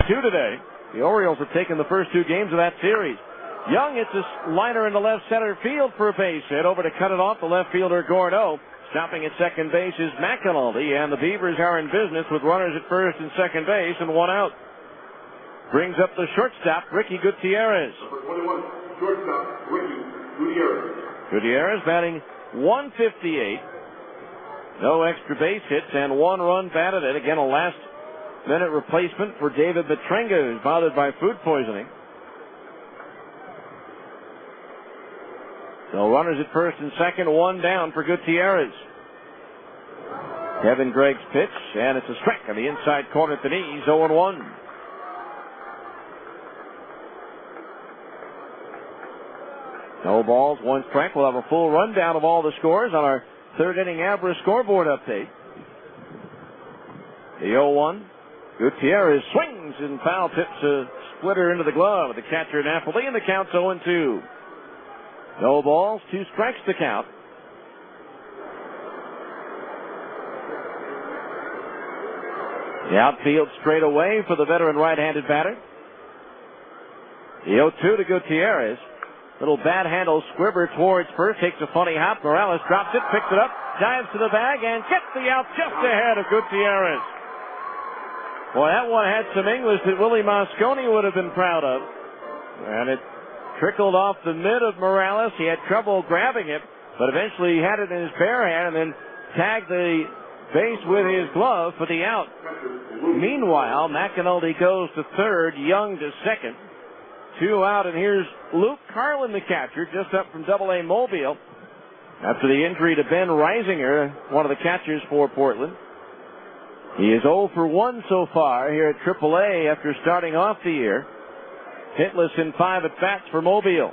2 today. The Orioles have taken the first 2 games of that series. Young hits a liner into left center field for a base hit. Over to cut it off, the left fielder Gordo. Stopping at second base is McAnulty, and the Beavers are in business with runners at first and second base and 1 out. Brings up the shortstop, Ricky Gutierrez. Number 21, shortstop, Ricky Gutierrez. Gutierrez batting .158. No extra base hits and 1 run batted in. Again, a last-minute replacement for David Petrenga, who's bothered by food poisoning. So runners at first and second, 1 down for Gutierrez. Kevin Gregg's pitch, and it's a strike on the inside corner at the knees, 0-1. No balls, 1 strike. We'll have a full rundown of all the scores on our third inning Abra scoreboard update. The 0-1. Gutierrez swings and foul tips a splitter into the glove of the catcher Napoli, and the count's 0-2. No balls, 2 strikes to count. The outfield straight away for the veteran right-handed batter. The 0-2 to Gutierrez. Little bad handle squibber towards first, takes a funny hop. Morales drops it, picks it up, dives to the bag, and gets the out just ahead of Gutierrez. Boy, that one had some English that Willie Mosconi would have been proud of. And it trickled off the mid of Morales. He had trouble grabbing it, but eventually he had it in his bare hand and then tagged the base with his glove for the out. Meanwhile, McAnulty goes to third, Young to second. 2 out, and here's Luke Carlin, the catcher, just up from AA Mobile after the injury to Ben Reisinger, one of the catchers for Portland. He is 0 for 1 so far here at AAA after starting off the year. Hitless in 5 at-bats for Mobile.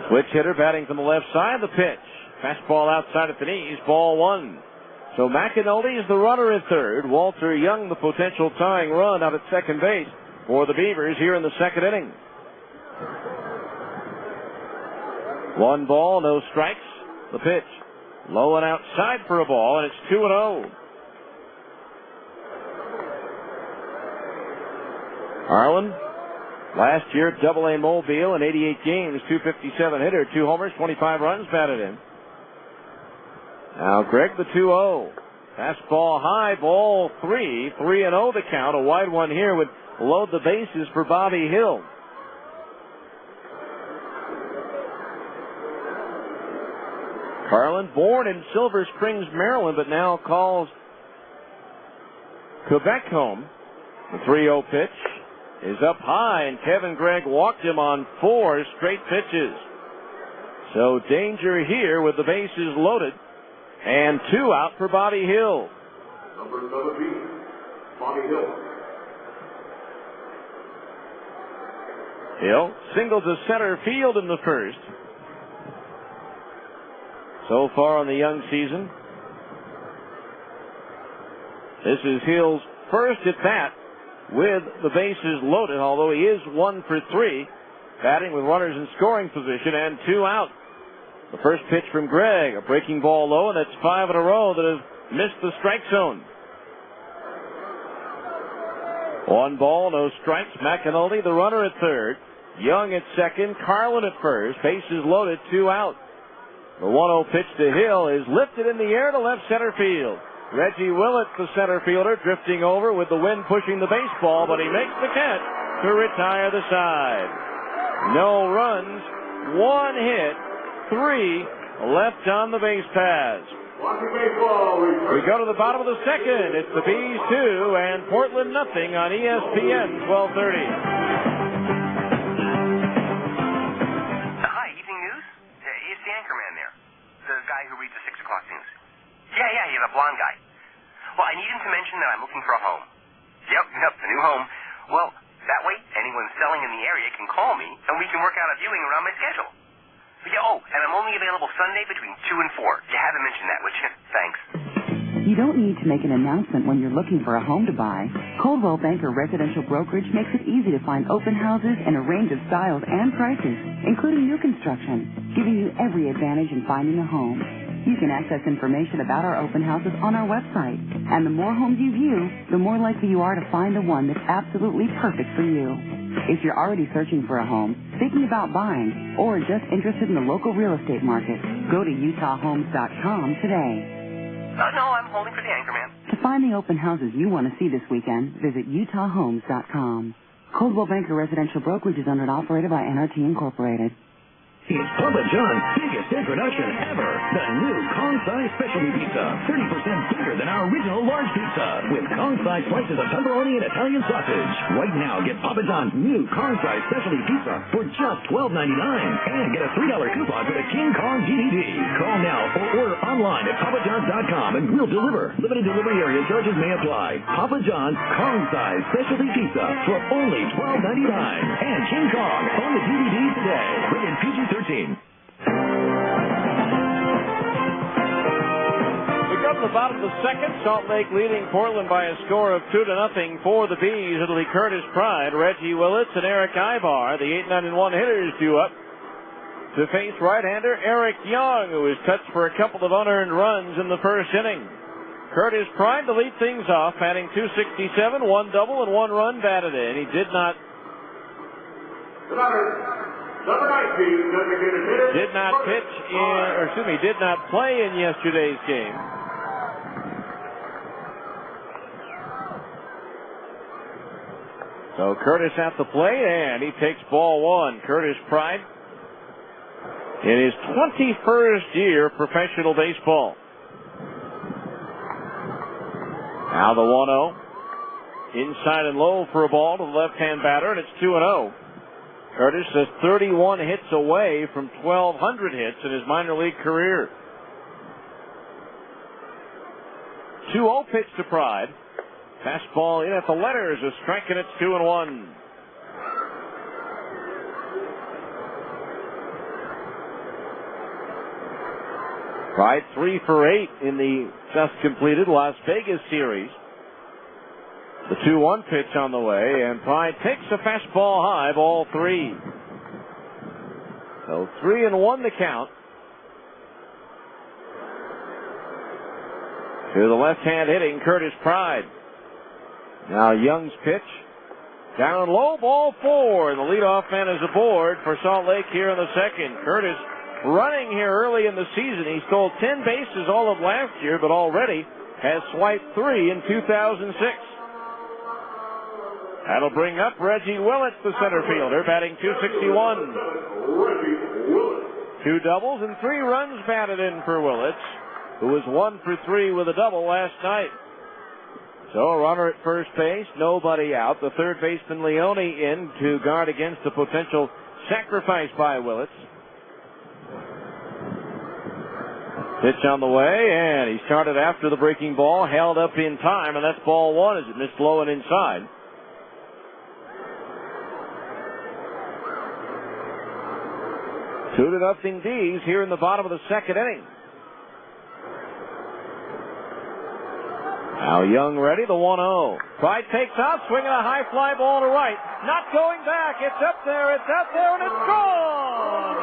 Switch hitter batting from the left side. The pitch. Fastball outside at the knees. Ball 1. So McAnulty is the runner at third. Walter Young, the potential tying run out at second base for the Beavers here in the second inning. 1 ball, no strikes. The pitch. Low and outside for a ball, and it's 2-0. Harlan, last year at AA Mobile in 88 games, .257 hitter, 2 homers, 25 runs batted in. Now Gregg, the 2-0. Fastball high, ball 3, 3-0 the count. A wide one here would load the bases for Bobby Hill. Carlin, born in Silver Springs, Maryland, but now calls Quebec home. The 3-0 pitch is up high, and Kevin Gregg walked him on 4 straight pitches. So danger here with the bases loaded, and 2 out for Bobby Hill. Number 17, Bobby Hill. Hill singles to center field in the first. So far on the Young season, this is Hill's first at bat with the bases loaded, although he is 1 for 3, batting with runners in scoring position and 2 out. The first pitch from Gregg, a breaking ball low, and that's 5 in a row that have missed the strike zone. 1 ball, no strikes. McAnulty, the runner at third. Young at second. Carlin at first. Bases loaded, 2 out. The 1-0 pitch to Hill is lifted in the air to left center field. Reggie Willett, the center fielder, drifting over with the wind pushing the baseball, but he makes the catch to retire the side. No runs, 1 hit, 3 left on the base paths. We go to the bottom of the second. It's the Bees 2 and Portland nothing on ESPN 1230. The guy who reads the 6 o'clock news. Yeah, the blonde guy. Well, I need him to mention that I'm looking for a home. Yep, a new home. Well, that way, anyone selling in the area can call me, and we can work out a viewing around my schedule. Yeah, and I'm only available Sunday between 2 and 4. You had to mention that, would you? Thanks. You don't need to make an announcement when you're looking for a home to buy. Coldwell Banker Residential Brokerage makes it easy to find open houses and a range of styles and prices, including new construction, giving you every advantage in finding a home. You can access information about our open houses on our website. And the more homes you view, the more likely you are to find the one that's absolutely perfect for you. If you're already searching for a home, thinking about buying, or just interested in the local real estate market, go to utahhomes.com today. No, I'm holding for the anchorman. To find the open houses you want to see this weekend, visit utahhomes.com. Coldwell Banker Residential Brokerage is owned and operated by NRT Incorporated. It's Papa John's biggest introduction ever. The new Kong-size specialty pizza. 30% bigger than our original large pizza. With Kong-size slices of pepperoni and Italian sausage. Right now, get Papa John's new Kong-size specialty pizza for just $12.99. And get a $3 coupon for the King Kong DVD. Call now or order online at papajohns.com and we'll deliver. Limited delivery area charges may apply. Papa John's Kong-size specialty pizza for only $12.99. And King Kong on the DVD today. Rated PG-13. We come to the bottom of the second. Salt Lake leading Portland by a score of 2-0 for the Bees. It'll be Curtis Pride, Reggie Willits, and Eric Ibar. The 8-9-1 hitters due up to face right-hander Eric Young, who was touched for a couple of unearned runs in the first inning. Curtis Pride to lead things off, batting .267, one double and one run batted in. He did not did not play in yesterday's game. So Curtis at the plate, and he takes ball one. Curtis Pride in his 21st year of professional baseball. Now the 1-0. Inside and low for a ball to the left-hand batter, and it's 2-0. Curtis is 31 hits away from 1,200 hits in his minor league career. 2-0 pitch to Pride. Fastball in at the letters, a strike, and it's 2-1. Pride 3 for 8 in the just completed Las Vegas series. The 2-1 pitch on the way, and Pride takes a fastball high, ball 3. So 3-1 the count. To the left-hand hitting Curtis Pride. Now Young's pitch. Down low, ball 4. And the leadoff man is aboard for Salt Lake here in the second. Curtis running here early in the season. He stole 10 bases all of last year, but already has swiped 3 in 2006. That'll bring up Reggie Willits, the center fielder, batting .261. 2 doubles and 3 runs batted in for Willits, who was 1 for 3 with a double last night. So a runner at first base, nobody out. The third baseman Leone in to guard against the potential sacrifice by Willits. Pitch on the way, and he started after the breaking ball, held up in time, and that's ball 1 as it missed low and inside. 2-0 D's here in the bottom of the second inning. Now Young ready, the 1-0. Pride takes out, swinging a high fly ball to right. Not going back. It's up there, and it's gone!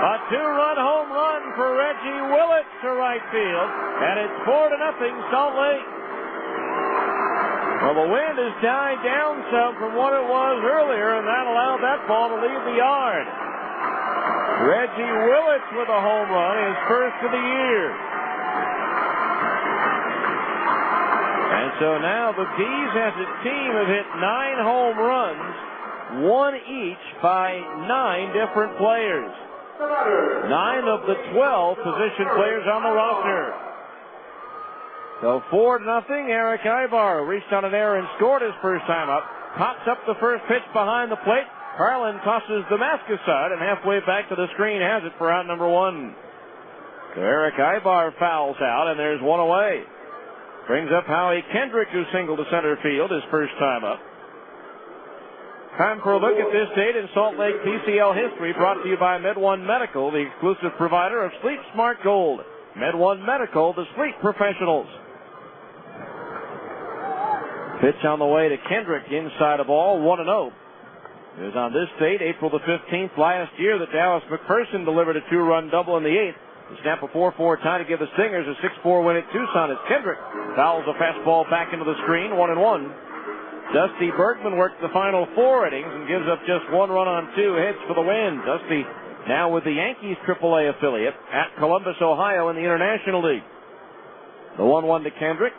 A 2-run home run for Reggie Willits to right field, and it's 4-0 Salt Lake. Well, the wind has died down some from what it was earlier, and that allowed that ball to leave the yard. Reggie Willits with a home run, his first of the year. And so now the Bees as a team have hit 9 home runs, 1 each by 9 different players. 9 of the 12 position players on the roster. So 4-0, Eric Ibar reached on an error and scored his first time up. Pops up the first pitch behind the plate. Carlin tosses the mask aside, and halfway back to the screen has it for out number 1. So Eric Ibar fouls out, and there's 1 away. Brings up Howie Kendrick, who singled to center field his first time up. Time for a look at this date in Salt Lake PCL history, brought to you by Med1 Medical, the exclusive provider of Sleep Smart Gold. Med1 Medical, the sleep professionals. Pitch on the way to Kendrick, inside a ball, 1-0. It was on this date, April the 15th last year, that Dallas McPherson delivered a 2-run double in the 8th To snap a 4-4 tie to give the Stingers a 6-4 win at Tucson as Kendrick fouls a fastball back into the screen, 1-1. Dusty Bergman works the final 4 innings and gives up just 1 run on 2 hits for the win. Dusty now with the Yankees AAA affiliate at Columbus, Ohio in the International League. The 1-1 to Kendrick.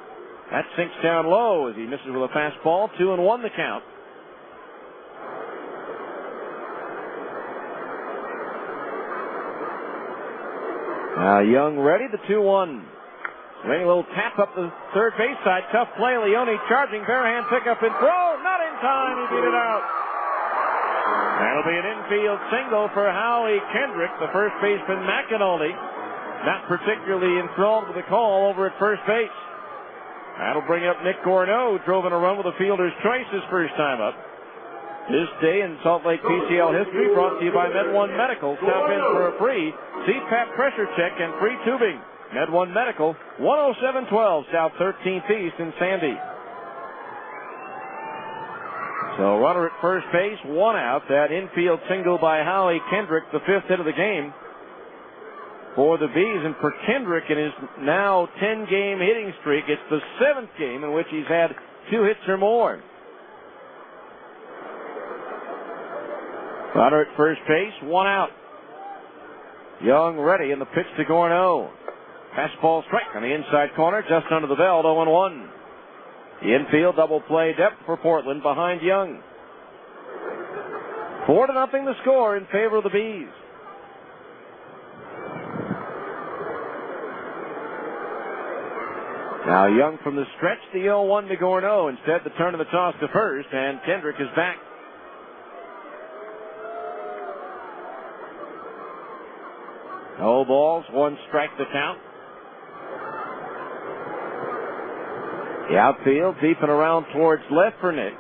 That sinks down low as he misses with a fastball. 2-1 the count. Now Young ready, the 2-1. Swing, a little tap up the third base side. Tough play. Leone charging, bare hand pickup and throw. Not in time. He beat it out. That'll be an infield single for Howie Kendrick. The first baseman McAnulty not particularly enthralled with the call over at first base. That'll bring up Nick Gorneau, who drove in a run with a fielder's choice his first time up. This day in Salt Lake PCL history brought to you by Med1 Medical. Stop in for a free CPAP pressure check and free tubing. Med1 Medical, 10712 South 13th East in Sandy. So runner at first base, 1 out. That infield single by Howie Kendrick, the 5th hit of the game for the Bees. And for Kendrick in his now 10-game hitting streak, it's the 7th game in which he's had 2 hits or more. Runner at first base, 1 out. Young ready, and the pitch to Gorneau. Fastball strike on the inside corner, just under the belt, 0-1. The infield double play depth for Portland behind Young. 4-0 the score in favor of the Bees. Now Young from the stretch, the 0-1 to Gorneau. Instead, the turn of the toss to first, and Kendrick is back. No balls, 1 strike the count. The outfield deep and around towards left for Nick.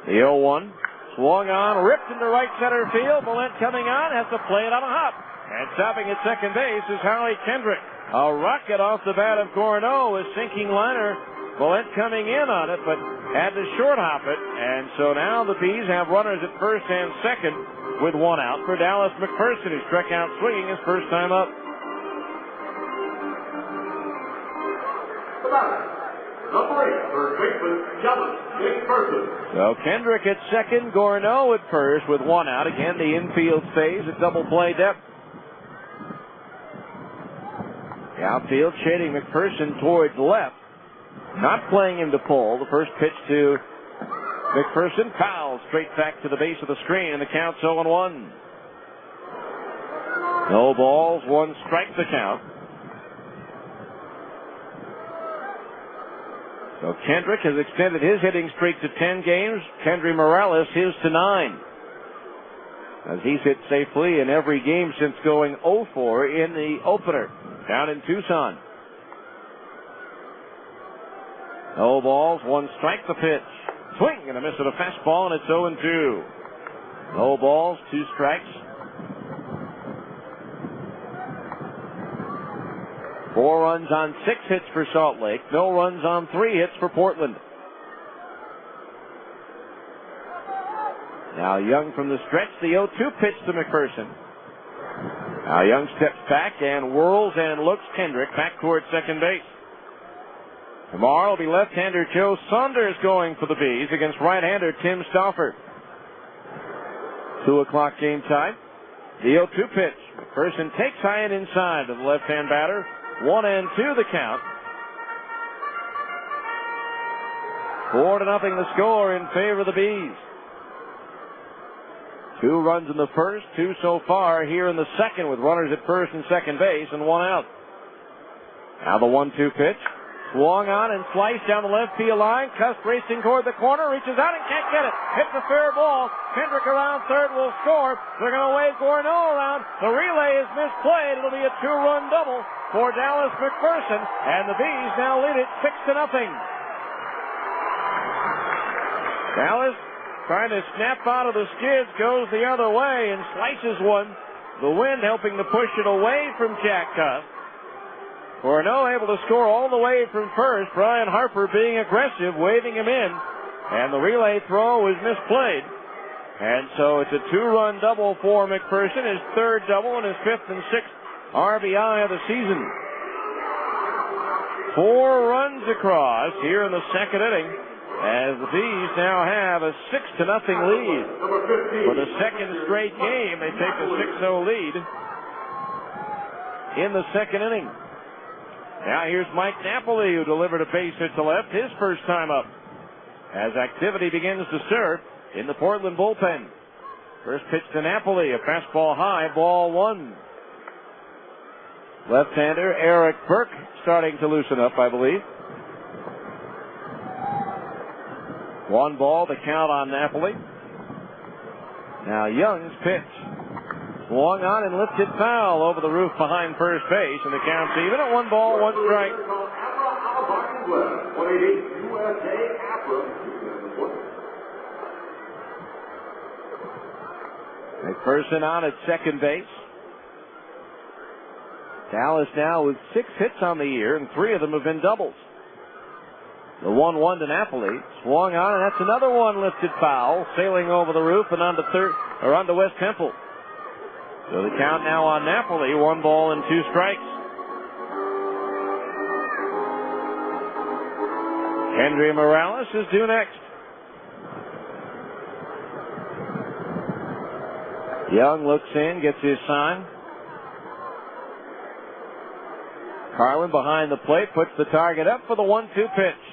The 0-1 swung on, ripped into right center field. Millett coming on, has to play it on a hop. And stopping at second base is Howie Kendrick. A rocket off the bat of Gorneau, a sinking liner. Millett coming in on it, but had to short hop it. And so now the Bees have runners at first and second with 1 out for Dallas McPherson, who struck out swinging his first time up. Number 8, third baseman, Dallas McPherson. So Kendrick at second, Gorneau at first with 1 out. Again, the infield stays at double play depth. The outfield shading McPherson towards left. Not playing him to pull. The first pitch to McPherson, foul straight back to the base of the screen, and the count's 0-1. No balls, 1 strike the count. So Kendrick has extended his hitting streak to 10 games. Kendry Morales his to 9. As he's hit safely in every game since going 0-4 in the opener down in Tucson. No balls, 1 strike the pitch. Swing and a miss at a fastball, and it's 0-2. No balls, 2 strikes. 4 runs on 6 hits for Salt Lake. No runs on 3 hits for Portland. Now Young from the stretch, the 0-2 pitch to McPherson. Now Young steps back and whirls and looks Kendrick back towards second base. Tomorrow will be left-hander Joe Saunders going for the Bees against right-hander Tim Stauffer. 2 o'clock game time. The 0-2 pitch. McPherson takes high and inside to the left-hand batter. 1-2 the count. 4-0 the score in favor of the Bees. 2 runs in the first, 2 so far here in the second with runners at first and second base and 1 out. Now the 1-2 pitch. Swung on and sliced down the left field line. Cuss racing toward the corner, reaches out and can't get it. Hits a fair ball. Kendrick around third will score. They're going to wave Gorneau around. The relay is misplayed. It'll be a 2-run double for Dallas McPherson, and the Bees now lead it 6-0. Dallas trying to snap out of the skids, goes the other way and slices one. The wind helping to push it away from Jack Cuss. Gorneau able to score all the way from first. Brian Harper being aggressive, waving him in. And the relay throw was misplayed. And so it's a 2-run double for McPherson, his 3rd double and his 5th and 6th RBI of the season. 4 runs across here in the second inning, as the Bees now have a 6-0 lead. For the second straight game, they take a 6-0 lead in the second inning. Now here's Mike Napoli, who delivered a base hit to left, his first time up, as activity begins to stir in the Portland bullpen. First pitch to Napoli, a fastball high, ball 1. Left-hander Eric Burke starting to loosen up, I believe. 1 ball, the count on Napoli. Now Young's pitch. Swung on and lifted foul over the roof behind first base, and the count's even at 1 ball, 1 strike. McPherson on at second base. Dallas now with 6 hits on the year, and 3 of them have been doubles. The 1-1 to Napoli. Swung on, and that's another one lifted foul, sailing over the roof and onto West Temple. So the count now on Napoli, 1 ball and 2 strikes. Kendry Morales is due next. Young looks in, gets his sign. Carlin behind the plate, puts the target up for the 1-2 pitch.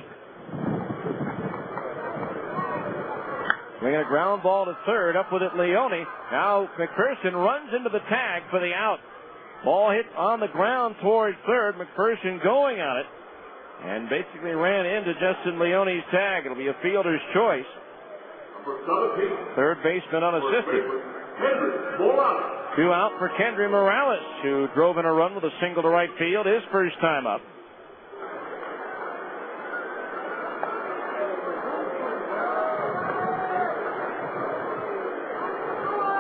Swinging a ground ball to third, up with it Leone. Now McPherson runs into the tag for the out. Ball hit on the ground toward third. McPherson going on it, and basically ran into Justin Leone's tag. It'll be a fielder's choice. Third baseman unassisted. 2 out for Kendry Morales, who drove in a run with a single to right field, his first time up.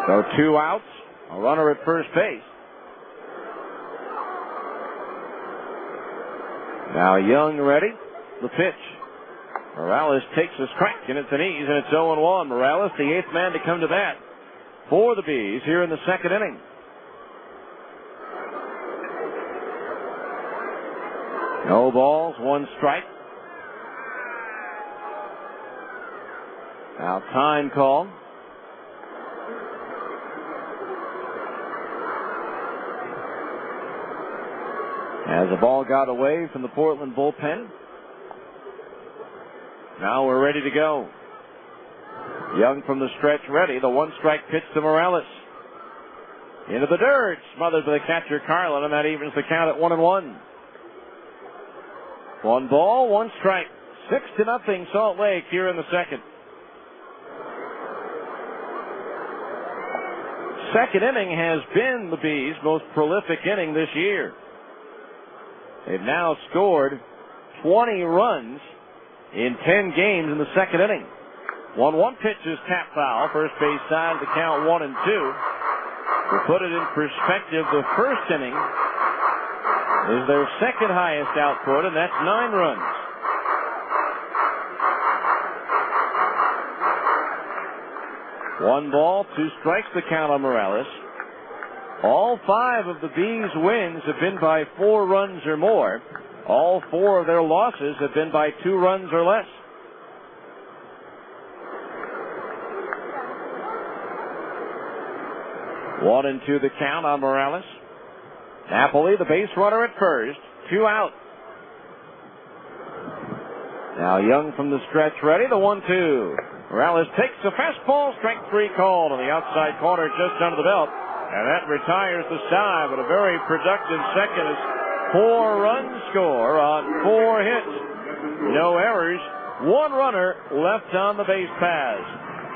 So 2 outs, a runner at first base. Now Young ready, the pitch. Morales takes a strike, and it's an ease, and it's 0-1. Morales, the 8th man to come to bat for the Bees here in the second inning. No balls, 1 strike. Now time call. As the ball got away from the Portland bullpen. Now we're ready to go. Young from the stretch ready. The 1-strike pitch to Morales. Into the dirt. Smothered by the catcher Carlin, and that evens the count at 1-1. 1 ball, 1 strike. 6-0 Salt Lake here in the second. Second inning has been the Bees' most prolific inning this year. They've now scored 20 runs in 10 games in the second inning. 1-1 pitch is tap foul. First base side of the count 1-2. To put it in perspective, the first inning is their second highest output, and that's 9 runs. One ball, 2 strikes, the count on Morales. All 5 of the Bees' wins have been by 4 runs or more. All 4 of their losses have been by 2 runs or less. One and 2 the count on Morales. Napoli, the base runner at first. 2 out. Now Young from the stretch ready. The 1-2. Morales takes a fastball. Strike 3 called on the outside corner just under the belt. And that retires the side, but a very productive second as 4 runs score on 4 hits. No errors. 1 runner left on the base paths.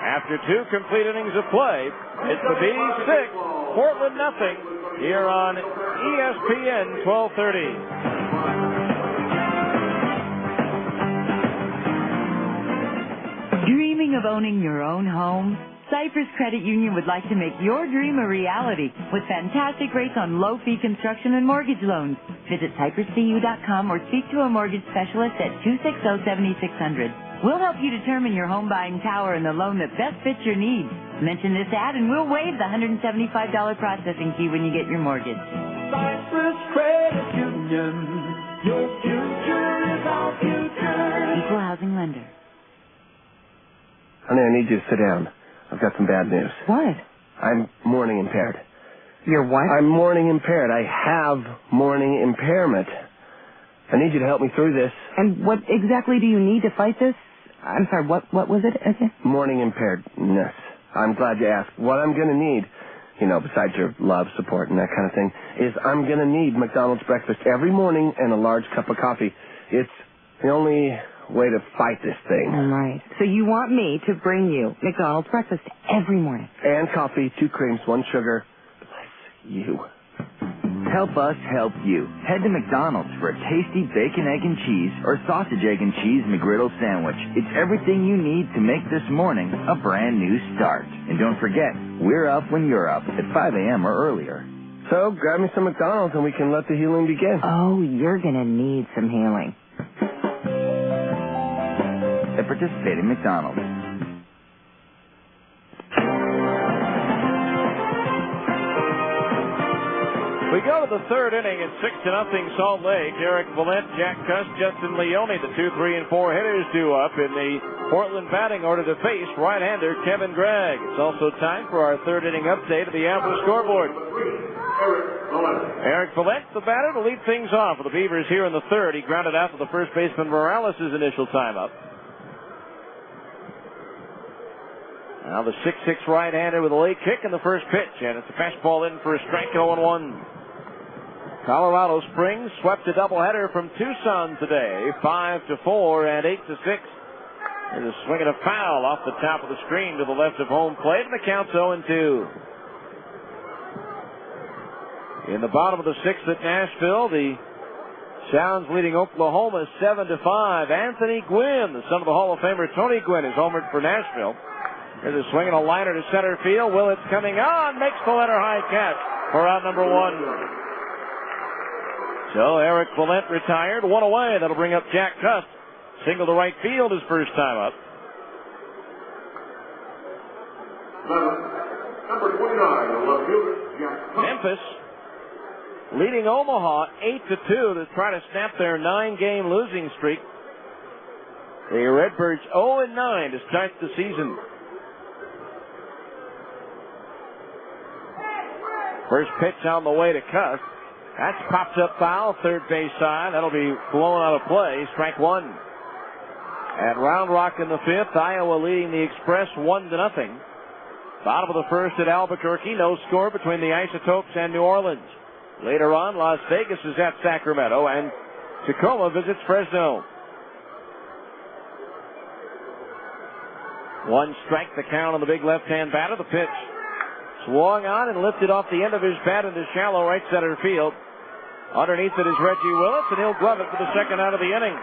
After 2 complete innings of play, it's the Bees 6, Portland nothing, here on ESPN 1230. Dreaming of owning your own home? Cypress Credit Union would like to make your dream a reality with fantastic rates on low-fee construction and mortgage loans. Visit cypresscu.com or speak to a mortgage specialist at 260-7600. We'll help you determine your home buying power and the loan that best fits your needs. Mention this ad and we'll waive the $175 processing fee when you get your mortgage. Cypress Credit Union. Your future is our future. Equal housing lender. Honey, I need you to sit down. I've got some bad news. What? I'm morning impaired. Your what? I'm morning impaired. I have morning impairment. I need you to help me through this. And what exactly do you need to fight this? I'm sorry, what was it again? Morning impairedness. I'm glad you asked. What I'm going to need, besides your love, support, and that kind of thing, is I'm going to need McDonald's breakfast every morning and a large cup of coffee. It's the only way to fight this thing. All right. So you want me to bring you McDonald's breakfast every morning? And coffee, 2 creams, 1 sugar. Bless you. Help us help you. Head to McDonald's for a tasty bacon, egg, and cheese or sausage, egg, and cheese McGriddle sandwich. It's everything you need to make this morning a brand new start. And don't forget, we're up when you're up at 5 a.m. or earlier. So grab me some McDonald's and we can let the healing begin. Oh, you're going to need some healing. At participating McDonald's. We go to the third inning at 6-0 Salt Lake. Eric Valent, Jack Cuss, Justin Leone, the 2, 3, and 4 hitters due up in the Portland batting order to face right-hander Kevin Gregg. It's also time for our third inning update of the Apple scoreboard. Eric Valent, the batter, to lead things off for the Beavers here in the third. He grounded out to the first baseman Morales' initial time up. Now the 6'6" right-hander with a late kick in the first pitch, and it's a fastball in for a strike, 0-1. Colorado Springs swept a doubleheader from Tucson today, 5-4 and 8-6. There's a swing and a foul off the top of the screen to the left of home plate, and the count's 0-2. In the bottom of the sixth at Nashville, the Sounds leading Oklahoma 7-5. Anthony Gwynn, the son of the Hall of Famer Tony Gwynn, is homered for Nashville. There's a swing and a liner to center field. Willett's coming on, makes the letter high catch for out number 1. So Eric Valent retired, 1 away. That'll bring up Jack Cuss. Single to right field his first time up. Number 29, the left fielder, Jack Cuss. Memphis leading Omaha 8-2 to try to snap their 9-game losing streak. The Redbirds 0-9 to start the season. First pitch on the way to Cuss. That's popped up foul, third base side. That'll be blown out of play. Strike 1. At Round Rock in the fifth, Iowa leading the Express 1-0. Bottom of the first at Albuquerque. No score between the Isotopes and New Orleans. Later on, Las Vegas is at Sacramento, and Tacoma visits Fresno. 1 strike the count on the big left-hand batter. The pitch swung on and lifted off the end of his bat into shallow right center field. Underneath it is Reggie Willits, and he'll glove it for the second out of the inning.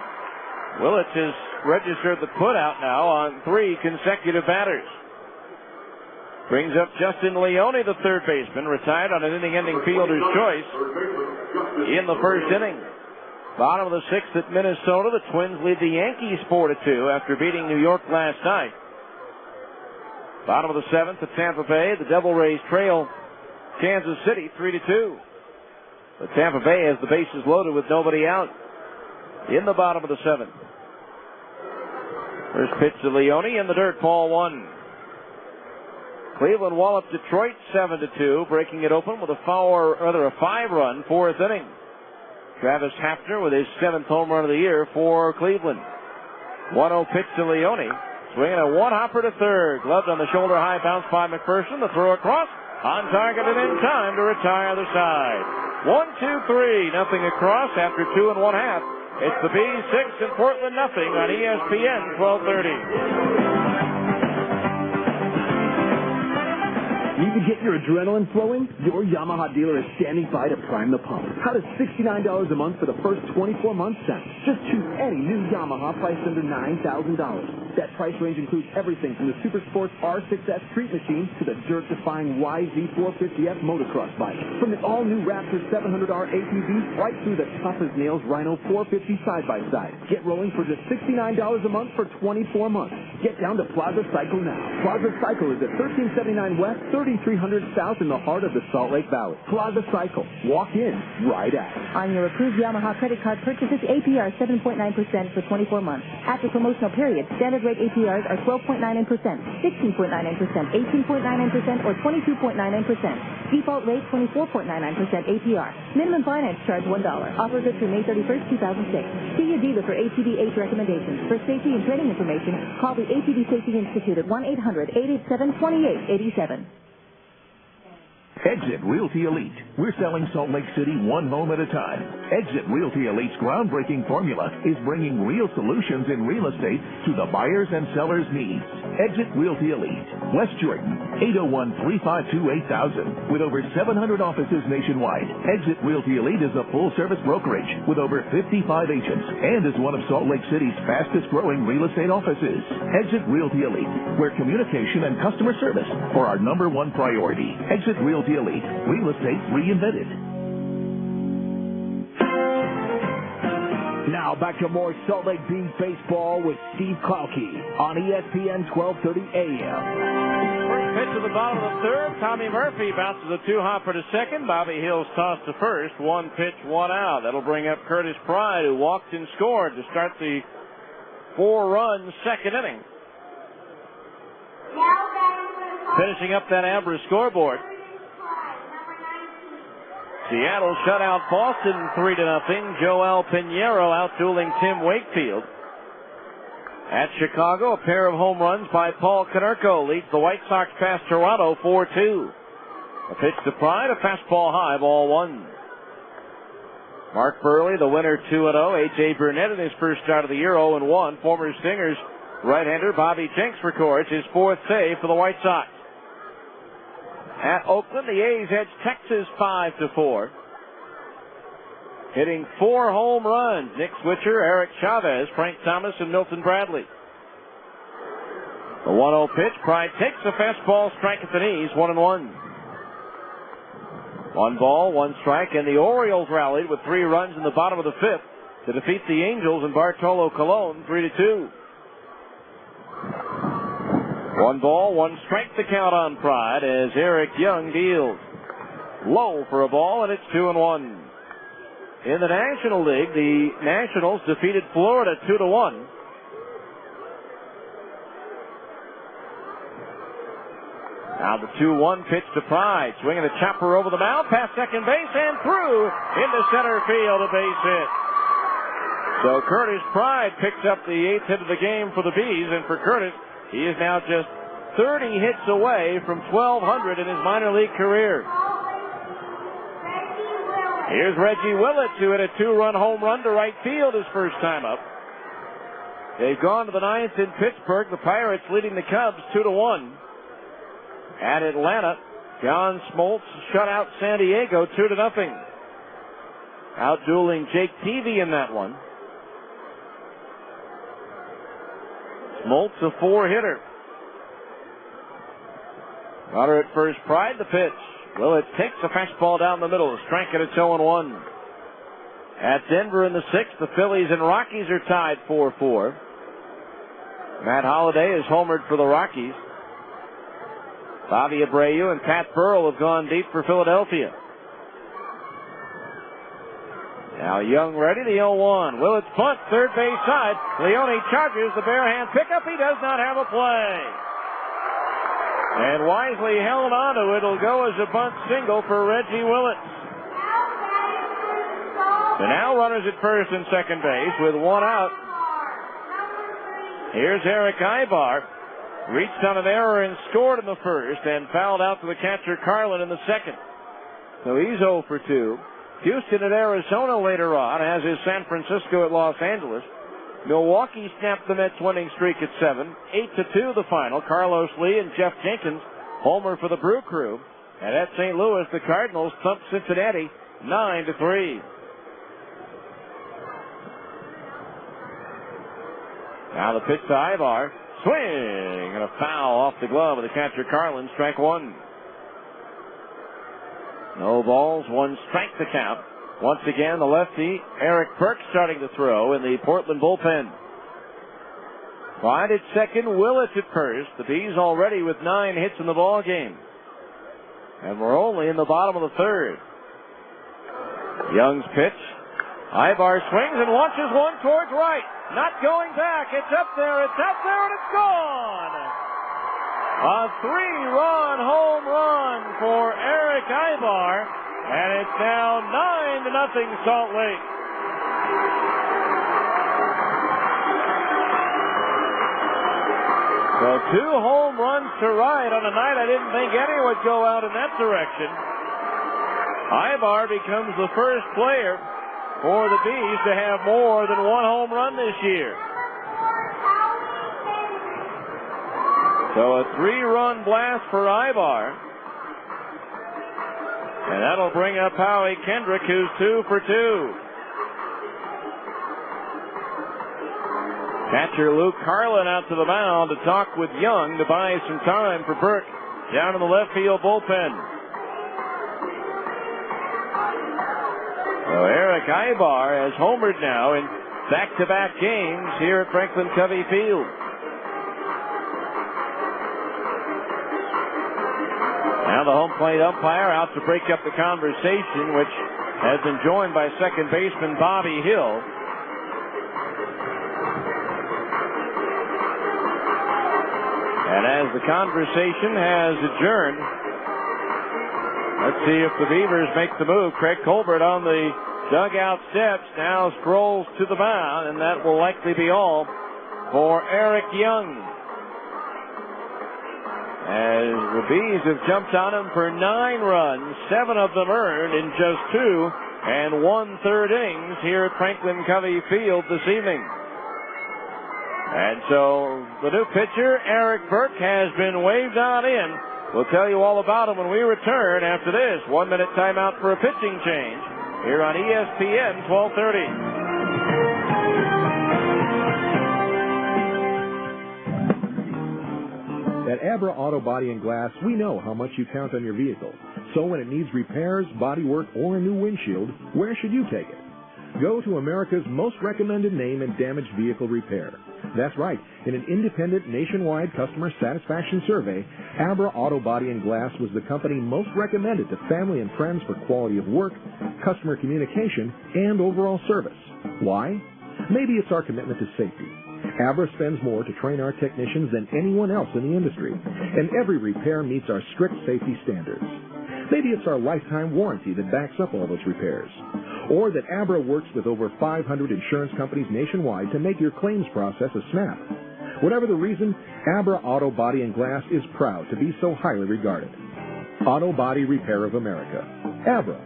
Willits has registered the putout now on 3 consecutive batters. Brings up Justin Leone, the third baseman, retired on an inning-ending fielder's choice in the first inning. Bottom of the sixth at Minnesota, the Twins lead the Yankees 4-2 after beating New York last night. Bottom of the seventh at Tampa Bay, the Devil Rays trail Kansas City 3-2. But Tampa Bay has the bases loaded with nobody out in the bottom of the seventh. First pitch to Leone in the dirt, ball 1. Cleveland walloped Detroit 7-2, breaking it open with a 5-run fourth inning. Travis Hafner with his 7th home run of the year for Cleveland. 1-0 pitch to Leone. Swinging a one-hopper to third. Gloved on the shoulder, high bounce by McPherson. The throw across. On target and in time to retire the side. 1-2-3. Nothing across after 2 1/2. It's the Bees 6 and Portland nothing on ESPN 1230. Need to get your adrenaline flowing? Your Yamaha dealer is standing by to prime the pump. How does $69 a month for the first 24 months sound? Just choose any new Yamaha priced under $9,000. That price range includes everything from the Super Sports R6S Street Machine to the dirt-defying YZ450F motocross bike. From the all-new Raptor 700R ATV right through the tough-as-nails Rhino 450 side-by-side. Get rolling for just $69 a month for 24 months. Get down to Plaza Cycle now. Plaza Cycle is at 1379 West, 3300 South in the heart of the Salt Lake Valley. Plaza Cycle. Walk in, ride out. On your approved Yamaha credit card purchases, APR 7.9% for 24 months. After promotional period, standard rate APRs are 12.99%, 16.99%, 18.99%, or 22.99%. Default rate 24.99% APR. Minimum finance charge $1. Offer good through May 31st, 2006. See your dealer for ATV age recommendations. For safety and training information, call the ATV Safety Institute at 1-800-887-2887. Exit Realty Elite. We're selling Salt Lake City one home at a time. Exit Realty Elite's groundbreaking formula is bringing real solutions in real estate to the buyers and sellers' needs. Exit Realty Elite. West Jordan, 801-352-8000. With over 700 offices nationwide, Exit Realty Elite is a full-service brokerage with over 55 agents and is one of Salt Lake City's fastest-growing real estate offices. Exit Realty Elite, where communication and customer service are our #1 priority. Exit Realty Elite. Real estate reinvented. Now back to more Salt Lake Beans baseball with Steve Klauke on ESPN 1230 AM. First pitch to the bottom of the third. Tommy Murphy bounces a two-hopper to second. Bobby Hill's toss to first. One pitch, one out. That'll bring up Curtis Pride, who walked and scored to start the 4-run second inning. Finishing up that Abra scoreboard. Seattle shut out Boston 3-0. Joel Pinheiro out-dueling Tim Wakefield. At Chicago, a pair of home runs by Paul Konerko leads the White Sox past Toronto 4-2. A pitch to Pride, a fastball high, ball one. Mark Burley, the winner, 2-0. A.J. Burnett in his first start of the year, 0-1. Former Stingers right-hander Bobby Jenks records his fourth save for the White Sox. At Oakland, the A's edge Texas 5-4. Hitting 4 home runs. Nick Switcher, Eric Chavez, Frank Thomas, and Milton Bradley. The 1-0 pitch. Pride takes a fastball, strike at the knees, 1-1. 1 ball, 1 strike, and the Orioles rallied with 3 runs in the bottom of the 5th to defeat the Angels and Bartolo Colon 3-2. 1 ball, 1 strike to count on Pride as Eric Young deals. Low for a ball, and it's 2-1. In the National League, the Nationals defeated Florida 2-1. Now the 2-1 pitch to Pride. Swinging a chopper over the mound, past second base, and through into center field, a base hit. So Curtis Pride picks up the 8th hit of the game for the Bees, and for Curtis, he is now just 30 hits away from 1,200 in his minor league career. Here's Reggie Willett, who hit a 2-run home run to right field his first time up. They've gone to the 9th in Pittsburgh. The Pirates leading the Cubs 2-1. At Atlanta, John Smoltz shut out San Diego 2-0. Out-dueling Jake Peavy in that one. Smoltz, a 4-hitter. Runner at first, Pride, the pitch. Willett takes a fastball down the middle. Strike it at 0-1. At Denver in the 6th, the Phillies and Rockies are tied 4-4. Matt Holliday is homered for the Rockies. Bobby Abreu and Pat Burrell have gone deep for Philadelphia. Now Young ready, the 0-1. Willett's punt, third base side. Leone charges the bare hand pickup. He does not have a play. And wisely held onto it. It'll go as a bunt single for Reggie Willett. So now runners at first and second base with 1 out. Here's Eric Ibar. Reached on an error and scored in the first and fouled out to the catcher Carlin in the second. So he's 0 for 2. Houston at Arizona later on, as is San Francisco at Los Angeles. Milwaukee snapped the Mets' winning streak at 7. 8-2 the final. Carlos Lee and Jeff Jenkins homer for the Brew Crew. And at St. Louis, the Cardinals thumped Cincinnati 9-3. Now the pitch to Ibar. Swing and a foul off the glove of the catcher Carlin. Strike one. No balls, one strike to count. Once again, the lefty, Eric Burke, starting to throw in the Portland bullpen. Clyde at second, Willett at first. The Bees already with 9 hits in the ball game. And we're only in the bottom of the third. Young's pitch. Ibar swings and launches one towards right. Not going back. It's up there, and it's gone. A 3-run home run for Eric Ibar, and it's now 9-0 Salt Lake. So 2 home runs to right on a night I didn't think any would go out in that direction. Ibar becomes the first player for the Bees to have more than 1 home run this year. So a 3-run blast for Ibar. And that'll bring up Howie Kendrick, who's 2 for 2. Catcher Luke Carlin out to the mound to talk with Young to buy some time for Burke down in the left field bullpen. So Eric Ibar has homered now in back-to-back games here at Franklin Covey Field. Now the home plate umpire out to break up the conversation, which has been joined by second baseman Bobby Hill. And as the conversation has adjourned, let's see if the Beavers make the move. Craig Colbert on the dugout steps now strolls to the mound, and that will likely be all for Eric Young. As the Bees have jumped on him for 9 runs, 7 of them earned in just 2 and 1/3 innings here at Franklin Covey Field this evening. And so the new pitcher, Eric Burke, has been waved on in. We'll tell you all about him when we return after this 1-minute timeout for a pitching change here on ESPN 1230. At Abra Auto Body and Glass, we know how much you count on your vehicle. So when it needs repairs, body work, or a new windshield, where should you take it? Go to America's most recommended name in damaged vehicle repair. That's right. In an independent nationwide customer satisfaction survey, Abra Auto Body and Glass was the company most recommended to family and friends for quality of work, customer communication, and overall service. Why? Maybe it's our commitment to safety. Abra spends more to train our technicians than anyone else in the industry, and every repair meets our strict safety standards. Maybe it's our lifetime warranty that backs up all those repairs. Or that Abra works with over 500 insurance companies nationwide to make your claims process a snap. Whatever the reason, Abra Auto Body and Glass is proud to be so highly regarded. Auto Body Repair of America. Abra,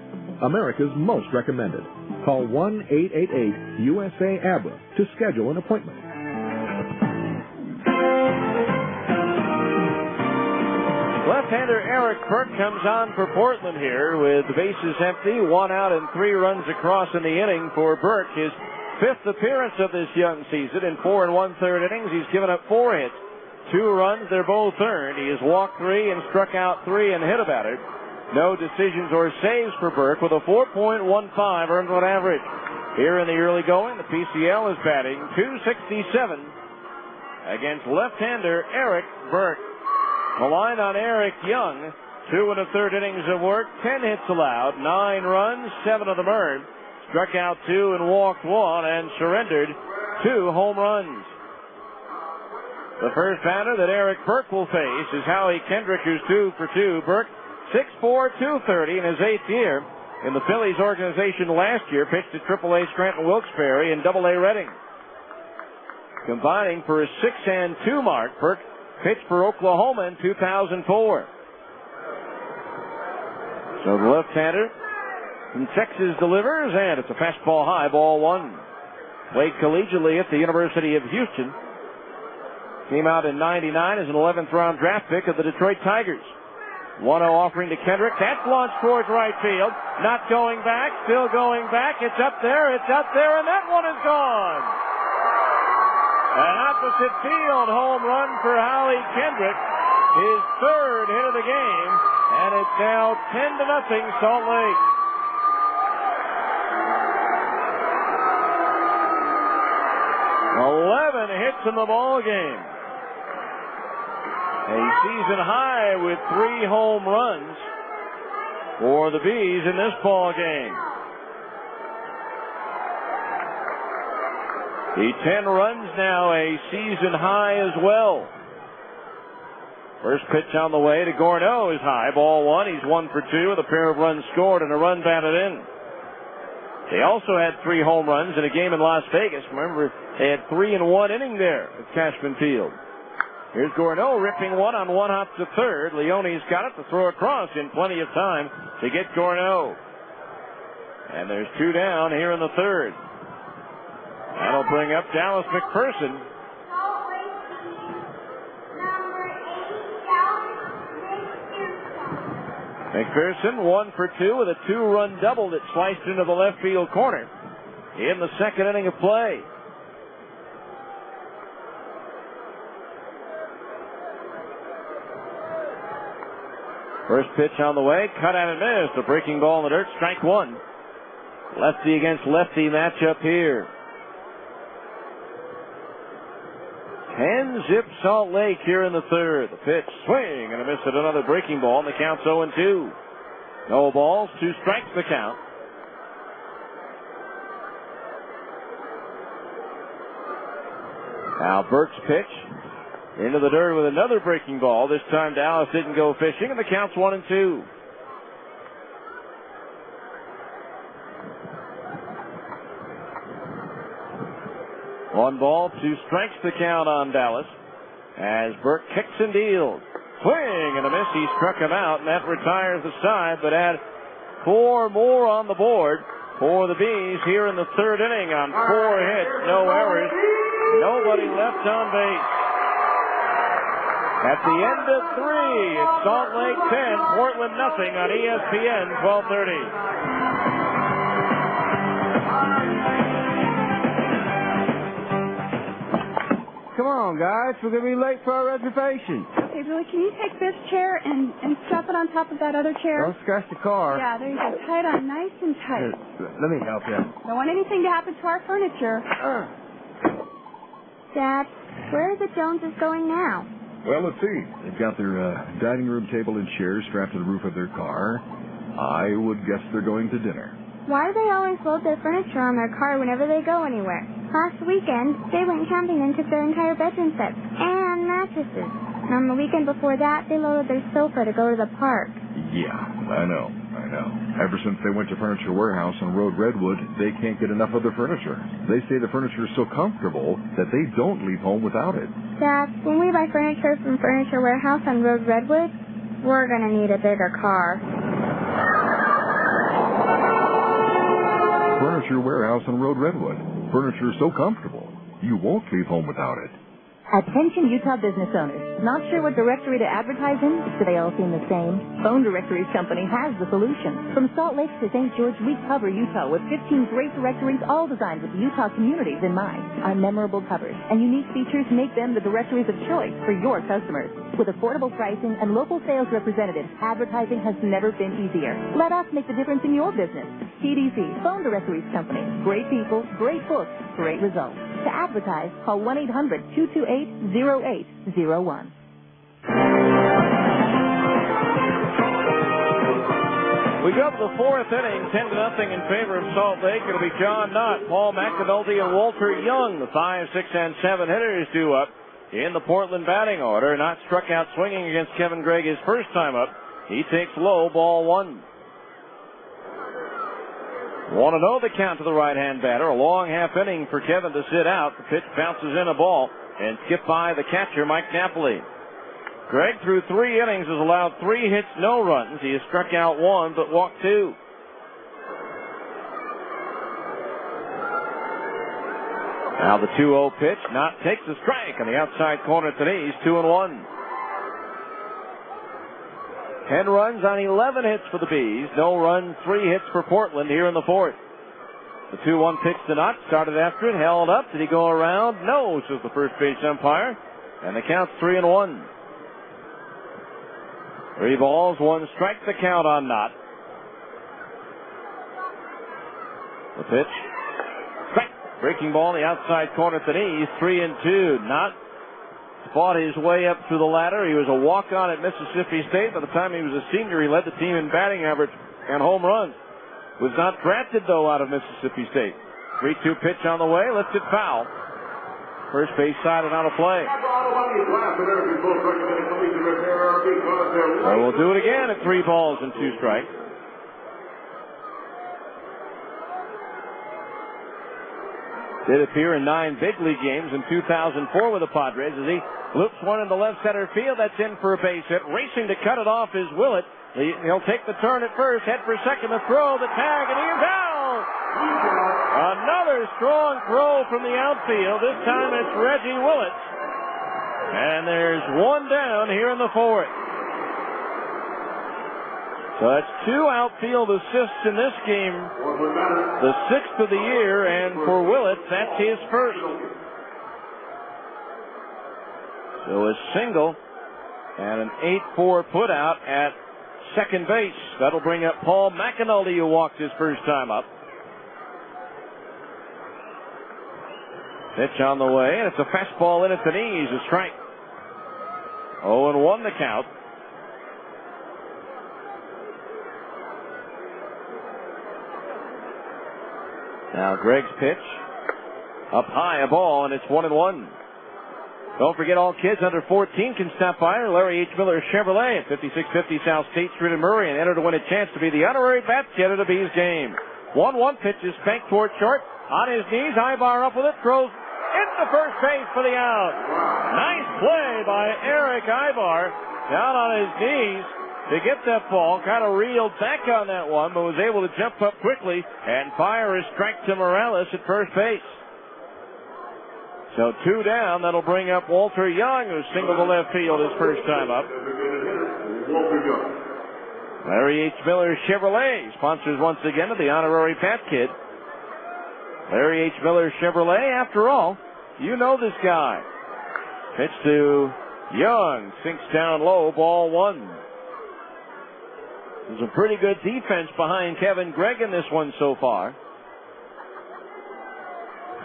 America's most recommended. Call 1-888-USA-ABRA to schedule an appointment. Left-hander Eric Burke comes on for Portland here with the bases empty, 1 out and 3 runs across in the inning for Burke. His 5th appearance of this young season. In 4 1/3 innings, he's given up 4 hits, 2 runs, they're both earned. He has walked 3 and struck out 3 and hit a batter. No decisions or saves for Burke with a 4.15 earned run average. Here in the early going, the PCL is batting .267 against left-hander Eric Burke. The line on Eric Young, 2 1/3 innings of work, 10 hits allowed, 9 runs, 7 of them earned, struck out 2 and walked 1, and surrendered 2 home runs. The first batter that Eric Burke will face is Howie Kendrick, who's 2 for 2. Burke, 6'4", 230 in his 8th year. In the Phillies organization last year, pitched at AAA Scranton Wilkes-Barre and AA Reading. Combining for a 6-2 mark, Burke pitched for Oklahoma in 2004. So the left-hander from Texas delivers, and it's a fastball high, ball 1. Played collegiately at the University of Houston. Came out in '99 as an 11th round draft pick of the Detroit Tigers. 1-0 offering to Kendrick. That's launched towards right field. Not going back, still going back. It's up there, and that one is gone. An opposite field. Home run for Holly Kendrick. His third hit of the game. And it's now 10-0 Salt Lake. Hits in the ball game. A season high with 3 home runs for the Bees in this ball game. The 10 runs now a season high as well. First pitch on the way to Gorneau is high. Ball 1. He's 1 for 2 with a pair of runs scored and a run batted in. They also had 3 home runs in a game in Las Vegas. Remember, they had 3 in 1 inning there at Cashman Field. Here's Gorneau ripping one on 1 hop to third. Leone's got it to throw across in plenty of time to get Gorneau. And there's 2 down here in the third. That'll bring up Dallas McPherson. McPherson 1 for 2 with a 2-run double that sliced into the left field corner in the second inning of play. First pitch on the way, cut out and missed. A breaking ball in the dirt, strike 1. Lefty against lefty matchup here. 10-zip Salt Lake here in the third. The pitch, swing, and a miss at another breaking ball, and the count's 0-2. No balls, 2 strikes the count. Now Burke's pitch into the dirt with another breaking ball. This time Dallas didn't go fishing, and the count's 1-2. One ball, 2 strikes the count on Dallas as Burke kicks and deals. Swing and a miss. He struck him out, and that retires the side, but had 4 more on the board for the Bees here in the third inning on 4 hits, no errors, nobody left on base. At the end of 3, it's Salt Lake 10, Portland nothing on ESPN 1230. Come on, guys. We're going to be late for our reservation. Okay, Billy, can you take this chair and strap it on top of that other chair? Don't scratch the car. Yeah, there you go. Tie it on nice and tight. Let me help you. Don't want anything to happen to our furniture. Dad, where are the Joneses going now? Well, let's see. They've got their dining room table and chairs strapped to the roof of their car. I would guess they're going to dinner. Why do they always load their furniture on their car whenever they go anywhere? Last weekend, they went camping and took their entire bedroom sets and mattresses. And on the weekend before that, they loaded their sofa to go to the park. Yeah, I know. Ever since they went to Furniture Warehouse on Road Redwood, they can't get enough of their furniture. They say the furniture is so comfortable that they don't leave home without it. Dad, when we buy furniture from Furniture Warehouse on Road Redwood, we're going to need a bigger car. Furniture Warehouse on Road Redwood. Furniture so comfortable, you won't leave home without it. Attention Utah business owners. Not sure what directory to advertise in? Do they all seem the same? Phone Directories Company has the solution. From Salt Lake to St. George, we cover Utah with 15 great directories, all designed with the Utah communities in mind. Our memorable covers and unique features make them the directories of choice for your customers. With affordable pricing and local sales representatives, advertising has never been easier. Let us make the difference in your business. TDC, Phone Directories Company. Great people, great books, great results. To advertise, call 1-800-228-0801. We go to the 4th inning, 10-0 in favor of Salt Lake. It'll be John Knott, Paul McAnulty, and Walter Young, the 5, 6, and 7 hitters due up in the Portland batting order. Knott struck out swinging against Kevin Gregg his first time up. He takes low, ball 1. 1-0 the count to the right-hand batter. A long half inning for Kevin to sit out. The pitch bounces in a ball and skipped by the catcher, Mike Napoli. Gregg, through 3 innings, has allowed 3 hits, no runs. He has struck out 1, but walked 2. Now the 2-0 pitch. Knott takes the strike on the outside corner at the knees, 2-1. 10 runs on 11 hits for the Bees. No runs, 3 hits for Portland here in the 4th. The 2-1 pitch to Knott. Started after it. Held up. Did he go around? No, says the first base umpire. And the count's 3-1. 3 balls, 1 strike. The count on Knott. The pitch. Strike. Breaking ball in the outside corner at the knees. 3-2. Knott fought his way up through the ladder. He was a walk-on at Mississippi State. By the time he was a senior, he led the team in batting average and home runs. Was not drafted, though, out of Mississippi State. 3-2 pitch on the way. Lets it foul. First base side and out of play. So we'll do it again at 3 balls and 2 strikes. Did appear in 9 big league games in 2004 with the Padres as he loops one into left center field. That's in for a base hit. Racing to cut it off is Willett. He'll take the turn at first, head for second, the throw, the tag, and he is out! Another strong throw from the outfield. This time it's Reggie Willett. And there's 1 down here in the 4th. So that's 2 outfield assists in this game, the 6th of the year, and for Willett, that's his first. So a single and an 8-4 putout at second base. That'll bring up Paul McAnulty, who walked his first time up. Pitch on the way, and it's a fastball in at the knees, a strike. 0-1 the count. Now Greg's pitch. Up high, a ball, and it's 1-1. Don't forget, all kids under 14 can stop by Larry H. Miller Chevrolet at 5650 South State Street in Murray and enter to win a chance to be the honorary bat getter to Bees game. 1-1 pitch is spanked toward short. On his knees, Ibar up with it, throws into first base for the out. Nice play by Eric Ibar down on his knees to get that ball. Kind of reeled back on that one, but was able to jump up quickly and fire a strike to Morales at first base. So 2 down. That'll bring up Walter Young, who singled to left field his first time up. Larry H. Miller Chevrolet sponsors once again of the honorary Pat Kid. Larry H. Miller Chevrolet, after all, you know this guy. Pitch to Young, sinks down low, ball 1. There's a pretty good defense behind Kevin Gregg in this one so far.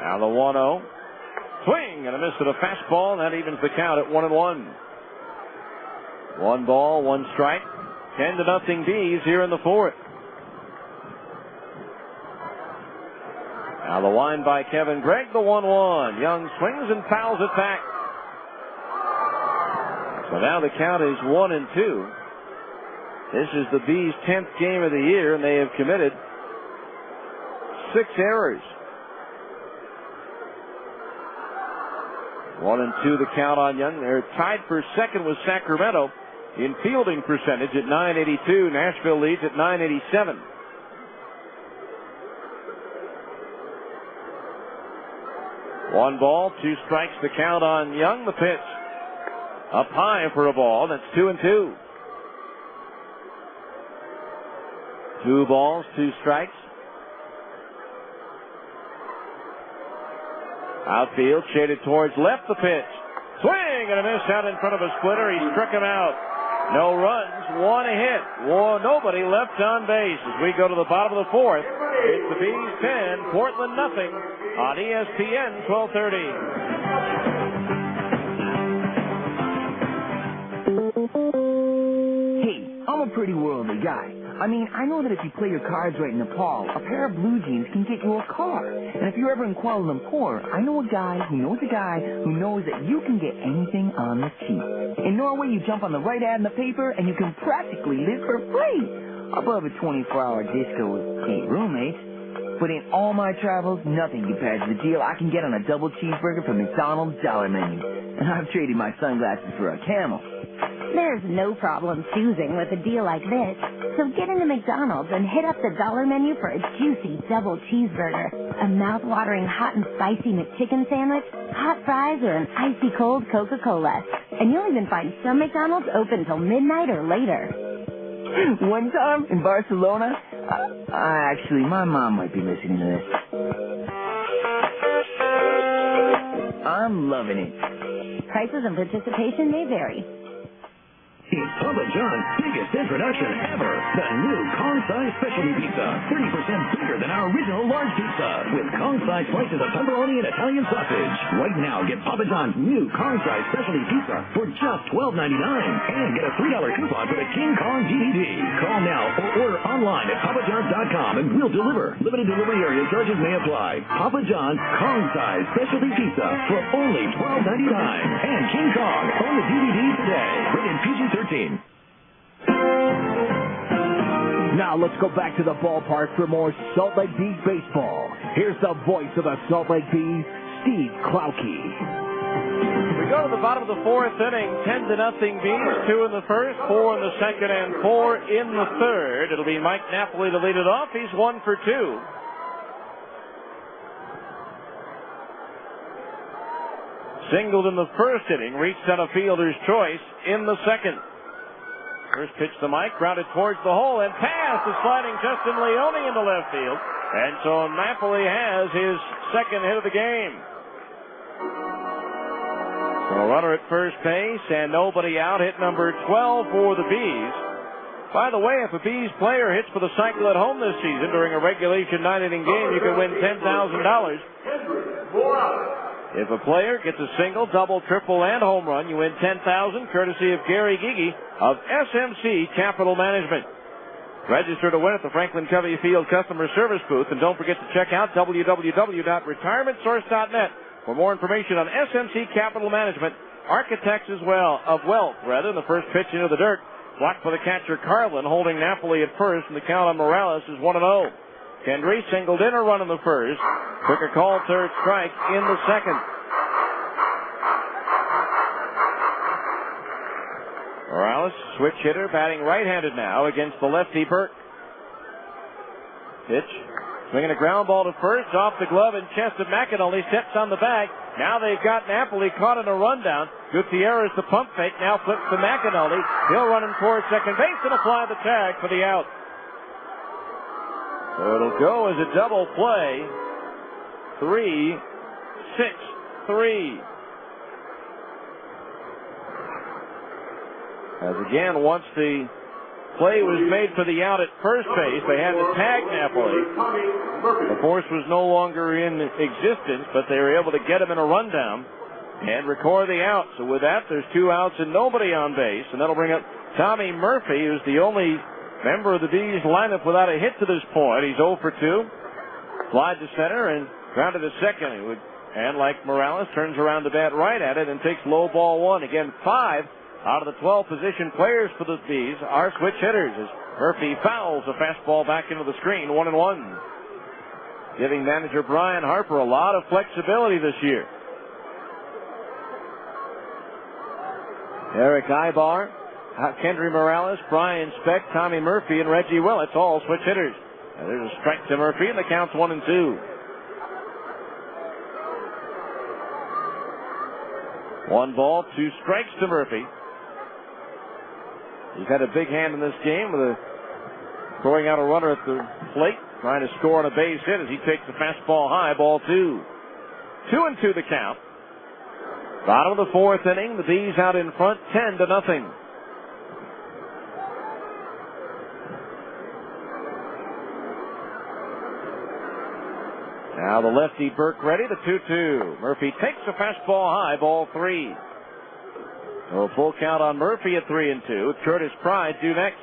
Now the 1-0. Swing and a miss at a fastball, and that evens the count at 1-1. 1 ball, 1 strike. 10-0 Bees here in the 4th. Now the line by Kevin Gregg, the 1-1. Young swings and fouls it back. So now the count is 1-2. This is the Bees' 10th game of the year, and they have committed 6 errors. 1-2 the count on Young. They're tied for second with Sacramento in fielding percentage at .982. Nashville leads at .987. One ball, 2 strikes the count on Young. The pitch up high for a ball. That's 2-2. 2 balls, 2 strikes. Outfield shaded towards left. The pitch. Swing and a miss out in front of a splitter. He struck him out. No runs, 1 hit. Nobody left on base as we go to the bottom of the 4th. It's the Bees 10, Portland nothing on ESPN 1230. Hey, I'm a pretty worldly guy. I mean, I know that if you play your cards right in Nepal, a pair of blue jeans can get you a car. And if you're ever in Kuala Lumpur, I know a guy who knows a guy who knows that you can get anything on the cheap. In Norway, you jump on the right ad in the paper, and you can practically live for free. Above a 24-hour disco with 8 roommates. But in all my travels, nothing compares to the deal I can get on a double cheeseburger from McDonald's Dollar Menu. And I've traded my sunglasses for a Camel. There's no problem choosing with a deal like this. So get into McDonald's and hit up the Dollar Menu for a juicy double cheeseburger, a mouth-watering hot and spicy McChicken sandwich, hot fries, or an icy cold Coca-Cola. And you'll even find some McDonald's open till midnight or later. One time in Barcelona, Actually, my mom might be listening to this. I'm loving it. Prices and participation may vary. It's Papa John's biggest introduction ever. The new Kong-size specialty pizza. 30% bigger than our original large pizza. With Kong-size slices of pepperoni and Italian sausage. Right now, get Papa John's new Kong-size specialty pizza for just $12.99. And get a $3 coupon for the King Kong DVD. Call now or order online at papajohns.com and we'll deliver. Limited delivery area charges may apply. Papa John's Kong-size specialty pizza for only $12.99. And King Kong on the DVD today. Rated PG-13. Now let's go back to the ballpark for more Salt Lake Bees baseball. Here's the voice of the Salt Lake Bees, Steve Klauke. We go to the bottom of the fourth inning, 10-0 Bees, 2 in the first, 4 in the second, and 4 in the third. It'll be Mike Napoli to lead it off. He's 1 for 2. Singled in the first inning, reached on a fielder's choice in the second. First pitch to Mike, grounded towards the hole, and past the sliding Justin Leone into left field. And so Napoli has his second hit of the game. So a runner at first base and nobody out. Hit number 12 for the Bees. By the way, if a Bees player hits for the cycle at home this season during a regulation 9-inning game, you can win $10,000. If a player gets a single, double, triple, and home run, you win $10,000, courtesy of Gary Gigi of SMC Capital Management. Register to win at the Franklin Covey Field Customer Service booth, and don't forget to check out www.retirementsource.net for more information on SMC Capital Management, architects as well of wealth. Rather, the first pitch into the dirt, blocked for the catcher Carlin, holding Napoli at first, and the count on Morales is 1-0. Kendry singled in a run in the first. Took a call, third strike in the second. Morales, switch hitter, batting right-handed now against the lefty Burke. Pitch. Swinging a ground ball to first, off the glove and chest of McAnally, steps on the bag. Now they've got Napoli caught in a rundown. Gutierrez, the pump fake, now flips to McAnally. He'll run him towards second base and apply the tag for the out. So it'll go as a double play. 3-6-3. As again, once the play was made for the out at first base, they had to tag Napoli. The force was no longer in existence, but they were able to get him in a rundown and record the out. So with that, there's 2 outs and nobody on base, and that'll bring up Tommy Murphy, who's the only member of the Bees lineup without a hit to this point. He's 0 for 2. Slide to center and grounded to second. And like Morales, turns around to bat right at it and takes low ball 1. Again, 5 out of the 12 position players for the Bees are switch hitters as Murphy fouls a fastball back into the screen, 1-1. Giving manager Brian Harper a lot of flexibility this year. Eric Ibar, Kendry Morales, Brian Speck, Tommy Murphy, and Reggie Willits, all switch hitters. Now there's a strike to Murphy, and the count's 1-2. 1 ball, 2 strikes to Murphy. He's had a big hand in this game with throwing out a runner at the plate, trying to score on a base hit as he takes the fastball high, ball 2. 2-2 the count. Bottom of the fourth inning, the Bees out in front, 10-0. Now the lefty Burke ready, the 2-2. Murphy takes a fastball high, ball 3. So a full count on Murphy at 3-2. Curtis Pride due next.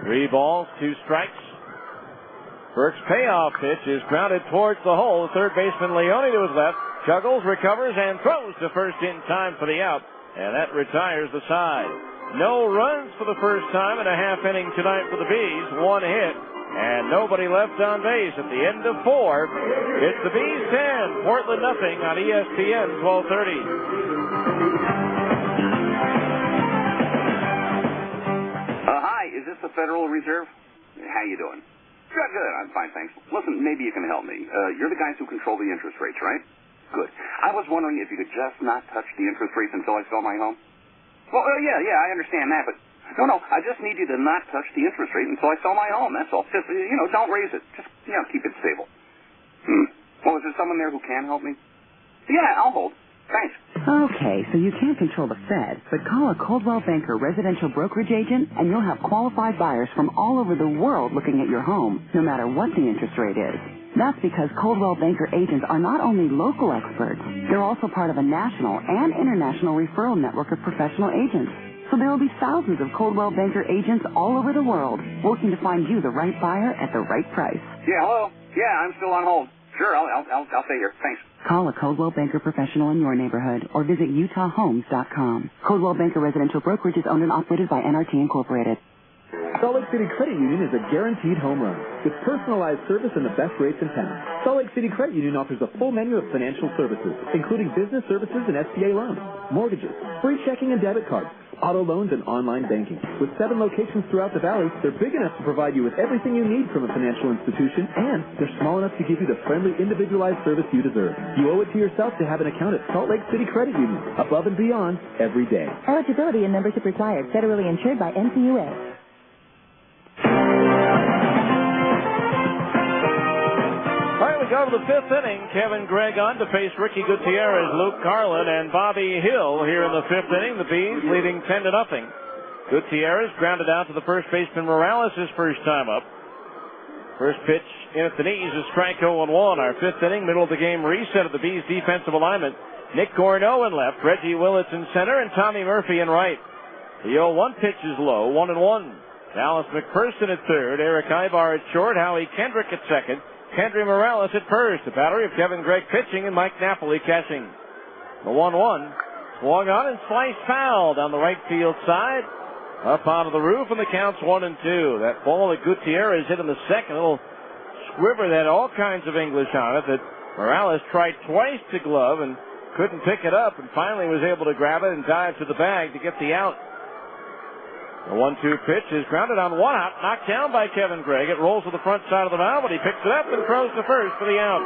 3 balls, 2 strikes. Burke's payoff pitch is grounded towards the hole. The third baseman Leone to his left. Juggles, recovers, and throws to first in time for the out. And that retires the side. No runs for the first time in a half inning tonight for the Bees. 1 hit. And nobody left on base at the end of 4. It's the Bees 10, Portland nothing on ESPN 1230. Hi, is this the Federal Reserve? How you doing? Good, good. I'm fine, thanks. Listen, maybe you can help me. You're the guys who control the interest rates, right? Good. I was wondering if you could just not touch the interest rates until I sell my home. Well, yeah, I understand that, but No, I just need you to not touch the interest rate until I sell my home. That's all. Just, don't raise it. Just, keep it stable. Well, is there someone there who can help me? Yeah, I'll hold. Thanks. Okay, so you can't control the Fed, but call a Coldwell Banker residential brokerage agent and you'll have qualified buyers from all over the world looking at your home, no matter what the interest rate is. That's because Coldwell Banker agents are not only local experts, they're also part of a national and international referral network of professional agents. So there will be thousands of Coldwell Banker agents all over the world working to find you the right buyer at the right price. Yeah, hello? Yeah, I'm still on hold. Sure, I'll stay here. Thanks. Call a Coldwell Banker professional in your neighborhood or visit UtahHomes.com. Coldwell Banker Residential Brokerage is owned and operated by NRT Incorporated. Salt Lake City Credit Union is a guaranteed home run with personalized service and the best rates in town. Salt Lake City Credit Union offers a full menu of financial services, including business services and SBA loans, mortgages, free checking and debit cards, auto loans, and online banking. With 7 locations throughout the valley, they're big enough to provide you with everything you need from a financial institution, and they're small enough to give you the friendly, individualized service you deserve. You owe it to yourself to have an account at Salt Lake City Credit Union, above and beyond every day. Eligibility and membership required. Federally insured by NCUA. All right, we go to the 5th inning. Kevin Gregg on to face Ricky Gutierrez, Luke Carlin, and Bobby Hill here in the 5th inning. The Bees leading 10-0. Gutierrez grounded out to the first baseman Morales his first time up. First pitch in at the knees is strike 0-1. Our 5th inning, middle of the game reset of the Bees defensive alignment. Nick Gorno in left, Reggie Willits in center, and Tommy Murphy in right. The 0-1 pitch is low, 1-1. Dallas McPherson at third, Eric Ibar at short, Howie Kendrick at second, Kendry Morales at first. The battery of Kevin Gregg pitching and Mike Napoli catching. The 1-1 swung on and sliced foul down the right field side, up onto the roof, and the count's 1-2. That ball that Gutierrez hit in the second, a little squibber that had all kinds of English on it, that Morales tried twice to glove and couldn't pick it up, and finally was able to grab it and dive to the bag to get the out. The 1-2 pitch is grounded on one out, knocked down by Kevin Gregg. It rolls to the front side of the mound, but he picks it up and throws to first for the out.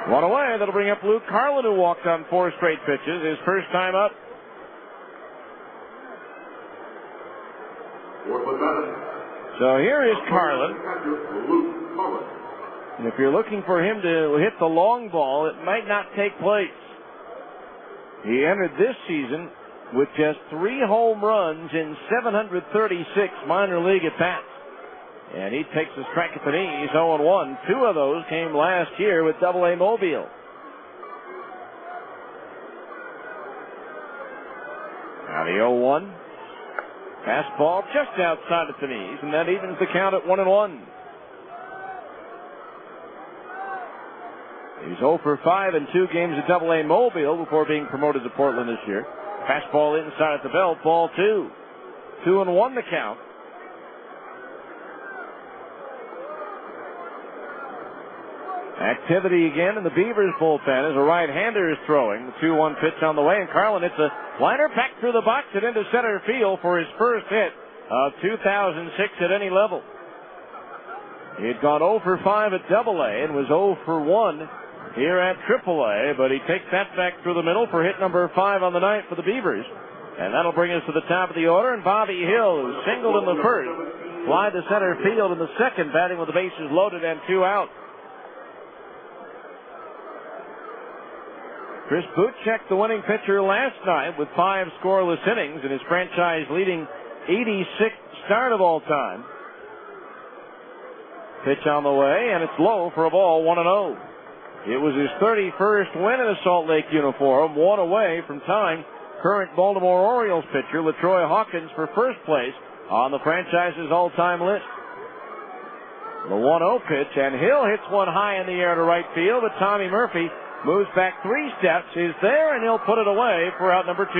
One away. That'll bring up Luke Carlin, who walked on 4 straight pitches, his first time up. So here is Carlin. And if you're looking for him to hit the long ball, it might not take place. He entered this season with just 3 home runs in 736 minor league at-bats. And he takes a strike at the knees, 0-1. 2 of those came last year with AA Mobile. Now the 0-1. Fastball just outside at the knees, and that evens the count at 1-1. He's 0 for 5 in 2 games at AA Mobile before being promoted to Portland this year. Fastball inside at the belt, ball 2. 2-1 the count. Activity again in the Beavers bullpen as a right-hander is throwing. The 2-1 pitch on the way, and Carlin hits a liner back through the box and into center field for his first hit of 2006 at any level. He had gone 0 for 5 at AA and was 0 for 1 here at AAA, but he takes that back through the middle for hit number 5 on the night for the Beavers. And that'll bring us to the top of the order, and Bobby Hill, who singled in the first, fly to center field in the second, batting with the bases loaded and 2 out. Chris Butchek, the winning pitcher last night with 5 scoreless innings in his franchise-leading 86th start of all time. Pitch on the way, and it's low for a ball, 1-0. It was his 31st win in a Salt Lake uniform, 1 away from tying current Baltimore Orioles pitcher LaTroy Hawkins for first place on the franchise's all-time list. The 1-0 pitch, and Hill hits one high in the air to right field, but Tommy Murphy moves back 3 steps, is there, and he'll put it away for out number 2.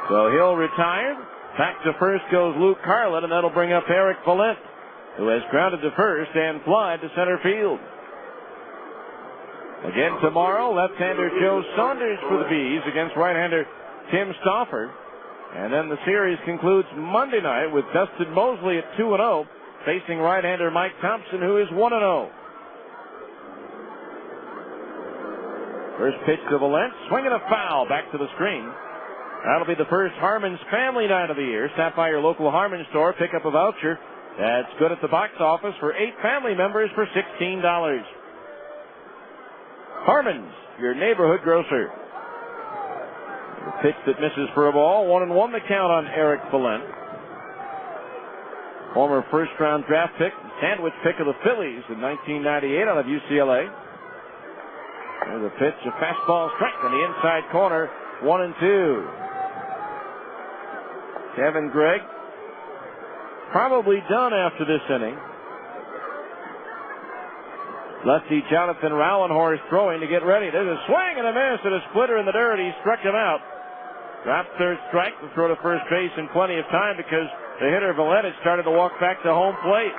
So Hill retired. Back to first goes Luke Carlin, and that'll bring up Eric Valent, who has grounded to first and flied to center field. Again tomorrow, left-hander Joe Saunders for the Bees against right-hander Tim Stauffer. And then the series concludes Monday night with Dustin Mosley at 2-0, facing right-hander Mike Thompson, who is 1-0. First pitch to Valent, swinging a foul back to the screen. That'll be the first Harmon's Family Night of the year. Stop by your local Harmon store, pick up a voucher that's good at the box office for 8 family members for $16. Harmon's, your neighborhood grocer. The pitch that misses for a ball. 1-1 the count on Eric Valent. Former first-round draft pick, sandwich pick of the Phillies in 1998 out of UCLA. There's a pitch, a fastball strike in the inside corner. 1-2. Kevin Gregg probably done after this inning. Lefty Jonathan Rauenhorst throwing to get ready. There's a swing and a miss and a splitter in the dirt. He struck him out. Dropped third strike to throw to first base in plenty of time because the hitter Valent had started to walk back to home plate.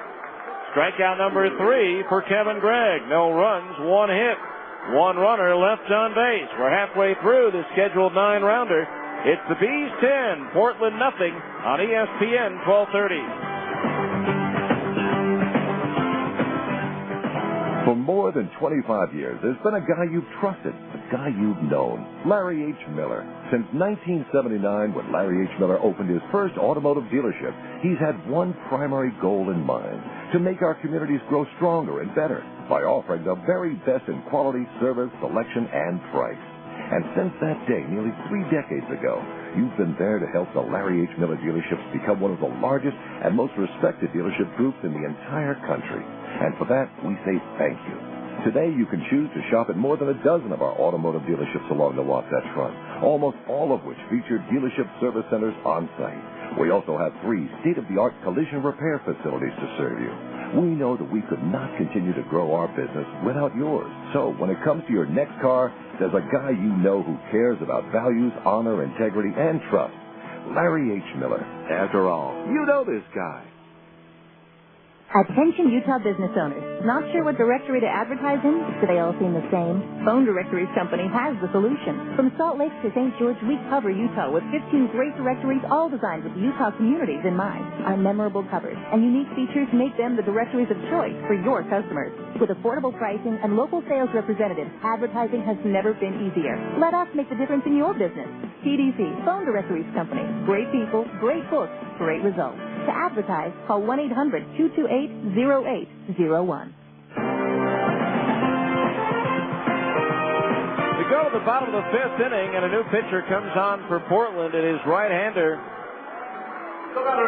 Strikeout number 3 for Kevin Gregg. No runs, 1 hit, 1 runner left on base. We're halfway through the scheduled 9-rounder. It's the Bees 10, Portland nothing on ESPN 1230. For more than 25 years, there's been a guy you've trusted, a guy you've known, Larry H. Miller. Since 1979, when Larry H. Miller opened his first automotive dealership, he's had one primary goal in mind, to make our communities grow stronger and better by offering the very best in quality, service, selection, and price. And since that day, nearly 3 decades ago, you've been there to help the Larry H. Miller dealerships become one of the largest and most respected dealership groups in the entire country. And for that, we say thank you. Today, you can choose to shop at more than a dozen of our automotive dealerships along the Wasatch Front, almost all of which feature dealership service centers on site. We also have 3 state-of-the-art collision repair facilities to serve you. We know that we could not continue to grow our business without yours. So when it comes to your next car, there's a guy you know who cares about values, honor, integrity, and trust. Larry H. Miller. After all, you know this guy. Attention Utah business owners. Not sure what directory to advertise in? Do they all seem the same? Phone Directories Company has the solution. From Salt Lake to St. George, we cover Utah with 15 great directories, all designed with Utah communities in mind. Our memorable covers and unique features make them the directories of choice for your customers. With affordable pricing and local sales representatives, advertising has never been easier. Let us make the difference in your business. TDC, Phone Directories Company. Great people, great books, great results. To advertise, call 1-800-228-0801. We go to the bottom of the 5th inning, and a new pitcher comes on for Portland. It is right-hander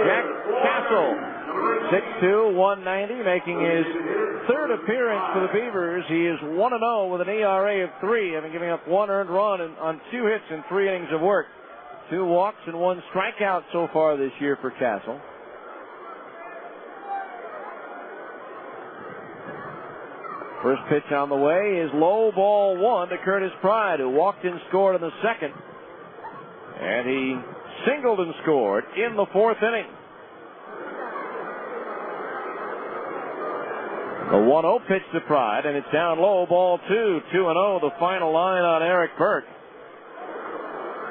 Jack Castle. 6'2", 190, making his 3rd appearance for the Beavers. He is 1-0 with an ERA of 3, having given up 1 earned run on 2 hits in 3 innings of work. 2 walks and 1 strikeout so far this year for Castle. First pitch on the way is low, ball 1 to Curtis Pride, who walked and scored in the 2nd. And he singled and scored in the 4th inning. The 1-0 pitch to Pride, and it's down low, ball 2. 2-0, the final line on Eric Burke.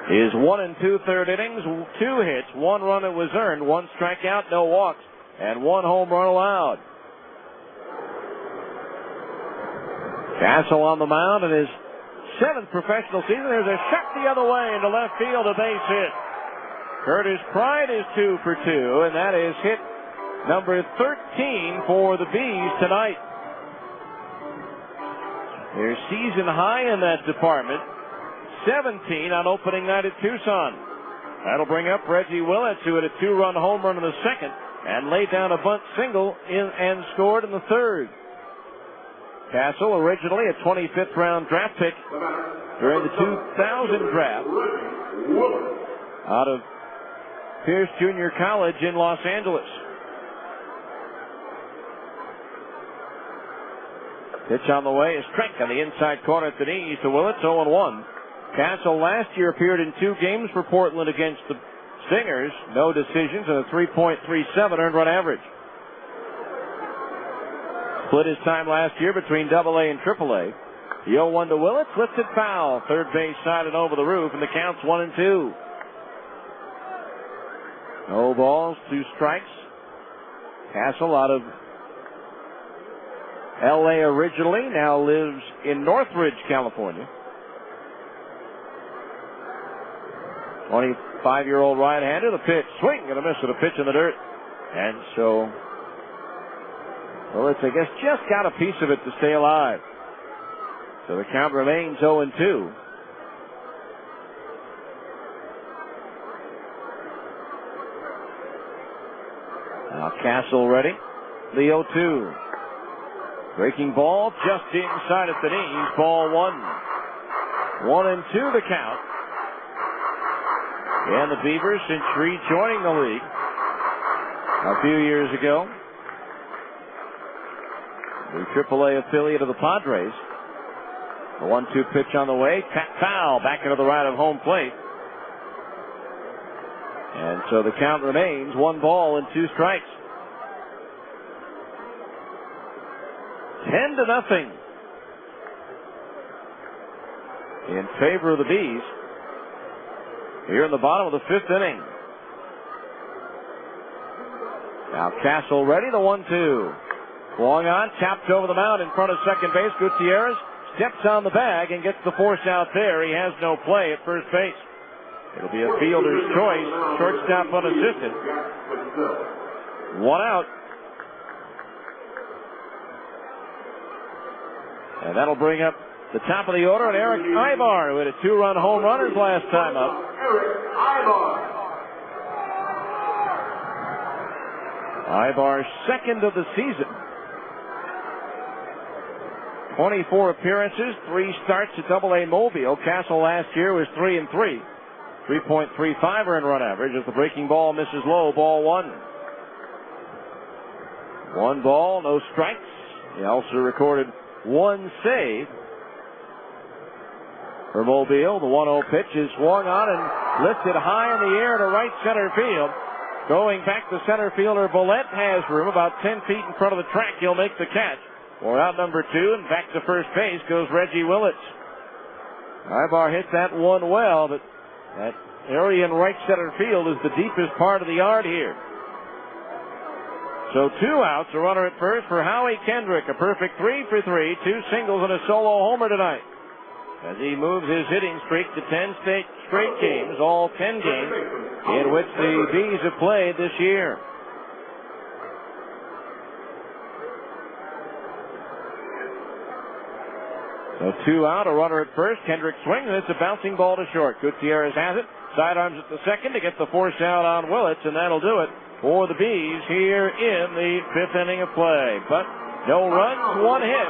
His 1 2/3 innings, 2 hits, 1 run that was earned, 1 strikeout, no walks, and 1 home run allowed. Castle on the mound in his 7th professional season. There's a shot the other way into left field, a base hit. Curtis Pride is 2 for 2, and that is hit number 13 for the Bees tonight. Their season high in that department, 17 on opening night at Tucson. That'll bring up Reggie Willets, who had a 2-run home run in the 2nd and laid down a bunt single and scored in the 3rd. Castle, originally a 25th round draft pick during the 2000 draft out of Pierce Junior College in Los Angeles. Pitch on the way is strike on the inside corner at the knees to Willets, 0-1. Castle last year appeared in 2 games for Portland against the Stingers. No decisions and a 3.37 earned run average. Split his time last year between AA and AAA. The 0-1 to Willets, lifted foul. 3rd base side and over the roof, and the count's 1-2. No balls, 2 strikes. Castle out of L.A. originally, now lives in Northridge, California. 25-year-old right-hander. The pitch, swing and a miss, and a pitch in the dirt. And so, Willits, I guess, just got a piece of it to stay alive. So the count remains 0-2. Now Castle ready. The 0-2. Breaking ball just inside at the knees. Ball 1. 1-2 the count. And the Beavers, since rejoining the league a few years ago, the AAA affiliate of the Padres. The 1-2 pitch on the way. Foul back into the right of home plate. And so the count remains 1 ball and 2 strikes. 10-0 in favor of the Bees here in the bottom of the 5th inning. Now Castle ready, the 1-2. Swung on, tapped over the mound in front of second base. Gutierrez steps on the bag and gets the force out there. He has no play at first base. It'll be a fielder's choice. Shortstop unassisted. 1 out. And that'll bring up the top of the order, and Eric Ibar, who hit a 2-run home run his last time up. Ibar's second of the season. 24 appearances, 3 starts at AA Mobile. Castle last year was 3-3. 3.35 earned run average as the breaking ball misses low. Ball 1. 1 ball, no strikes. He also recorded 1 save for Mobile. The 1-0 pitch is swung on and lifted high in the air to right center field. Going back, the center fielder Bollett has room about 10 feet in front of the track. He'll make the catch. We're out number 2, and back to first base goes Reggie Willits. Ibar hit that one well, but that area in right center field is the deepest part of the yard here. So 2 outs, a runner at first for Howie Kendrick. A perfect 3 for 3, 2 singles and a solo homer tonight, as he moves his hitting streak to 10 straight games, all 10 games in which the Bees have played this year. So 2 out, a runner at first. Kendrick swings, and it's a bouncing ball to short. Gutierrez has it. Sidearms at the second to get the force out on Willits, and that'll do it for the Bees here in the 5th inning of play. But no runs, 1 hit,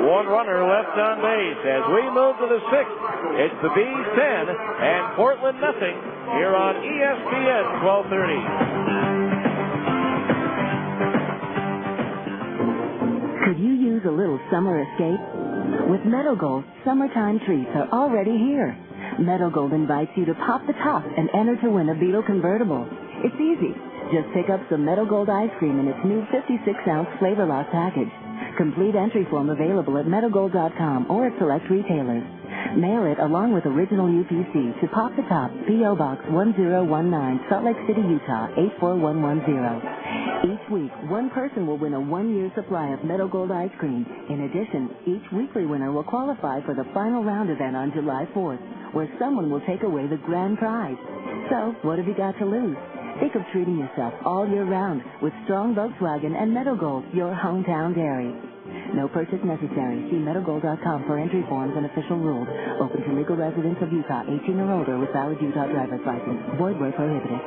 1 runner left on base. As we move to the 6th, it's the Bees 10 and Portland nothing here on ESPN 1230. Could you use a little summer escape? With Meadow Gold, summertime treats are already here. Meadow Gold invites you to pop the top and enter to win a Beetle convertible. It's easy. Just pick up some Meadow Gold ice cream in its new 56-ounce Flavor Lock package. Complete entry form available at meadowgold.com or at select retailers. Mail it along with original UPC to Pop the Top, P.O. Box 1019, Salt Lake City, Utah 84110. Each week, 1 person will win a 1-year supply of Meadow Gold ice cream. In addition, each weekly winner will qualify for the final round event on July 4th, where someone will take away the grand prize. So, what have you got to lose? Think of treating yourself all year round with strong Volkswagen and Meadow Gold, your hometown dairy. No purchase necessary. See meadowgold.com for entry forms and official rules. Open to legal residents of Utah, 18 or older with valid Utah driver's license. Void where prohibited.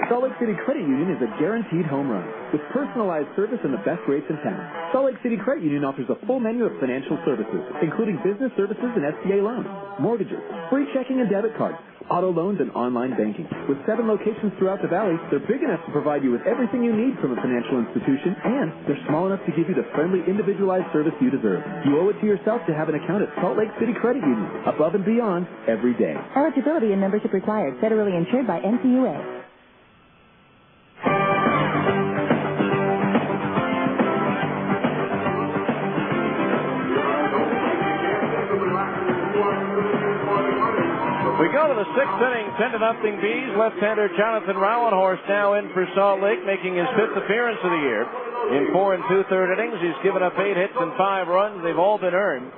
Salt Lake City Credit Union is a guaranteed home run with personalized service and the best rates in town. Salt Lake City Credit Union offers a full menu of financial services, including business services and SBA loans, mortgages, free checking and debit cards, auto loans, and online banking. With 7 locations throughout the valley, they're big enough to provide you with everything you need from a financial institution, and they're small enough to give you the friendly, individualized service you deserve. You owe it to yourself to have an account at Salt Lake City Credit Union, above and beyond every day. Eligibility and membership required. Federally insured by NCUA. We go to the 6th inning, 10-0 Bees. Left-hander Jonathan Rowenhorst now in for Salt Lake, making his 5th appearance of the year. In 4 2/3 innings, he's given up 8 hits and 5 runs. They've all been earned.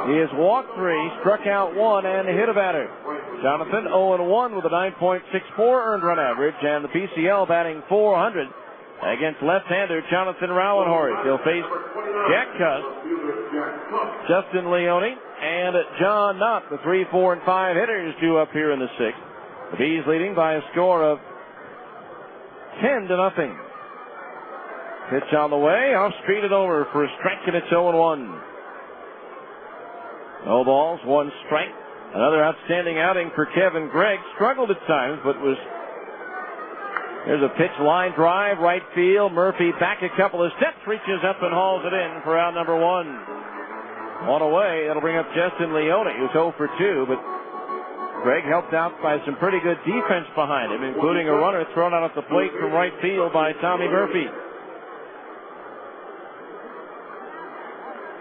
He has walked 3, struck out 1, and hit a batter. Jonathan 0-1 with a 9.64 earned run average, and the PCL batting .400 against left-hander Jonathan Rowenhorst. He'll face Jack Cuss, Justin Leone, and John Knott, the 3, 4, and 5 hitters due up here in the 6th. The Bees leading by a score of 10-0. Pitch on the way, off speed and over for a strike, and it's 0-1. No balls, 1 strike. Another outstanding outing for Kevin Gregg. Struggled at times, but there's a pitch, line drive, right field. Murphy back a couple of steps, reaches up and hauls it in for out number 1. On away, that'll bring up Justin Leone, who's 0 for 2, but Gregg helped out by some pretty good defense behind him, including a runner thrown out at the plate from right field by Tommy Murphy.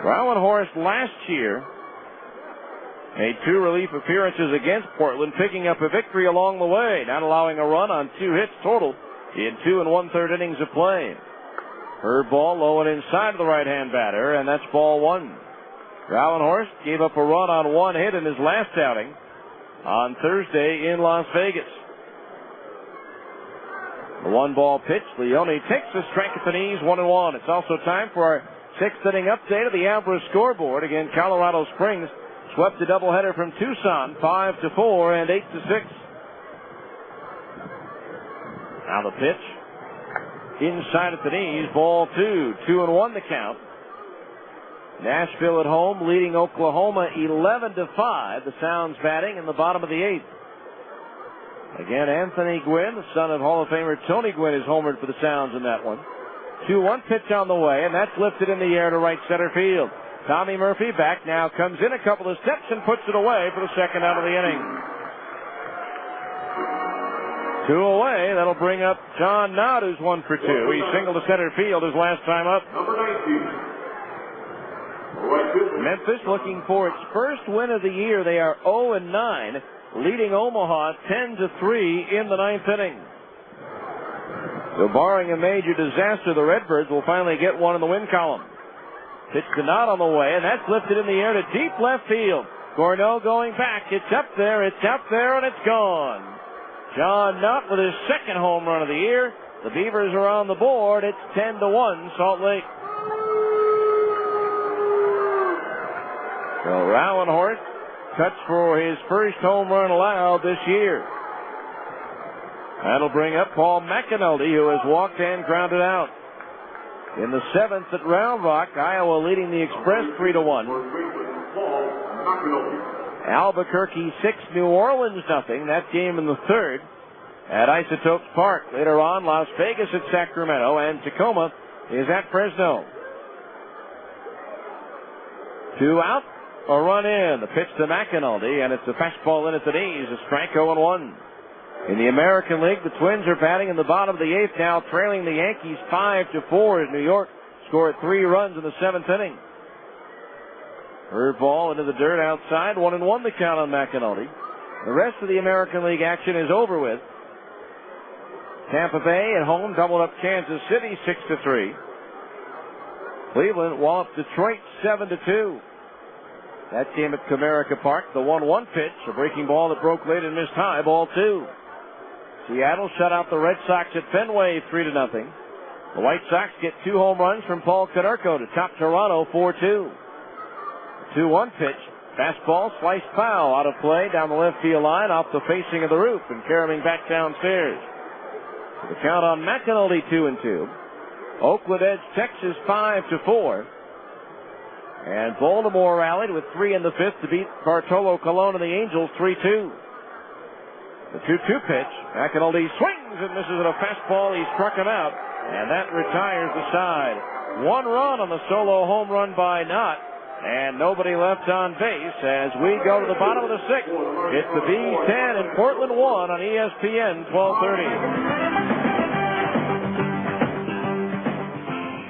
Rowenhorst last year made 2 relief appearances against Portland, picking up a victory along the way, not allowing a run on 2 hits total in 2 1/3 innings of play. Curved ball low and inside the right-hand batter, and that's ball 1. Rowenhorst gave up a run on 1 hit in his last outing on Thursday in Las Vegas. The 1-ball pitch. Leone takes a strike at the knees, 1-1. It's also time for our 6th inning update of the Abra scoreboard. Again, Colorado Springs swept a doubleheader from Tucson, 5-4 and 8-6. Now the pitch. Inside at the knees, ball 2. 2-1 the count. Nashville at home leading Oklahoma 11-5. The Sounds batting in the bottom of the 8th. Again, Anthony Gwynn, the son of Hall of Famer Tony Gwynn, is homered for the Sounds in that one. 2-1 pitch on the way, and that's lifted in the air to right center field. Tommy Murphy back now, comes in a couple of steps and puts it away for the second out of the inning. 2 away. That'll bring up John Knott, who's 1 for 2. He singled to center field his last time up. Memphis looking for its first win of the year. They are 0-9, leading Omaha 10-3 in the 9th inning. So barring a major disaster, the Redbirds will finally get one in the win column. Pitch to Knott on the way, and that's lifted in the air to deep left field. Gorneau going back. It's up there, and it's gone. John Knott with his second home run of the year. The Beavers are on the board. It's 10-1 Salt Lake. So Rowenhorst cuts for his first home run allowed this year. That'll bring up Paul McAnulty, who has walked and grounded out. In the 7th at Round Rock, Iowa leading the Express 3-1. Albuquerque 6, New Orleans nothing. That game in the 3rd at Isotopes Park. Later on, Las Vegas at Sacramento, and Tacoma is at Fresno. 2 out, a run in. The pitch to McAnulty, and it's a fastball in at the knees. A strike, 0-1. In the American League, the Twins are batting in the bottom of the 8th now, trailing the Yankees 5-4 as New York scored 3 runs in the 7th inning. Curved ball into the dirt outside, 1-1 the count on McAnulty. The rest of the American League action is over with. Tampa Bay at home doubled up Kansas City 6-3. Cleveland walloped Detroit 7-2. That game at Comerica Park, the 1-1 pitch, a breaking ball that broke late and missed high, ball 2. Seattle shut out the Red Sox at Fenway 3-0. The White Sox get 2 home runs from Paul Konerko to top Toronto 4-2. 2-1 pitch, fastball sliced foul out of play down the left field line off the facing of the roof and carrying back downstairs. The count on McAnulty 2-2. Oakland edged Texas 5-4. And Baltimore rallied with 3 in the 5th to beat Bartolo Colon and the Angels 3-2. The 2-2 pitch. McAnulty swings and misses at a fastball. He struck him out, and that retires the side. 1 run on the solo home run by Knott, and nobody left on base as we go to the bottom of the 6th. It's the Bees 10 and Portland 1 on ESPN 1230.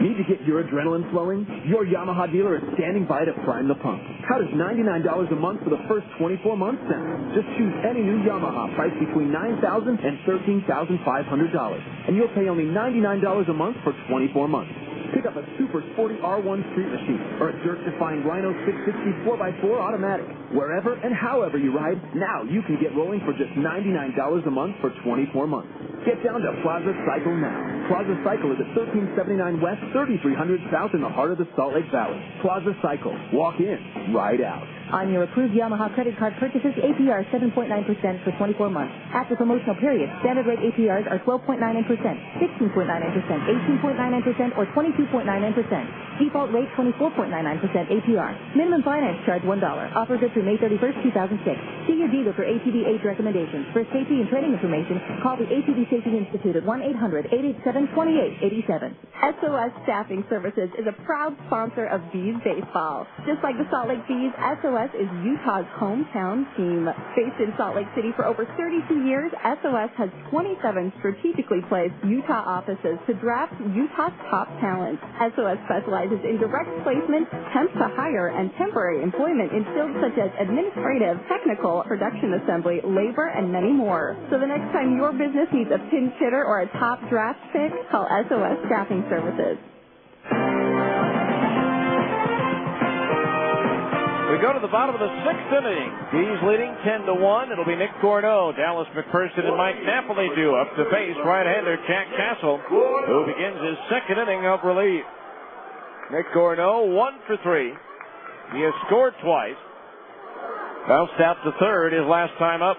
Need to get your adrenaline flowing? Your Yamaha dealer is standing by to prime the pump. How does $99 a month for the first 24 months sound? Just choose any new Yamaha priced between $9,000 and $13,500, and you'll pay only $99 a month for 24 months. Pick up a super sporty R1 Street Machine or a dirt-defying Rhino 660 4x4 automatic. Wherever and however you ride, now you can get rolling for just $99 a month for 24 months. Get down to Plaza Cycle now. Plaza Cycle is at 1379 West, 3300 South in the heart of the Salt Lake Valley. Plaza Cycle. Walk in, ride out. On your approved Yamaha credit card purchases, APR 7.9% for 24 months. After promotional period, standard rate APRs are 12.99%, 16.99%, 18.99%, or 22.99%. Default rate 24.99% APR. Minimum finance charge $1. Offer good through May 31st, 2006. See your dealer for ATV age recommendations. For safety and training information, call the ATV Safety Institute at 1-800-887-2887. SOS Staffing Services is a proud sponsor of Bees Baseball. Just like the Salt Lake Bees, SOS is Utah's hometown team. Based in Salt Lake City for over 32 years, SOS has 27 strategically placed Utah offices to draft Utah's top talent. SOS specializes in direct placement, temp to hire, and temporary employment in fields such as administrative, technical, production assembly, labor, and many more. So the next time your business needs a pinch hitter or a top draft pick, call SOS Staffing Services. We go to the bottom of the sixth inning. Bees leading 10-1. It'll be Nick Gorneau, Dallas McPherson, and Mike Napoli due up to face right-hander Jack Castle, who begins his second inning of relief. Nick Gorneau, 1 for 3. He has scored twice. Bounced out to third his last time up.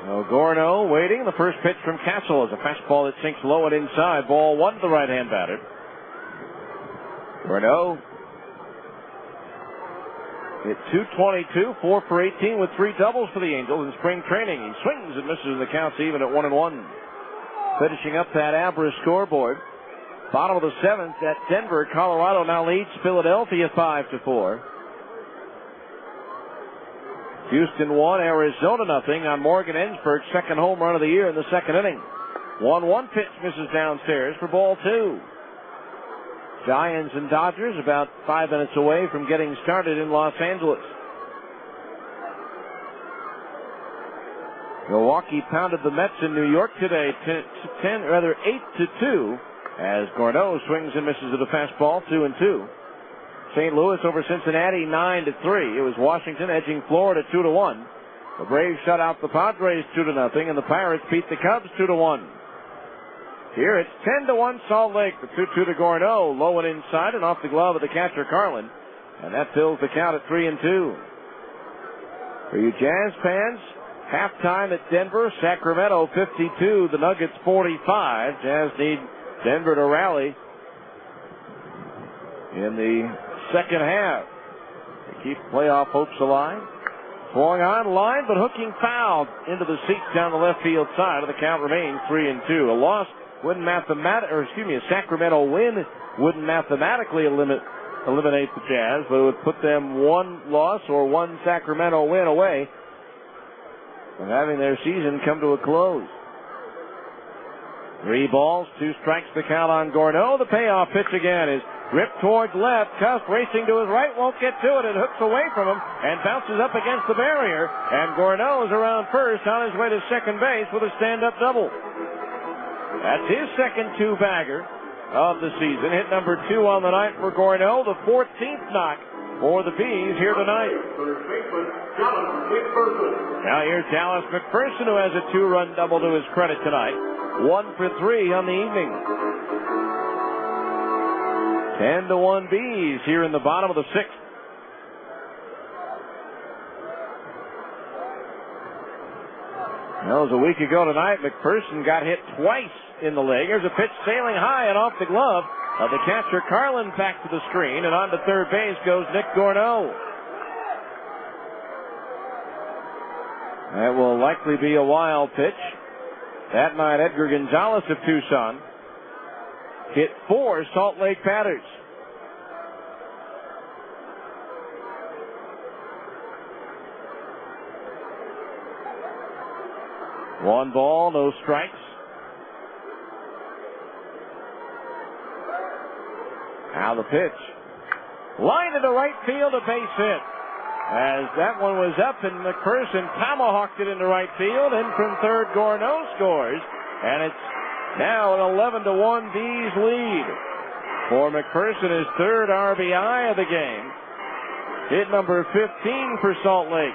So Gorneau waiting. The first pitch from Castle is a fastball that sinks low and inside. Ball 1 to the right-hand batter. Gorneau hit .222, 4 for 18 with 3 doubles for the Angels in spring training. He swings and misses, and the count's even at 1-1. Finishing up that Abra scoreboard. Bottom of the seventh at Denver. Colorado now leads Philadelphia 5-4. Houston 1, Arizona nothing on Morgan Ensberg's second home run of the year in the second inning. 1-1 pitch misses downstairs for ball 2. Giants and Dodgers about 5 minutes away from getting started in Los Angeles. Milwaukee pounded the Mets in New York today 8-2 as Gorneau swings and misses with a fastball 2-2. St. Louis over Cincinnati 9-3. It was Washington edging Florida 2-1. The Braves shut out the Padres 2-0, and the Pirates beat the Cubs 2-1. Here it's 10-1 Salt Lake. The 2-2 to Gorneau, low and inside and off the glove of the catcher Carlin, and that fills the count at 3-2. For you Jazz fans, halftime at Denver, Sacramento 52, the Nuggets 45. Jazz need Denver to rally in the second half to keep playoff hopes alive. Swung on line, but hooking foul into the seats down the left field side, and the count remains 3-2. A loss wouldn't a Sacramento win wouldn't mathematically eliminate the Jazz, but it would put them one loss or one Sacramento win away from having their season come to a close. 3 balls, 2 strikes, the count on Gorneau. The payoff pitch again is ripped towards left. Cuff racing to his right, won't get to it. It hooks away from him and bounces up against the barrier. And Gorneau is around first on his way to second base with a stand-up double. That's his second 2-bagger of the season. Hit number 2 on the night for Gorneau. The 14th knock for the Bees here tonight. Now here's Dallas McPherson, who has a 2-run double to his credit tonight. 1 for 3 on the evening. 10-1 Bees here in the bottom of the sixth. That was a week ago tonight. McPherson got hit twice in the leg. Here's a pitch sailing high and off the glove of the catcher Carlin, back to the screen, and on to third base goes Nick Gorneau. That will likely be a wild pitch. That night, Edgar Gonzalez of Tucson hit 4 Salt Lake batters. One ball, no strikes. Now the pitch. Line into right field, a base hit. As that one was up and McPherson tomahawked it into right field, and from third, Gorneau scores. And it's Now an 11-1 Bees lead. For McPherson, his third RBI of the game. Hit number 15 for Salt Lake.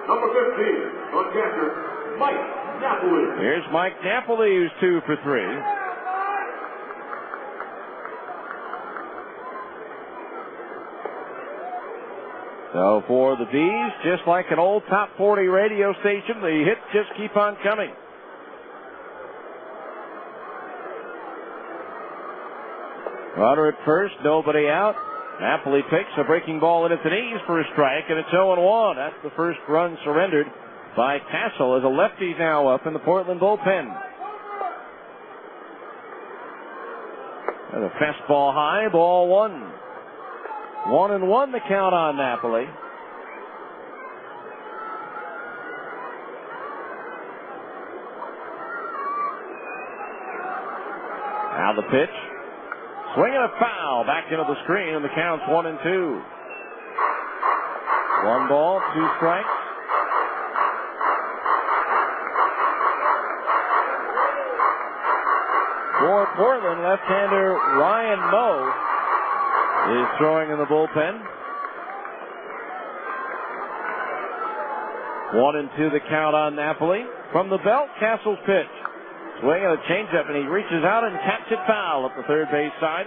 Number 15, on catcher, Mike Napoli. Here's Mike Napoli, who's 2 for 3. So for the Bees, just like an old top 40 radio station, the hits just keep on coming. Runner at first, nobody out. Napoli picks a breaking ball in at the knees for a strike, and it's 0-1. That's the first run surrendered by Castle as a lefty now up in the Portland bullpen. And a fastball high, ball 1. 1-1 the count on Napoli. Now the pitch. Swinging a foul back into the screen, and the count's 1-2. 1 ball, 2 strikes. For Portland, left-hander Ryan Moe is throwing in the bullpen. 1-2 the count on Napoli. From the belt, Castle's pitch. Swinging a changeup, and he reaches out and taps it foul at the third base side.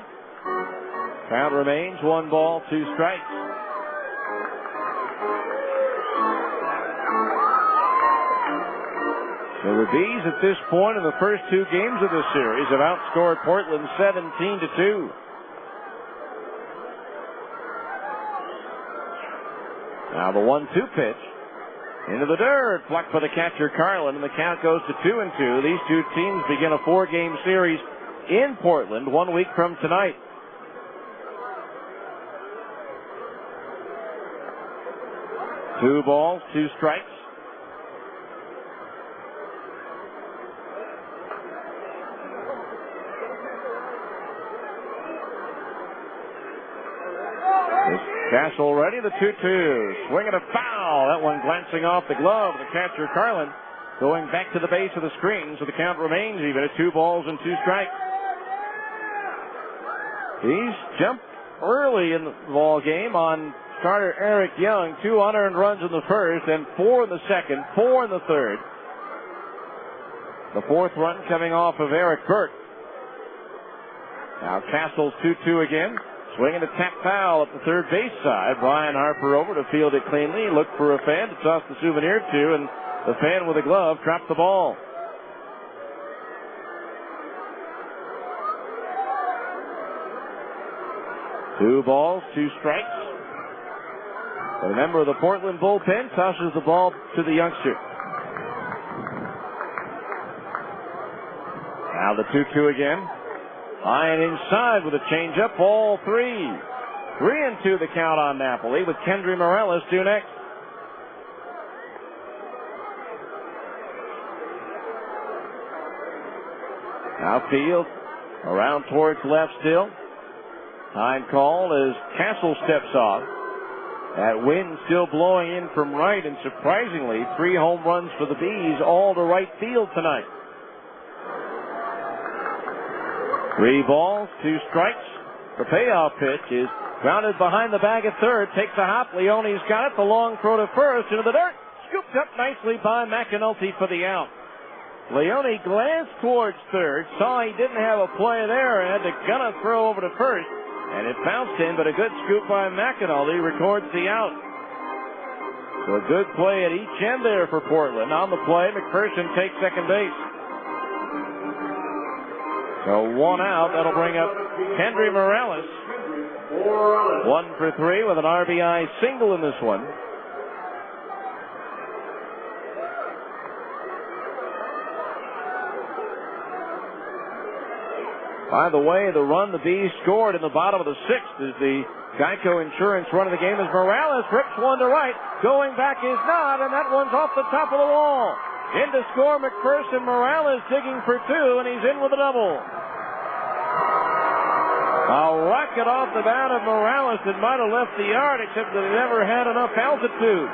Count remains 1 ball, 2 strikes. So the Bees at this point in the first 2 games of this series have outscored Portland 17-2. Now the 1-2 pitch. Into the dirt, plucked by the catcher Carlin, and the count goes to 2-2. These 2 teams begin a 4-game series in Portland 1 week from tonight. Two balls, 2 strikes. Castle ready, the 2-2. Swinging a foul. That one glancing off the glove. The catcher, Carlin, going back to the base of the screen, so the count remains even at 2 balls and 2 strikes. He's jumped early in the ball game on starter Eric Young. 2 unearned runs in the first and 4 in the second, 4 in the third. The 4th run coming off of Eric Burke. Now Castle's 2-2 again. Swinging a tap foul at the third base side. Brian Harper over to field it cleanly. Looked for a fan to toss the souvenir to, and the fan with a glove dropped the ball. Two balls, 2 strikes. A member of the Portland bullpen tosses the ball to the youngster. Now the 2-2 again. High and inside with a changeup, ball 3. 3-2 the count on Napoli, with Kendry Morales due next. Outfield, around towards left still. Time call as Castle steps off. That wind still blowing in from right, and surprisingly, 3 home runs for the Bees, all to right field tonight. 3 balls, 2 strikes. The payoff pitch is grounded behind the bag at third. Takes a hop. Leone's got it. The long throw to first. Into the dirt. Scooped up nicely by McAnulty for the out. Leone glanced towards third. Saw he didn't have a play there and had to gun a throw over to first. And it bounced in, but a good scoop by McAnulty records the out. So a good play at each end there for Portland. On the play, McPherson takes second base. So 1 out. That'll bring up Kendry Morales. 1 for 3 with an RBI single in this one. By the way, the run the Bees scored in the bottom of the 6th is the Geico Insurance run of the game as Morales rips one to right. Going back is not, and that one's off the top of the wall. In to score McPherson. Morales digging for 2, and he's in with a double. A rocket off the bat of Morales that might have left the yard, except that he never had enough altitude.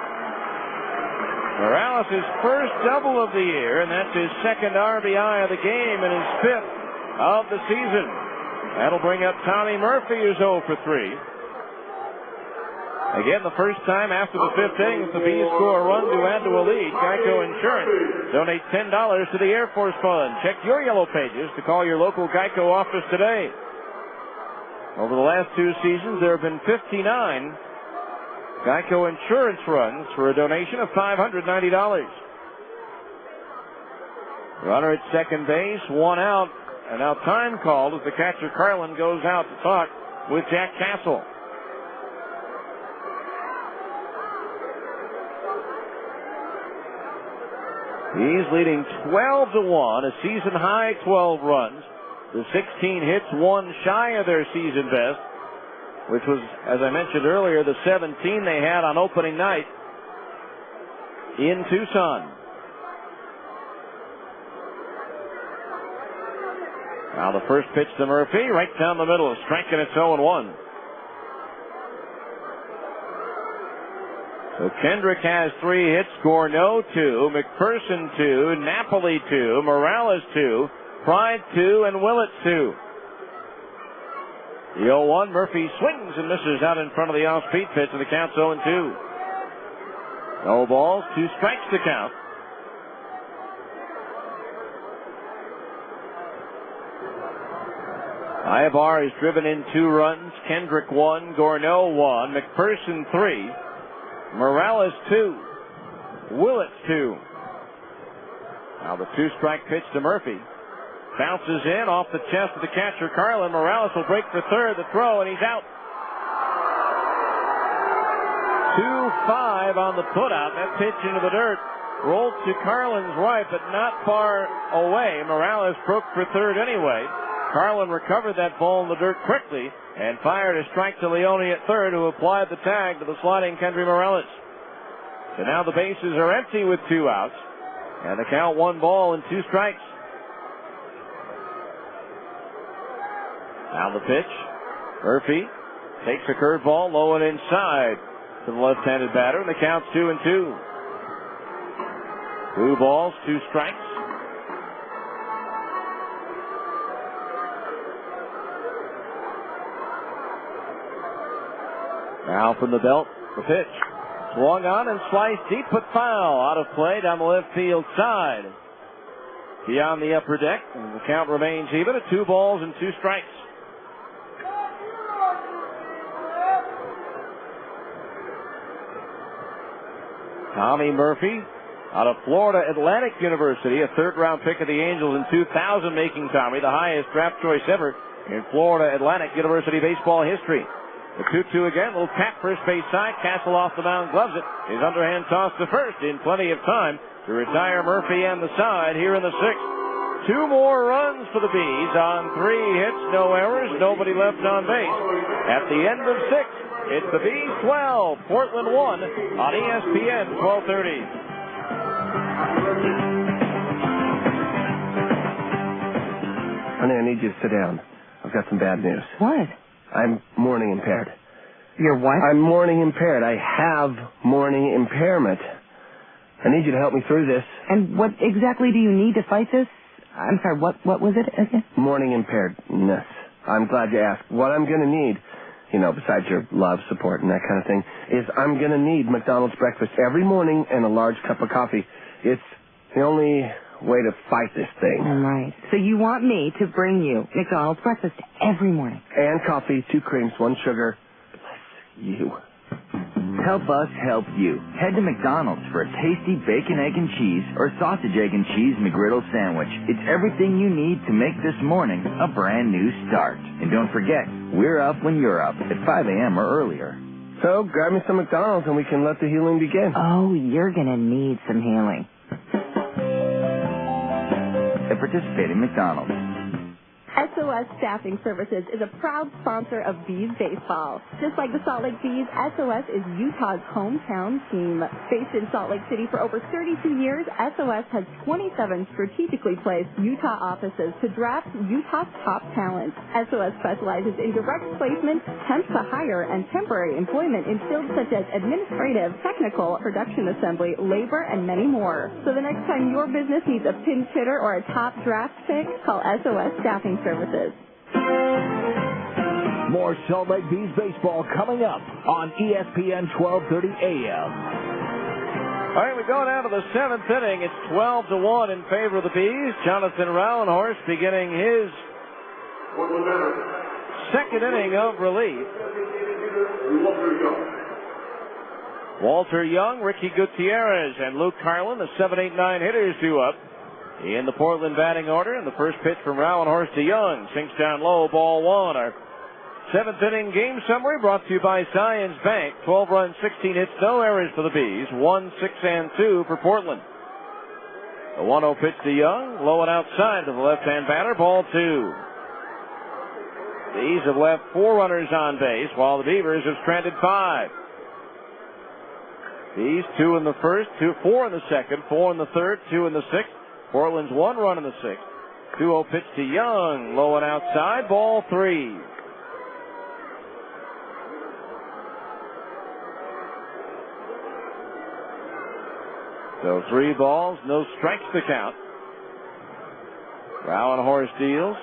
Morales' first double of the year, and that's his second RBI of the game and his fifth of the season. That'll bring up Tommy Murphy, who's 0 for 3. Again, the first time after the fifth inning, the Bees score a run to add to a lead. Geico Insurance. Donate $10 to the Air Force Fund. Check your yellow pages to call your local Geico office today. Over the last 2 seasons, there have been 59 Geico Insurance runs for a donation of $590. Runner at second base, 1 out, and now time called as the catcher Carlin goes out to talk with Jack Castle. He's leading 12-1, a season-high 12 runs. The 16 hits, 1 shy of their season best, which was, as I mentioned earlier, the 17 they had on opening night in Tucson. Now the first pitch to Murphy, right down the middle, striking it 0-1. So Kendrick has 3 hits, Gorneau 2, McPherson 2, Napoli 2, Morales 2, Pride 2, and Willett 2. The 0-1, Murphy swings and misses out in front of the off-speed pitch, and the count's 0-2. No balls, 2 strikes to count. Ibar has driven in 2 runs, Kendrick 1, Gorneau 1, McPherson 3, Morales 2, Willett 2. Now the 2-strike pitch to Murphy. Bounces in off the chest of the catcher Carlin. Morales will break for third, the throw, and he's out. 2-5 on the putout. That pitch into the dirt rolled to Carlin's right, but not far away. Morales broke for third anyway. Carlin recovered that ball in the dirt quickly and fired a strike to Leone at third, who applied the tag to the sliding Kendry Morales. So now the bases are empty with 2 outs, and the count 1 ball and 2 strikes. Now the pitch. Murphy takes a curveball low and inside to the left-handed batter, and the count's 2-2. 2 balls, 2 strikes. Now from the belt, the pitch. Swung on and sliced deep, but foul. Out of play down the left field side. Beyond the upper deck, and the count remains even at 2 balls and 2 strikes. Tommy Murphy, out of Florida Atlantic University, a 3rd-round pick of the Angels in 2000, making Tommy the highest draft choice ever in Florida Atlantic University baseball history. The 2-2 again, little tap first base side. Castle off the mound, gloves it. His underhand toss to first in plenty of time to retire Murphy and the side here in the 6th. 2 more runs for the Bees on 3 hits, no errors, nobody left on base. At the end of 6, it's the Bees 12, Portland 1 on ESPN 1230. Honey, I need you to sit down. I've got some bad news. What? I'm morning impaired. You're what? I'm morning impaired. I have morning impairment. I need you to help me through this. And what exactly do you need to fight this? I'm sorry, what was it again? Morning impairedness. I'm glad you asked. What I'm going to need, besides your love, support, and that kind of thing, is I'm going to need McDonald's breakfast every morning and a large cup of coffee. It's the only way to fight this thing. All right. So you want me to bring you McDonald's breakfast every morning? And coffee, 2 creams, 1 sugar. Bless you. Help us help you. Head to McDonald's for a tasty bacon, egg, and cheese or sausage, egg, and cheese McGriddle sandwich. It's everything you need to make this morning a brand new start. And don't forget, we're up when you're up at 5 a.m. or earlier. So grab me some McDonald's and we can let the healing begin. Oh, you're going to need some healing. At participating McDonald's. SOS Staffing Services is a proud sponsor of Bees baseball. Just like the Salt Lake Bees, SOS is Utah's hometown team. Based in Salt Lake City for over 32 years, SOS has 27 strategically placed Utah offices to draft Utah's top talent. SOS specializes in direct placement, temp to hire, and temporary employment in fields such as administrative, technical, production assembly, labor, and many more. So the next time your business needs a pinch hitter or a top draft pick, call SOS Staffing Services. More Salt Lake Bees baseball coming up on ESPN 1230 AM. All right, we go down to the seventh inning. It's 12-1 in favor of the Bees. Jonathan Rowenhorst beginning his second inning of relief. Walter Young, Ricky Gutierrez, and Luke Carlin, the 7, 8, 9 hitters, due up in the Portland batting order. And the first pitch from Rowenhorst to Young sinks down low, ball one. Our seventh inning game summary brought to you by Zions Bank. 12 runs, 16 hits, no errors for the Bees. 1, 6, and 2 for Portland. The 1-0 pitch to Young, low and outside to the left-hand batter, ball two. The Bees have left 4 runners on base, while the Beavers have stranded 5. Bees 2 in the first, 4 in the second, 4 in the third, 2 in the sixth. Portland's 1 run in the sixth. 2-0 pitch to Young, low and outside, ball 3. So 3 balls, no strikes to count. Rowenhorst deals,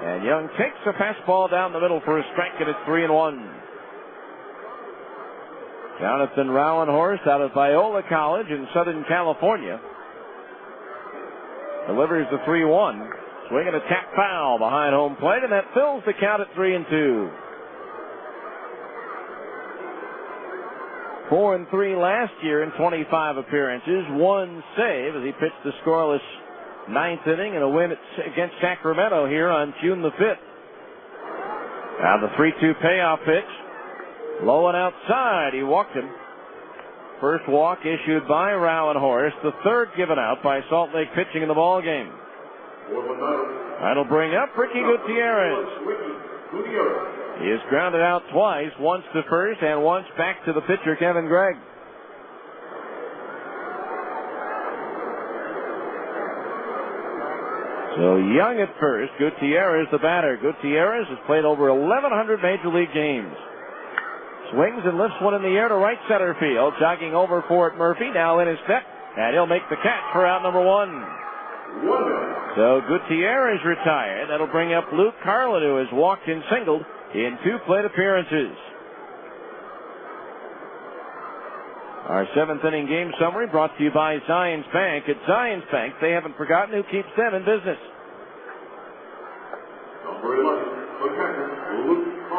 and Young takes a fastball down the middle for a strike, and it's 3-1. Jonathan Rowenhorst out of Biola College in Southern California delivers the 3-1. Swinging a tap foul behind home plate, and that fills the count at 3-2. 4-3 last year in 25 appearances. 1 save as he pitched the scoreless 9th inning in a win against Sacramento here on June the 5th. Now the 3-2 payoff pitch. Low and outside. He walked him. First walk issued by Rowenhorst. The third given out by Salt Lake pitching in the ball game. That'll bring up Ricky Gutierrez. He is grounded out twice, once to first and once back to the pitcher, Kevin Gregg. So Young at first, Gutierrez the batter. Gutierrez has played over 1,100 Major League games. Swings and lifts one in the air to right center field. Jogging over for it, Murphy, now in his step, and he'll make the catch for out number 1. So Gutierrez retired. That'll bring up Luke Carlin, who has walked and singled in 2 plate appearances. Our 7th inning game summary brought to you by Zions Bank. At Zions Bank, they haven't forgotten who keeps them in business.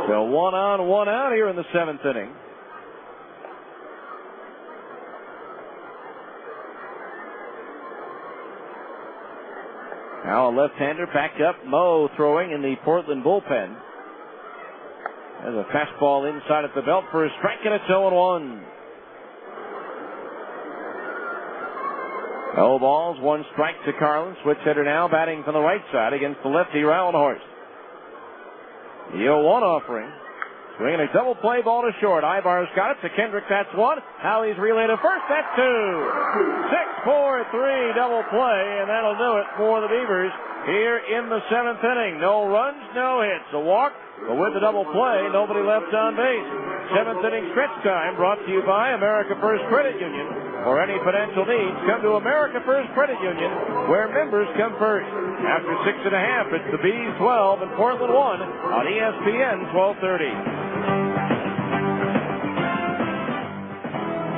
So 1 on, 1 out here in the 7th inning. Now a left-hander back up. Moe throwing in the Portland bullpen. There's a fastball inside at the belt for a strike, and it's 0-1. No balls, 1 strike to Carlin. Switch hitter now batting from the right side against the lefty Rowenhorst. The 0-1 offering. Swinging a double play, ball to short. Ibar's got it to Kendrick. That's 1. Now he's relayed to first. That's 2. 6-4-3 double play, and that'll do it for the Beavers here in the 7th inning. No runs, no hits. A walk, but with the double play, nobody left on base. 7th inning stretch time brought to you by America First Credit Union. For any financial needs, come to America First Credit Union, where members come first. After 6.5, it's the Bees 12 and Portland 1 on ESPN 1230.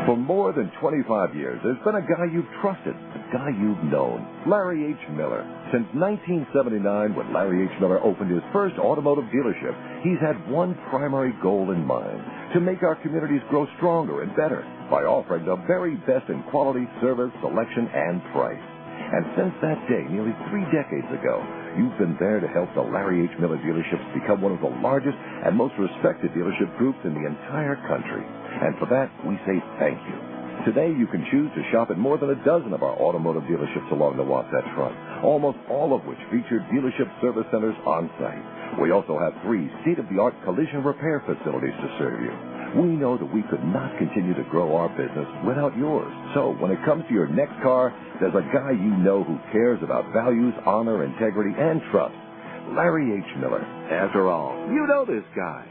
For more than 25 years, there's been a guy you've trusted, a guy you've known, Larry H. Miller. Since 1979, when Larry H. Miller opened his first automotive dealership, he's had one primary goal in mind: to make our communities grow stronger and better by offering the very best in quality, service, selection, and price. And since that day, nearly 3 decades ago, you've been there to help the Larry H. Miller dealerships become one of the largest and most respected dealership groups in the entire country. And for that, we say thank you. Today, you can choose to shop at more than a dozen of our automotive dealerships along the Wasatch Front, almost all of which feature dealership service centers on site. We also have 3 state-of-the-art collision repair facilities to serve you. We know that we could not continue to grow our business without yours. So when it comes to your next car, there's a guy you know who cares about values, honor, integrity, and trust. Larry H. Miller. After all, you know this guy.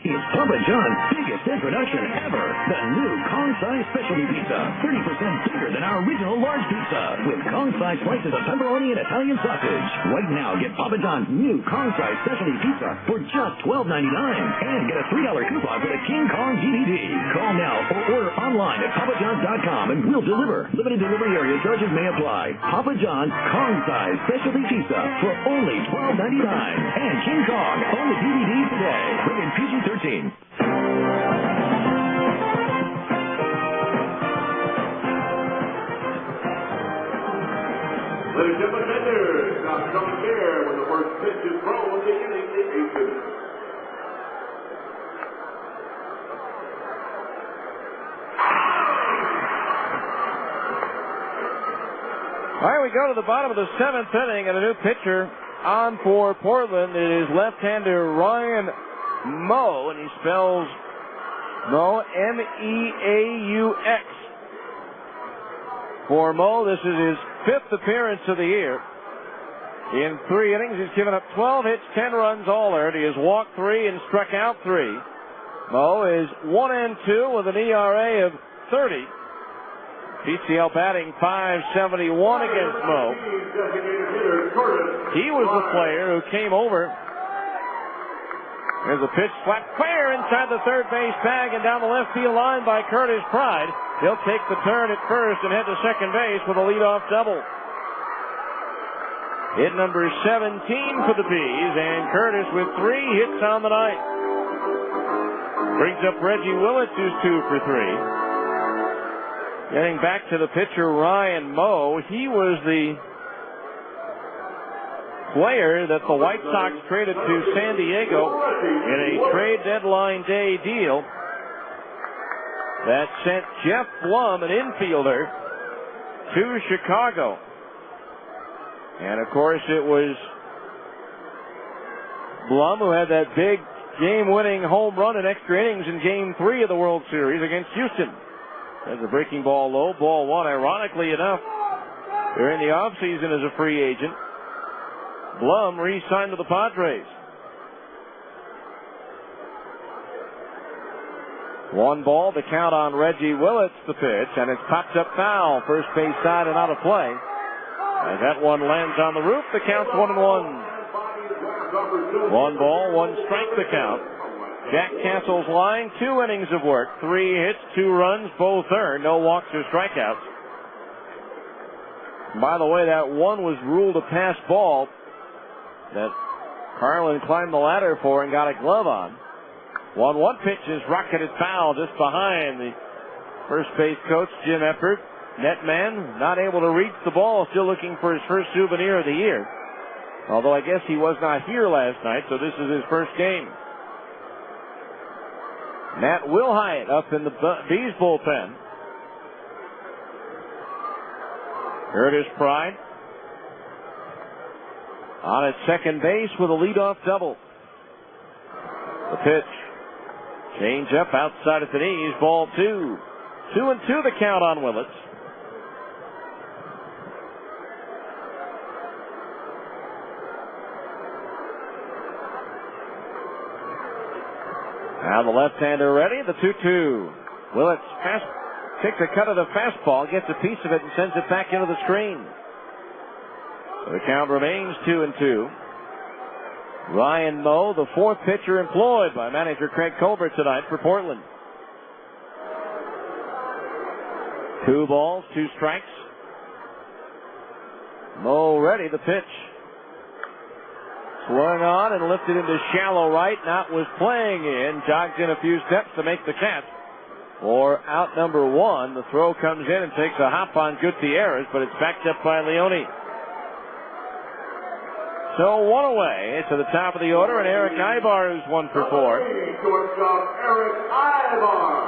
It's Papa John's biggest introduction ever. The new Kong-size specialty pizza. 30% bigger than our original large pizza. With Kong-size slices of pepperoni and Italian sausage. Right now, get Papa John's new Kong-size specialty pizza for just $12.99. And get a $3 coupon for the King Kong DVD. Call now or order online at papajohns.com and we'll deliver. Limited delivery area charges may apply. Papa John's Kong-size specialty pizza for only $12.99. And King Kong on the DVD today. Rated PG-13. Ladies and gentlemen, Benders, now come here when the first pitch is thrown, the inning is 8-2. All right, we go to the bottom of the 7th inning, and a new pitcher on for Portland. It is left-hander Ryan Moe, and he spells Moe, M-E-A-U-X. For Moe, this is his 5th appearance of the year. In 3 innings, he's given up 12 hits, 10 runs, all earned. He has walked 3 and struck out 3. Moe is 1-2 with an ERA of 30. PCL batting .571 against Moe. He was the player who came over. There's a pitch slapped fair inside the third base bag and down the left field line by Curtis Pride. He'll take the turn at first and head to second base with a leadoff double. Hit number 17 for the Bees, and Curtis with 3 hits on the night. Brings up Reggie Willits, who's 2 for 3. Getting back to the pitcher Ryan Moe, he was the player that the White Sox traded to San Diego in a trade deadline day deal that sent Jeff Blum, an infielder, to Chicago. And of course it was Blum who had that big game-winning home run in extra innings in Game 3 of the World Series against Houston. There's a breaking ball low, ball 1. Ironically enough, during the offseason as a free agent, Blum re-signed to the Padres. 1 ball, the count on Reggie Willits, the pitch, and it's popped up foul. First base side and out of play. As that one lands on the roof, the count's 1-1. 1 ball, 1 strike the count. Jack Castle's line, 2 innings of work, 3 hits, 2 runs, both earned, no walks or strikeouts. By the way, that one was ruled a pass ball that Carlin climbed the ladder for and got a glove on. 1-1 pitch is rocketed foul just behind the first base coach, Jim Eppert. Netman not able to reach the ball, still looking for his first souvenir of the year. Although I guess he was not here last night, so this is his first game. Matt Wilhite up in the Bees bullpen. Curtis Pride on at second base with a leadoff double. The pitch. Change up outside at the knees. Ball 2. 2-2 the count on Willits. Now the left-hander ready. The 2-2. Willits takes a cut of the fastball, gets a piece of it, and sends it back into the screen. So the count remains 2-2. Ryan Moe, the 4th pitcher employed by manager Craig Colbert tonight for Portland. 2 balls, 2 strikes. Moe ready, the pitch. Swung on and lifted into shallow right. Knott was playing in, jogged in a few steps to make the catch. For out number 1, the throw comes in and takes a hop on Gutierrez, but it's backed up by Leone. So 1 away to the top of the order, and Eric Ibar is 1 for 4. Shortstop Eric Ibar.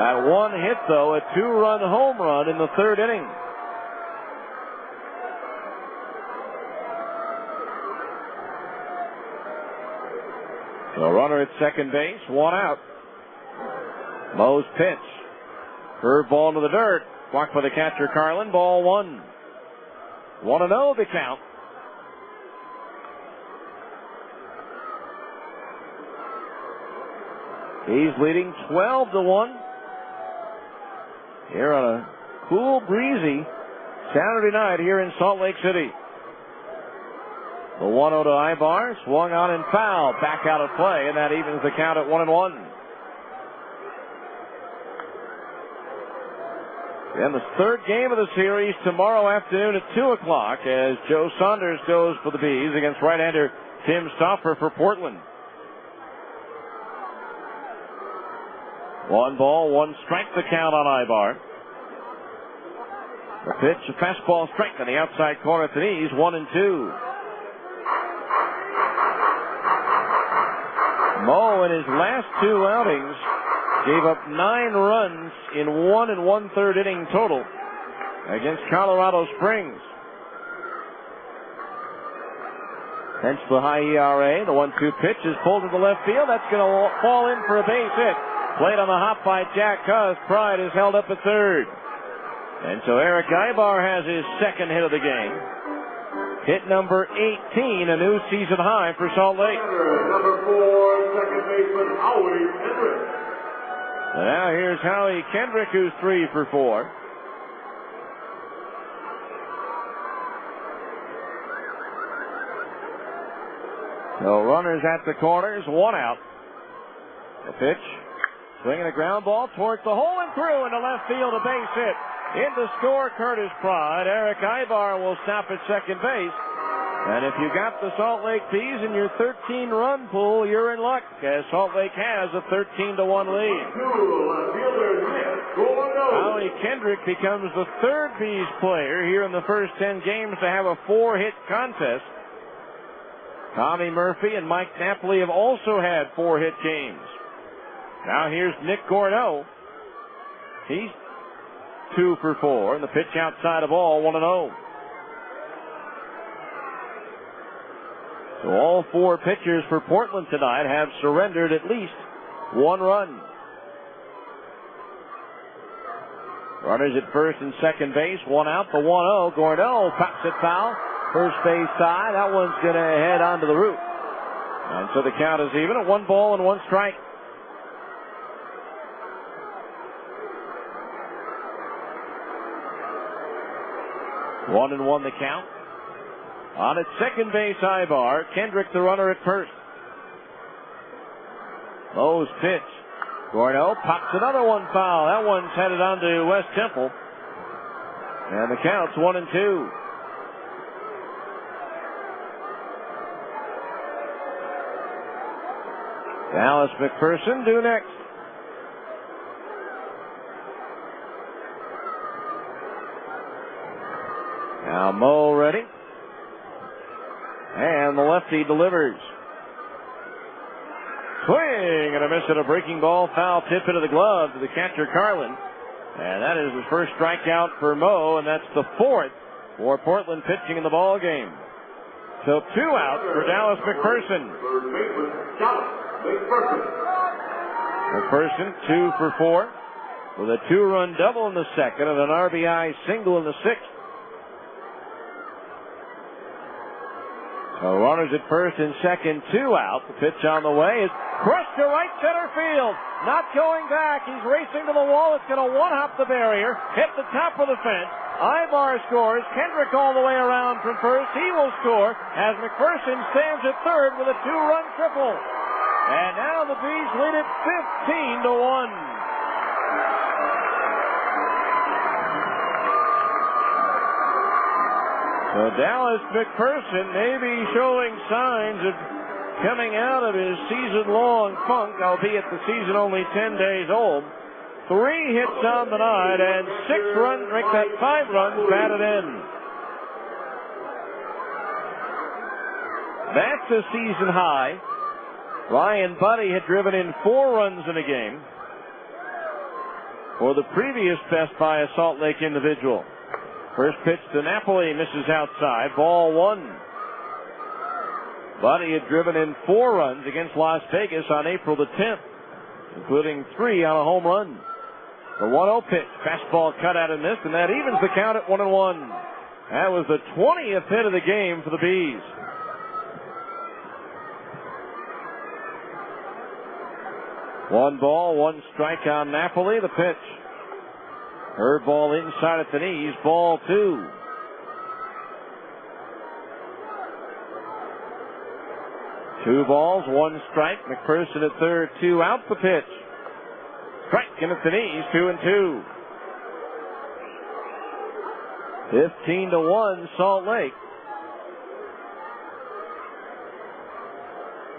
That one hit, though, a 2-run home run in the third inning. The runner at second base, one out. Moe's pitch. Curveball to the dirt. Blocked by the catcher, Carlin. Ball one. 1-0 the count. He's leading 12-1. Here on a cool, breezy Saturday night here in Salt Lake City. The 1-0 to Ibar, swung on and foul, back out of play, and that evens the count at 1-1. And the third game of the series tomorrow afternoon at 2 o'clock as Joe Saunders goes for the Bees against right-hander Tim Stauffer for Portland. 1 ball, 1 strike the count on Ibar. The pitch, a fastball strike on the outside corner at the knees, 1-2. Moe in his last 2 outings gave up 9 runs in 1 1/3 inning total against Colorado Springs. Hence the high ERA. The 1-2 pitch is pulled to the left field. That's going to fall in for a base hit. Played on the hop by Jack Cuss. Pride is held up at third. And so Eric Ibar has his second hit of the game. Hit number 18, a new season high for Salt Lake. Number 4, second baseman Howie Kendrick. And now here's Howie Kendrick, who's 3 for 4. So runners at the corners, 1 out. The pitch, swinging a ground ball towards the hole and through into left field, a base hit. In to score, Curtis Pride. Eric Ibar will stop at second base. And if you got the Salt Lake Bees in your 13-run pool, you're in luck, as Salt Lake has a 13-1 lead. Howie Kendrick becomes the third Bees player here in the first 10 games to have a 4-hit contest. Tommy Murphy and Mike Napoli have also had 4-hit games. Now here's Nick Gordeau. He's 2 for 4, and the pitch outside of ball, 1-0. So all 4 pitchers for Portland tonight have surrendered at least 1 run. Runners at first and second base, 1 out, the 1-0. Gordeau pops it foul. First base side, that one's going to head onto the roof. And so the count is even at 1 ball and 1 strike. One and 1 the count. On at second base, Ibar. Kendrick the runner at first. Moe's pitch. Gordeau pops another one foul. That one's headed on to West Temple. And the count's 1-2. Dallas McPherson due next. Now Moe ready. And the lefty delivers. Swing and a miss at a breaking ball. Foul tip into the glove to the catcher, Carlin. And that is his first strikeout for Moe, and that's the 4th for Portland pitching in the ball game. So 2 outs for Dallas McPherson. McPherson 2 for 4 with a 2-run double in the second and an RBI single in the 6th. So runners at first and second, 2 out. The pitch on the way is crushed to right center field. Not going back. He's racing to the wall. It's going to one-hop the barrier, hit the top of the fence. Ibar scores. Kendrick all the way around from first. He will score as McPherson stands at third with a 2-run triple. And now the Bees lead it 15-1. So Dallas McPherson may be showing signs of coming out of his season-long funk, albeit the season only 10 days old. 3 hits on the night and 6 runs, 5 runs batted in. That's a season high. Ryan Buddy had driven in 4 runs in a game. for the previous best by a Salt Lake individual. First pitch to Napoli, misses outside, ball 1. But he had driven in 4 runs against Las Vegas on April the 10th, including 3 on a home run. The 1-0 pitch, fastball cut out and missed, and that evens the count at 1-1. That was the 20th hit of the game for the Bees. One ball, 1 strike on Napoli. The pitch. Curve ball inside at the knees, ball 2. Two balls, 1 strike. McPherson at third, 2 out. The pitch. Striking at the knees, 2-2. 15-1 Salt Lake.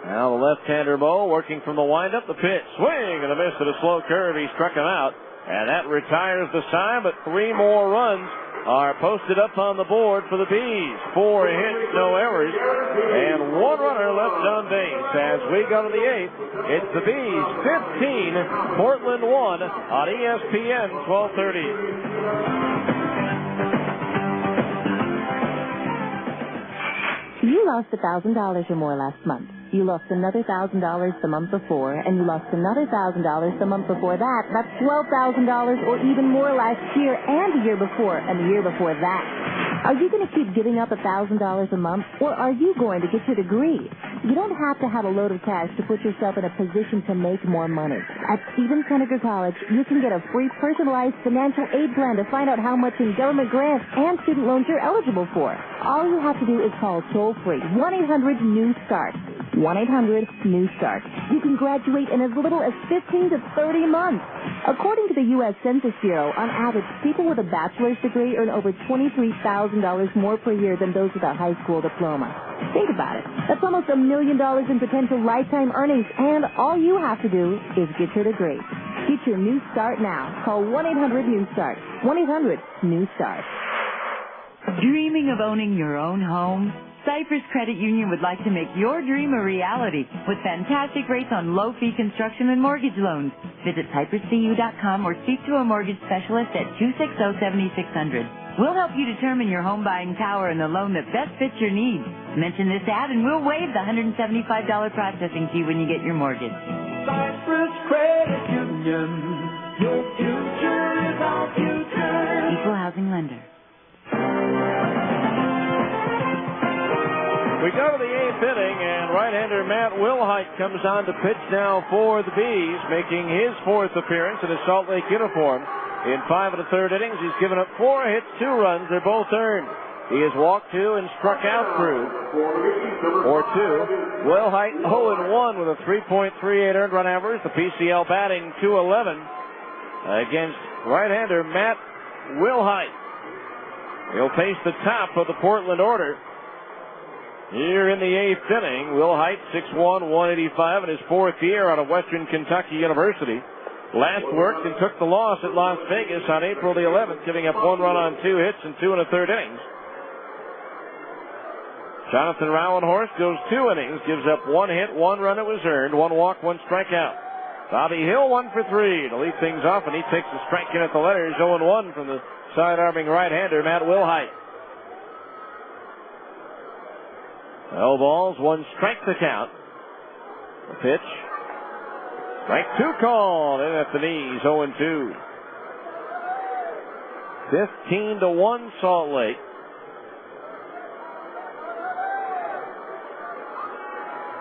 Now the left-hander Mo working from the windup. The pitch, swing and a miss at a slow curve. He struck him out, and that retires the side. But 3 more runs are posted up on the board for the Bees. 4 hits, no errors, and 1 runner left on base. As we go to the 8th, it's the Bees 15, Portland 1 on ESPN 1230. You lost $1,000 or more last month. You lost another $1,000 the month before, and you lost another $1,000 the month before that. That's $12,000 or even more last year and the year before and the year before that. Are you going to keep giving up $1,000 a month, or are you going to get your degree? You don't have to have a load of cash to put yourself in a position to make more money. At Stephen Seneca College, you can get a free personalized financial aid plan to find out how much in government grants and student loans you're eligible for. All you have to do is call toll-free 1-800-NEW-START. 1-800-NEW-START. You can graduate in as little as 15 to 30 months. According to the U.S. Census Bureau, on average, people with a bachelor's degree earn over $23,000 more per year than those with a high school diploma. Think about it. That's almost $1 million in potential lifetime earnings, and all you have to do is get your degree. Get your new start now. Call 1-800-NEW-START. 1-800-NEW-START. Dreaming of owning your own home? Cypress Credit Union would like to make your dream a reality with fantastic rates on low-fee construction and mortgage loans. Visit cypresscu.com or speak to a mortgage specialist at 260-7600. We'll help you determine your home buying power and the loan that best fits your needs. Mention this ad and we'll waive the $175 processing fee when you get your mortgage. Cypress Credit Union, your future is our future. Equal housing lender. We go to the 8th inning, and right-hander Matt Wilhite comes on to pitch now for the Bees, making his 4th appearance in his Salt Lake uniform. In 5 1/3 innings, he's given up 4 hits, 2 runs. They're both earned. He has walked 2 and struck out through 4-2. Wilhite 0-1 with a 3.38 earned run average. The PCL batting .211 against right-hander Matt Wilhite. He'll face the top of the Portland order here in the 8th inning. Wilhite, 6'1", 185 in his 4th year out of Western Kentucky University. Last worked and took the loss at Las Vegas on April the 11th, giving up 1 run on 2 hits in 2 1/3 innings. Jonathan Rowenhorst goes 2 innings, gives up 1 hit, 1 run that was earned, 1 walk, 1 strikeout. Bobby Hill 1 for 3 to lead things off, and he takes a strike in at the letters, 0-1 from the side-arming right-hander Matt Wilhite. No balls, 1 strike to count. The pitch. Strike 2 called in at the knees, 0-2. 15-1 Salt Lake.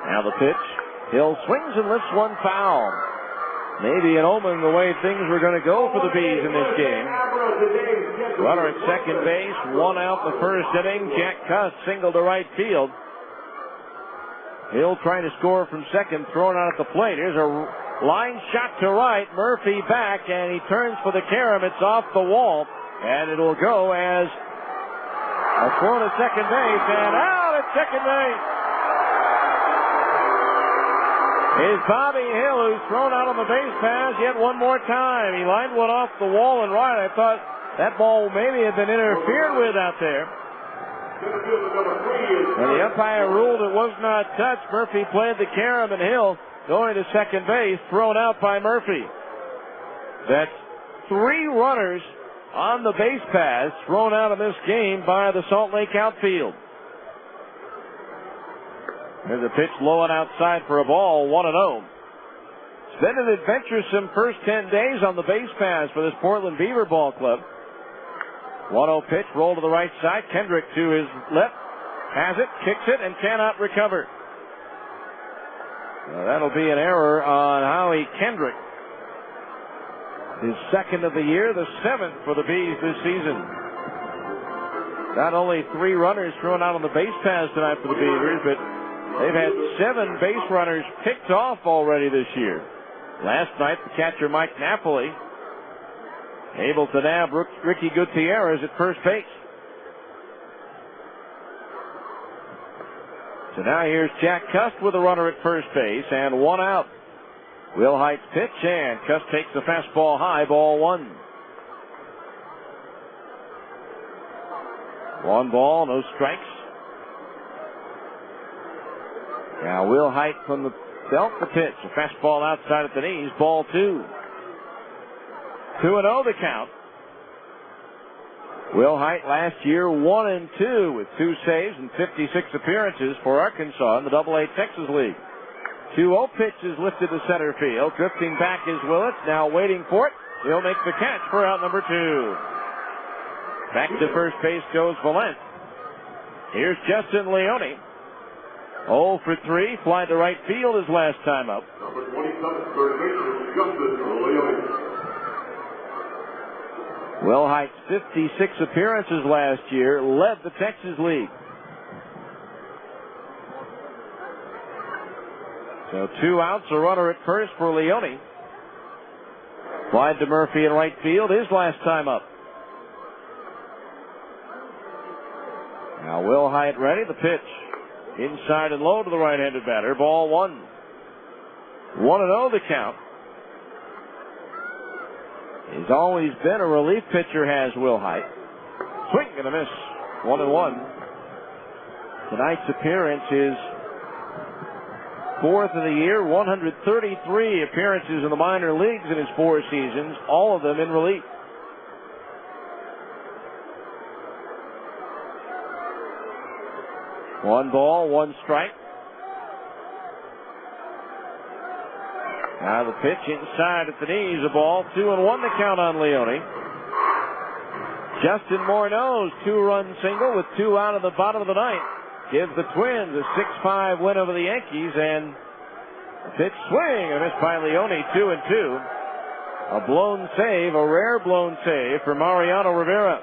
Now the pitch. Hill swings and lifts 1 foul. Maybe an omen the way things were going to go for the Bees in this game. Runner at second base, 1 out the first inning. Jack Cuss single to right field. Hill trying to score from second, thrown out at the plate. Here's a line shot to right. Murphy back, and he turns for the carom. It's off the wall, and it'll go as a throw to second base, and out at second base is Bobby Hill, who's thrown out on the base pass yet one more time. He lined one off the wall and right. I thought that ball maybe had been interfered with out there. And the umpire ruled it was not touched. Murphy played the carom, and Hill going to second base, thrown out by Murphy. That's 3 runners on the base paths thrown out of this game by the Salt Lake outfield. There's a pitch low and outside for a ball, 1-0. It's been an adventuresome first 10 days on the base paths for this Portland Beaver ball club. 1-0 pitch, roll to the right side. Kendrick to his left, has it, kicks it, and cannot recover. Well, that'll be an error on Howie Kendrick. His second of the year, the 7th for the Bees this season. Not only 3 runners thrown out on the base paths tonight for the Beavers, but they've had 7 base runners picked off already this year. Last night, the catcher Mike Napoli able to nab Ricky Gutierrez at first base. So now here's Jack Cust with a runner at first base and 1 out. Will Height's pitch, and Cust takes the fastball high, ball 1. 1 ball, no strikes. Now Will Height from the belt, the pitch. A fastball outside at the knees, ball 2. 2-0 the count. Will Height last year 1-2 with 2 saves and 56 appearances for Arkansas in the AA Texas League. 2-0 pitch is lifted to center field. Drifting back is Willett, now waiting for it. He'll make the catch for out number 2. Back to first base goes Valent. Here's Justin Leone. 0 for 3, fly to right field his last time up. Number 27, third baseman, Justin Leone. Will Height's 56 appearances last year led the Texas League. So 2 outs, a runner at first for Leone. Fly to Murphy in right field, his last time up. Now Will Height ready, the pitch. Inside and low to the right-handed batter, ball 1. 1-0 the count. He's always been a relief pitcher, has Will Height. Swing and a miss. 1-1. Tonight's appearance is 4th of the year. 133 appearances in the minor leagues in his 4 seasons, all of them in relief. One ball, 1 strike. Now the pitch inside at the knees, a ball. 2-1 the count on Leone. Justin Morneau's 2-run single with 2 out of the bottom of the 9th gives the Twins a 6-5 win over the Yankees, and a pitch swing and a miss by Leone, 2-2. A blown save, a rare blown save for Mariano Rivera.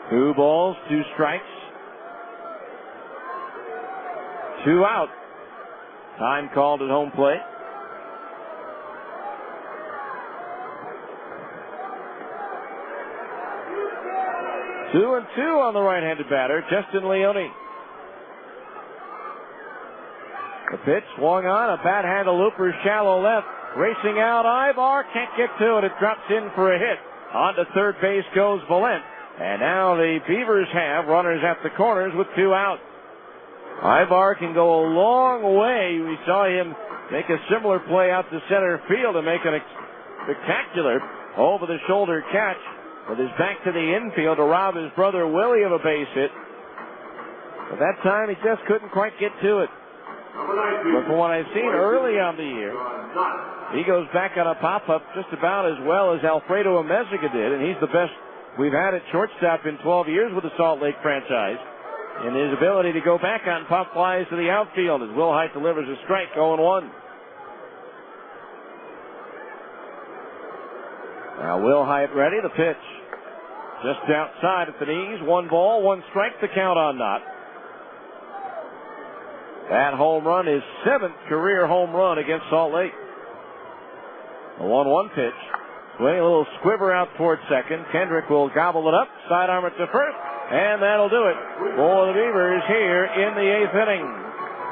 2 balls, 2 strikes. 2 out. Time called at home plate. Two and two on the right-handed batter, Justin Leone. The pitch swung on, a bat handle looper, shallow left. Racing out, Ivar can't get to it. It drops in for a hit. On to third base goes Valent. And now the Beavers have runners at the corners with 2 out. Ivar can go a long way. We saw him make a similar play out to center field and make a spectacular over-the-shoulder catch with his back to the infield to rob his brother Willie of a base hit. But that time he just couldn't quite get to it. But from what I've seen early on the year, he goes back on a pop-up just about as well as Alfredo Amezaga did, and he's the best we've had at shortstop in 12 years with the Salt Lake franchise. And his ability to go back on pop flies to the outfield as Will Height delivers a strike, 0-1. Now Will Height ready, the pitch. Just outside at the knees, 1 ball, 1 strike, the count on Knott. That home run is 7th career home run against Salt Lake. A 1-1 pitch. Swing, a little squiver out towards second. Kendrick will gobble it up, sidearm it to first, and that'll do it for the Beavers here in the 8th inning.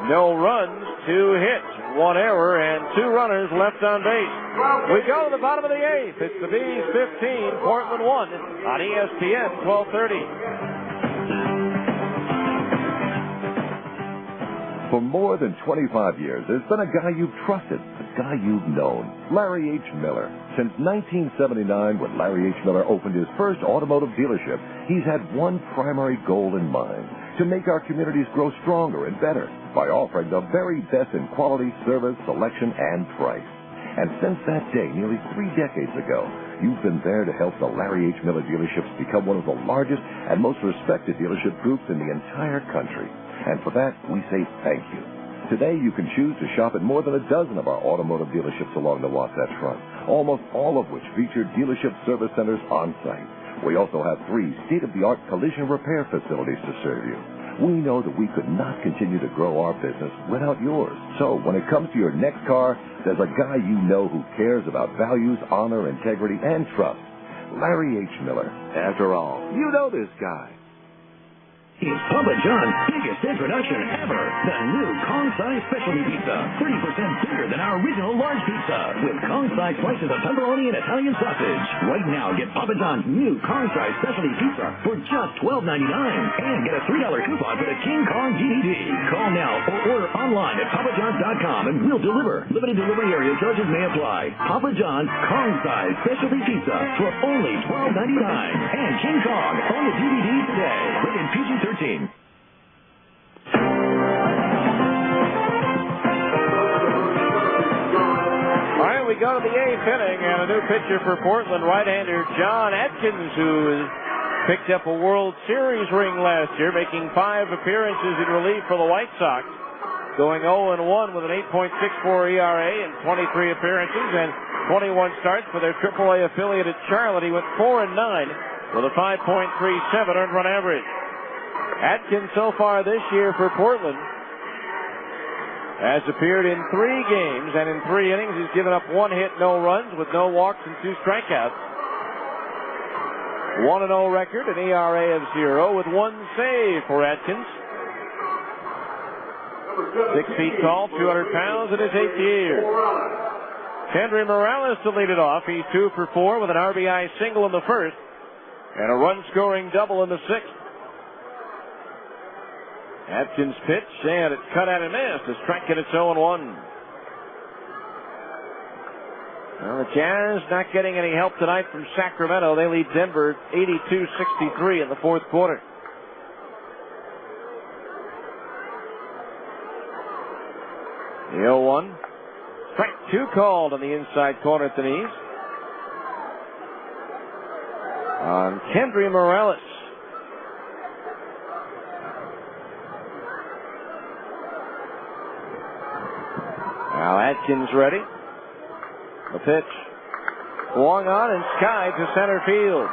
No runs, 2 hits, 1 error, and 2 runners left on base. We go to the bottom of the 8th. It's the Bees 15, Portland 1 on ESPN 1230. For more than 25 years, there's been a guy you've trusted, a guy you've known, Larry H. Miller. Since 1979, when Larry H. Miller opened his first automotive dealership, he's had one primary goal in mind, to make our communities grow stronger and better by offering the very best in quality, service, selection, and price. And since that day, nearly 3 decades ago, you've been there to help the Larry H. Miller dealerships become one of the largest and most respected dealership groups in the entire country. And for that, we say thank you. Today, you can choose to shop at more than a dozen of our automotive dealerships along the Wasatch Front, almost all of which feature dealership service centers on site. We also have 3 state-of-the-art collision repair facilities to serve you. We know that we could not continue to grow our business without yours. So when it comes to your next car, there's a guy you know who cares about values, honor, integrity, and trust. Larry H. Miller. After all, you know this guy. It's Papa John's biggest introduction ever. The new Kong-size specialty pizza. 30% bigger than our original large pizza. With Kong-size slices of pepperoni and Italian sausage. Right now, get Papa John's new Kong-size specialty pizza for just $12.99. And get a $3 coupon for the King Kong DVD. Call now or order online at papajohns.com and we'll deliver. Limited delivery area charges may apply. Papa John's Kong-size specialty pizza for only $12.99. And King Kong on the DVD today. Rated PG-13. All right, we go to the 8th inning, and a new pitcher for Portland, right-hander John Atkins, who picked up a World Series ring last year, making 5 appearances in relief for the White Sox, going 0-1 with an 8.64 ERA in 23 appearances and 21 starts for their AAA affiliate at Charlotte. He went 4-9 with a 5.37 earned run average. Atkins so far this year for Portland has appeared in 3 games, and in 3 innings he's given up 1 hit, no runs, with no walks and 2 strikeouts. 1-0 record, an ERA of 0 with 1 save for Atkins. 6 feet tall, 200 pounds in his 8th year. Kendry Morales to lead it off. He's 2 for 4 with an RBI single in the first and a run-scoring double in the 6th. Atkins pitch, and it's cut out and missed. A strike, and it's 0-1. Well, the Jazz not getting any help tonight from Sacramento. They lead Denver 82-63 in the 4th quarter. The 0-1. Strike 2 called on the inside corner at the knees on Kendry Morales. Now Atkins ready. The pitch. Swung on and skied to center field.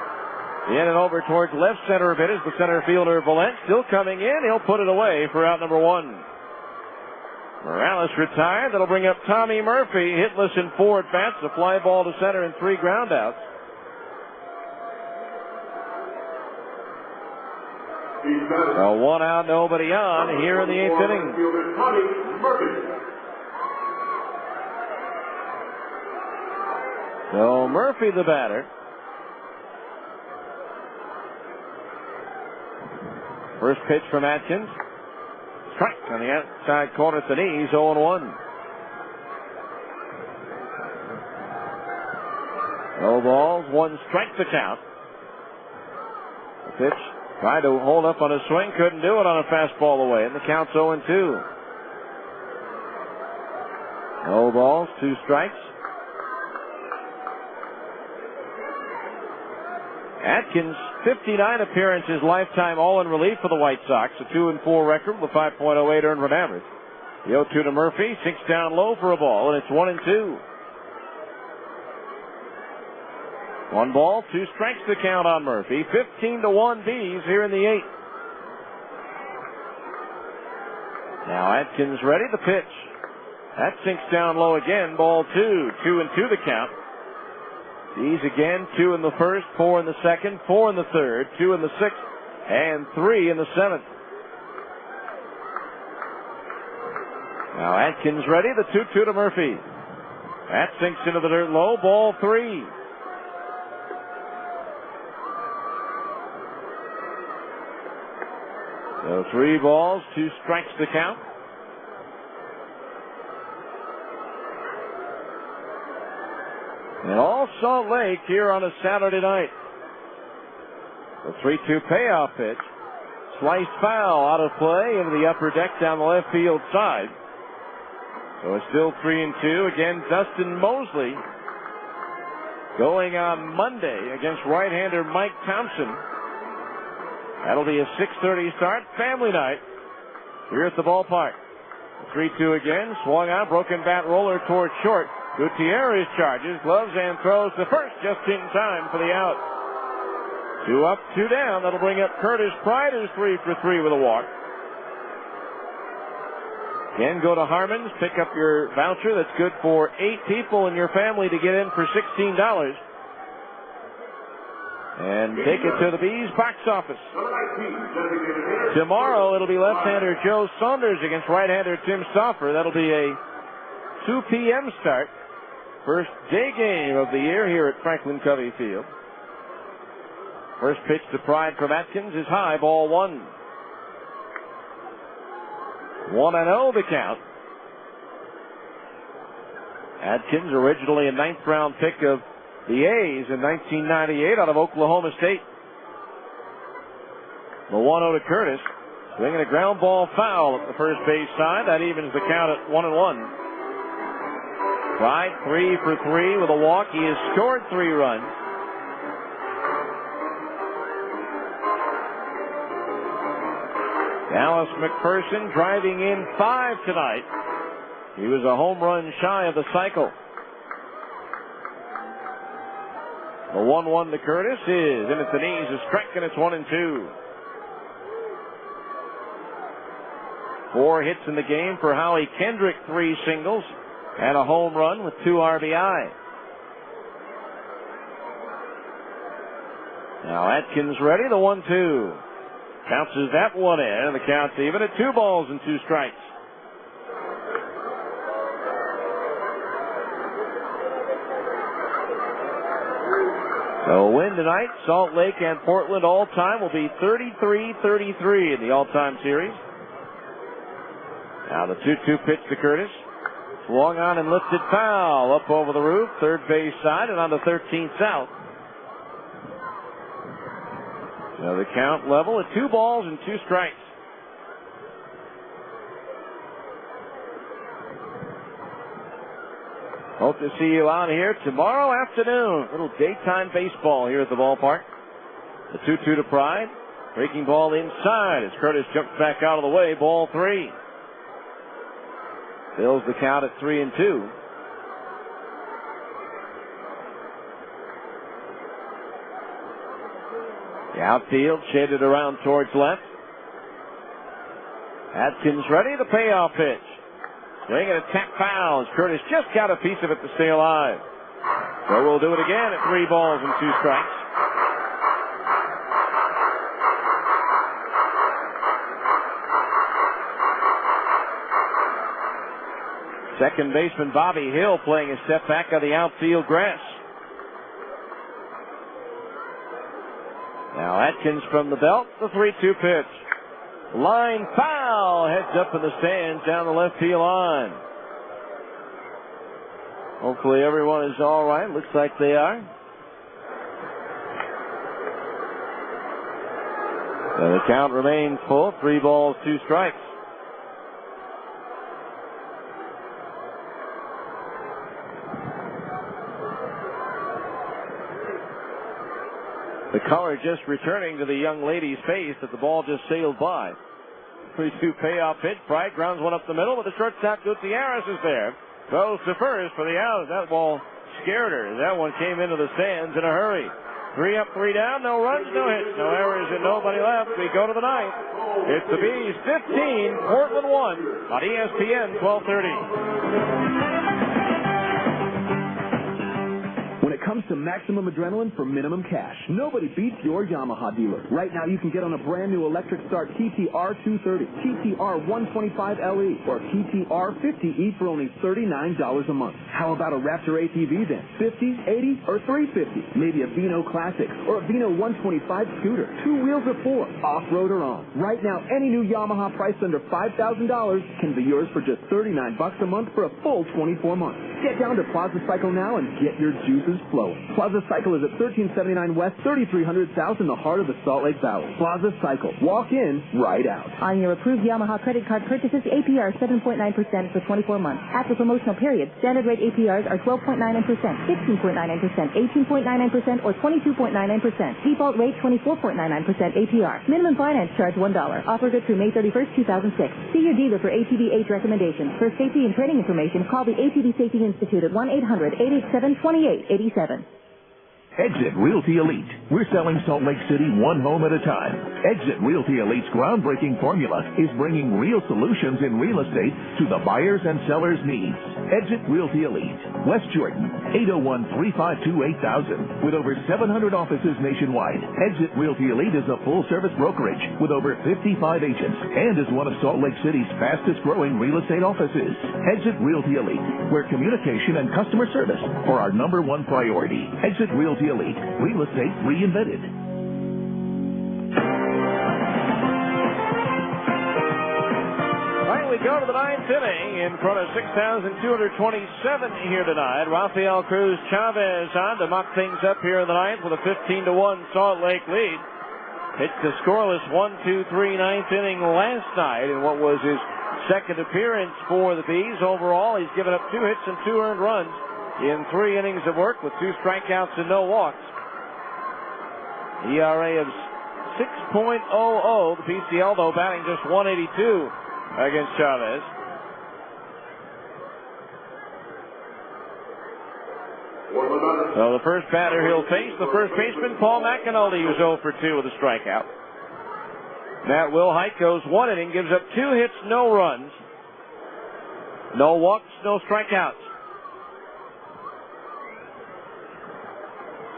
In and over towards left center of it is the center fielder Valent. Still coming in. He'll put it away for out number 1. Morales retired. That'll bring up Tommy Murphy. Hitless in 4 at-bats. A fly ball to center and 3 groundouts. So 1 out, nobody on here in the 8th inning. So Murphy the batter. First pitch from Atkins. Strike on the outside corner at the knees, 0-1. No balls, 1 strike to count. The pitch tried to hold up on a swing, couldn't do it on a fastball away, and the count's 0-2. No balls, 2 strikes. Atkins, 59 appearances lifetime, all in relief for the White Sox. A 2-4 record with a 5.08 earned run average. The 0-2 to Murphy, 6 down low for a ball, and it's 1-2. 1 ball, 2 strikes to count on Murphy. 15-1 Bees here in the 8th. Now Atkins ready, the pitch. That sinks down low again, ball 2. 2-2 the count. These again, 2 in the first, 4 in the second, 4 in the third, 2 in the 6th, and 3 in the 7th. Now Atkins ready, the 2-2 to Murphy. That sinks into the dirt low, ball 3. So 3 balls, 2 strikes to count. And all Salt Lake here on a Saturday night. The 3-2 payoff pitch. Sliced foul out of play into the upper deck down the left field side. So it's still 3-2. Again, Dustin Mosley going on Monday against right-hander Mike Thompson. That'll be a 6:30 start, family night here at the ballpark. 3-2 again, swung out, broken bat roller towards short. Gutierrez charges, gloves, and throws to first just in time for the out. 2 up, 2 down. That'll bring up Curtis Pride, who's 3 for 3 with a walk. Again, go to Harmon's, pick up your voucher that's good for 8 people in your family to get in for $16. And take it to the Bees box office. Tomorrow it'll be left-hander Joe Saunders against right-hander Tim Stauffer. That'll be a 2 p.m. start. First day game of the year here at Franklin Covey Field. First pitch to Pride from Atkins is high, ball 1. 1-0 the count. Atkins, originally a 9th round pick of the A's in 1998 out of Oklahoma State. The 1-0 to Curtis. Swinging a ground ball foul at the first base side. That evens the count at 1-1. Pride 3 for 3 with a walk. He has scored 3 runs. Dallas McPherson driving in 5 tonight. He was a home run shy of the cycle. The 1-1 to Curtis is in at the knees, a strike, and it's 1-2. 4 hits in the game for Howie Kendrick, 3 singles, and a home run with 2 RBI. Now Atkins ready, the 1-2. Bounces that one in, and the count's even at 2 balls and 2 strikes. So win tonight, Salt Lake and Portland all-time will be 33-33 in the all-time series. Now the 2-2 pitch to Curtis. Swung on and lifted foul up over the roof, third base side and on the 13th south. Now the count level at 2 balls and 2 strikes. Hope to see you out here tomorrow afternoon. Little daytime baseball here at the ballpark. The 2-2 to Pride. Breaking ball inside as Curtis jumps back out of the way. Ball 3. Fills the count at 3-2. The outfield shaded around towards left. Atkins ready, the payoff pitch. Swing and a tap foul as Curtis just got a piece of it to stay alive. So we'll do it again at 3 balls and 2 strikes. Second baseman Bobby Hill playing a step back on the outfield grass. Now Atkins from the belt, the 3-2 pitch. Line foul, heads up in the stands down the left field line. Hopefully everyone is all right. Looks like they are. So the count remains full. 3 balls, 2 strikes. The color just returning to the young lady's face that the ball just sailed by. 3-2 payoff pitch. Pride grounds one up the middle, but the shortstop Gutierrez is there. Throws to first for the out. That ball scared her. That one came into the stands in a hurry. 3 up, 3 down, no runs, no hits, no errors, and nobody left. We go to the 9th. It's the Bees 15, Portland 1 on ESPN 1230. When it comes comes to maximum adrenaline for minimum cash. Nobody beats your Yamaha dealer. Right now you can get on a brand new electric start TTR 230, TTR 125 LE, or TTR 50E for only $39 a month. How about a Raptor ATV then? 50, 80, or 350? Maybe a Vino Classic or a Vino 125 scooter. 2 wheels or 4, off-road or on. Right now, any new Yamaha priced under $5,000 can be yours for just $39 a month for a full 24 months. Get down to Plaza Cycle now and get your juices flowing. Plaza Cycle is at 1379 West, 3300 South in the heart of the Salt Lake Valley. Plaza Cycle. Walk in, ride out. On your approved Yamaha credit card purchases, APR 7.9% for 24 months. After promotional period, standard rate APRs are 12.99%, 16.99%, 18.99%, or 22.99%. Default rate 24.99% APR. Minimum finance charge $1. Offer good through May 31st, 2006. See your dealer for ATV age recommendations. For safety and training information, call the ATV Safety Institute at 1-800-887-2887. Exit Realty Elite. We're selling Salt Lake City one home at a time. Exit Realty Elite's groundbreaking formula is bringing real solutions in real estate to the buyers and sellers' needs. Exit Realty Elite, West Jordan, 801-352-8000. With over 700 offices nationwide, Exit Realty Elite is a full-service brokerage with over 55 agents and is one of Salt Lake City's fastest-growing real estate offices. Exit Realty Elite, where communication and customer service are our #1 priority. Exit Realty Elite, real estate reinvented. All right, we go to the ninth inning in front of 6,227 here tonight. Rafael Cruz Chavez on to muck things up here in the ninth with a 15-1 Salt Lake lead. It's the scoreless 1-2-3 ninth inning last night in what was his second appearance for the Bees. Overall, he's given up 2 hits and 2 earned runs in 3 innings of work with 2 strikeouts and no walks. ERA of 6.00. The PCL, though, batting just 182 against Chavez. So the first batter he'll face, the first baseman, Paul McAnulty, who's 0 for 2 with a strikeout. Matt Wilhite goes 1 inning, gives up 2 hits, no runs, no walks, no strikeouts.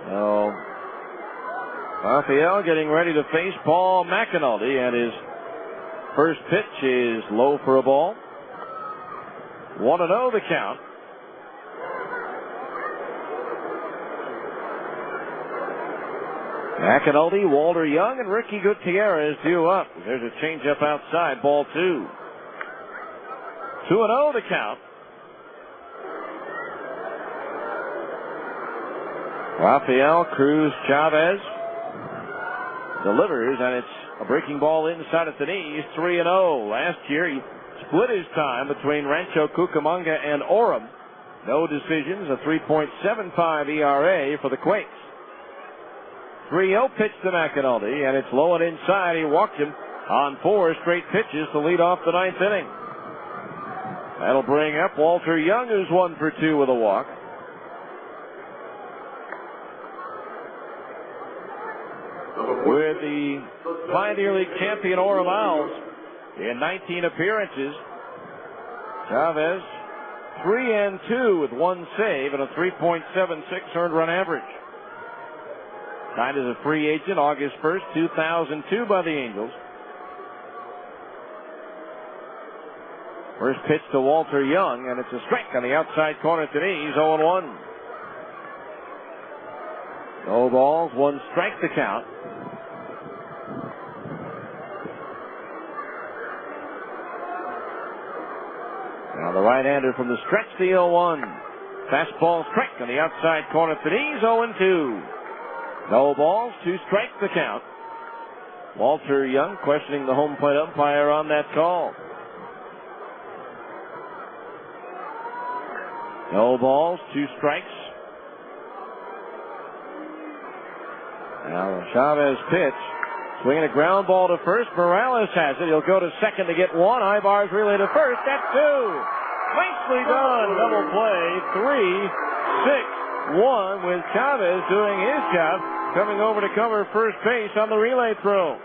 So, Rafael getting ready to face Paul McAnulty, and his first pitch is low for a ball. 1-0 the count. McAnulty, Walter Young, and Ricky Gutierrez due up. There's a changeup outside, ball 2. 2-0 the count. Rafael Cruz Chavez delivers, and it's a breaking ball inside at the knees. 3-0. Last year, he split his time between Rancho Cucamonga and Orem. No decisions, a 3.75 ERA for the Quakes. 3-0 pitch to McAnulty, and it's low and inside. He walked him on 4 straight pitches to lead off the ninth inning. That'll bring up Walter Young, who's 1 for 2 with a walk. With the Pioneer League champion Orem Owls in 19 appearances, Chavez 3-2 with 1 save and a 3.76 earned run average. Signed as a free agent August 1st, 2002 by the Angels. First pitch to Walter Young, and it's a strike on the outside corner to knees, 0-1. No balls, 1 strike to count. Now the right-hander from the stretch, the 0-1. Fastball strike on the outside corner to knees, 0-2. No balls, 2 strikes to count. Walter Young questioning the home plate umpire on that call. No balls, 2 strikes. Now the Chavez pitch. Swinging a ground ball to first. Morales has it. He'll go to second to get 1. Ibar's relay to first. That's 2. Nicely done. Double play. 3-6-1 with Chavez doing his job, coming over to cover first base on the relay throw.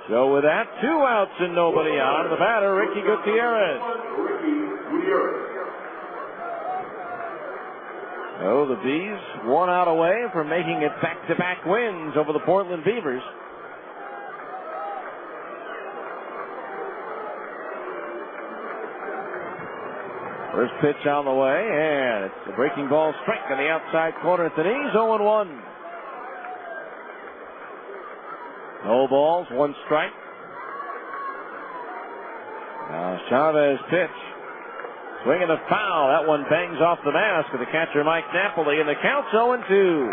So with that, 2 outs and nobody on. The batter, Ricky Gutierrez. So the Bees 1 out away from making it back-to-back wins over the Portland Beavers. First pitch on the way, and it's a breaking ball strike on the outside corner at the knees, 0-1. No balls, 1 strike. Now Chavez pitch. Swing and a foul. That one bangs off the mask of the catcher, Mike Napoli, and the count's 0-2.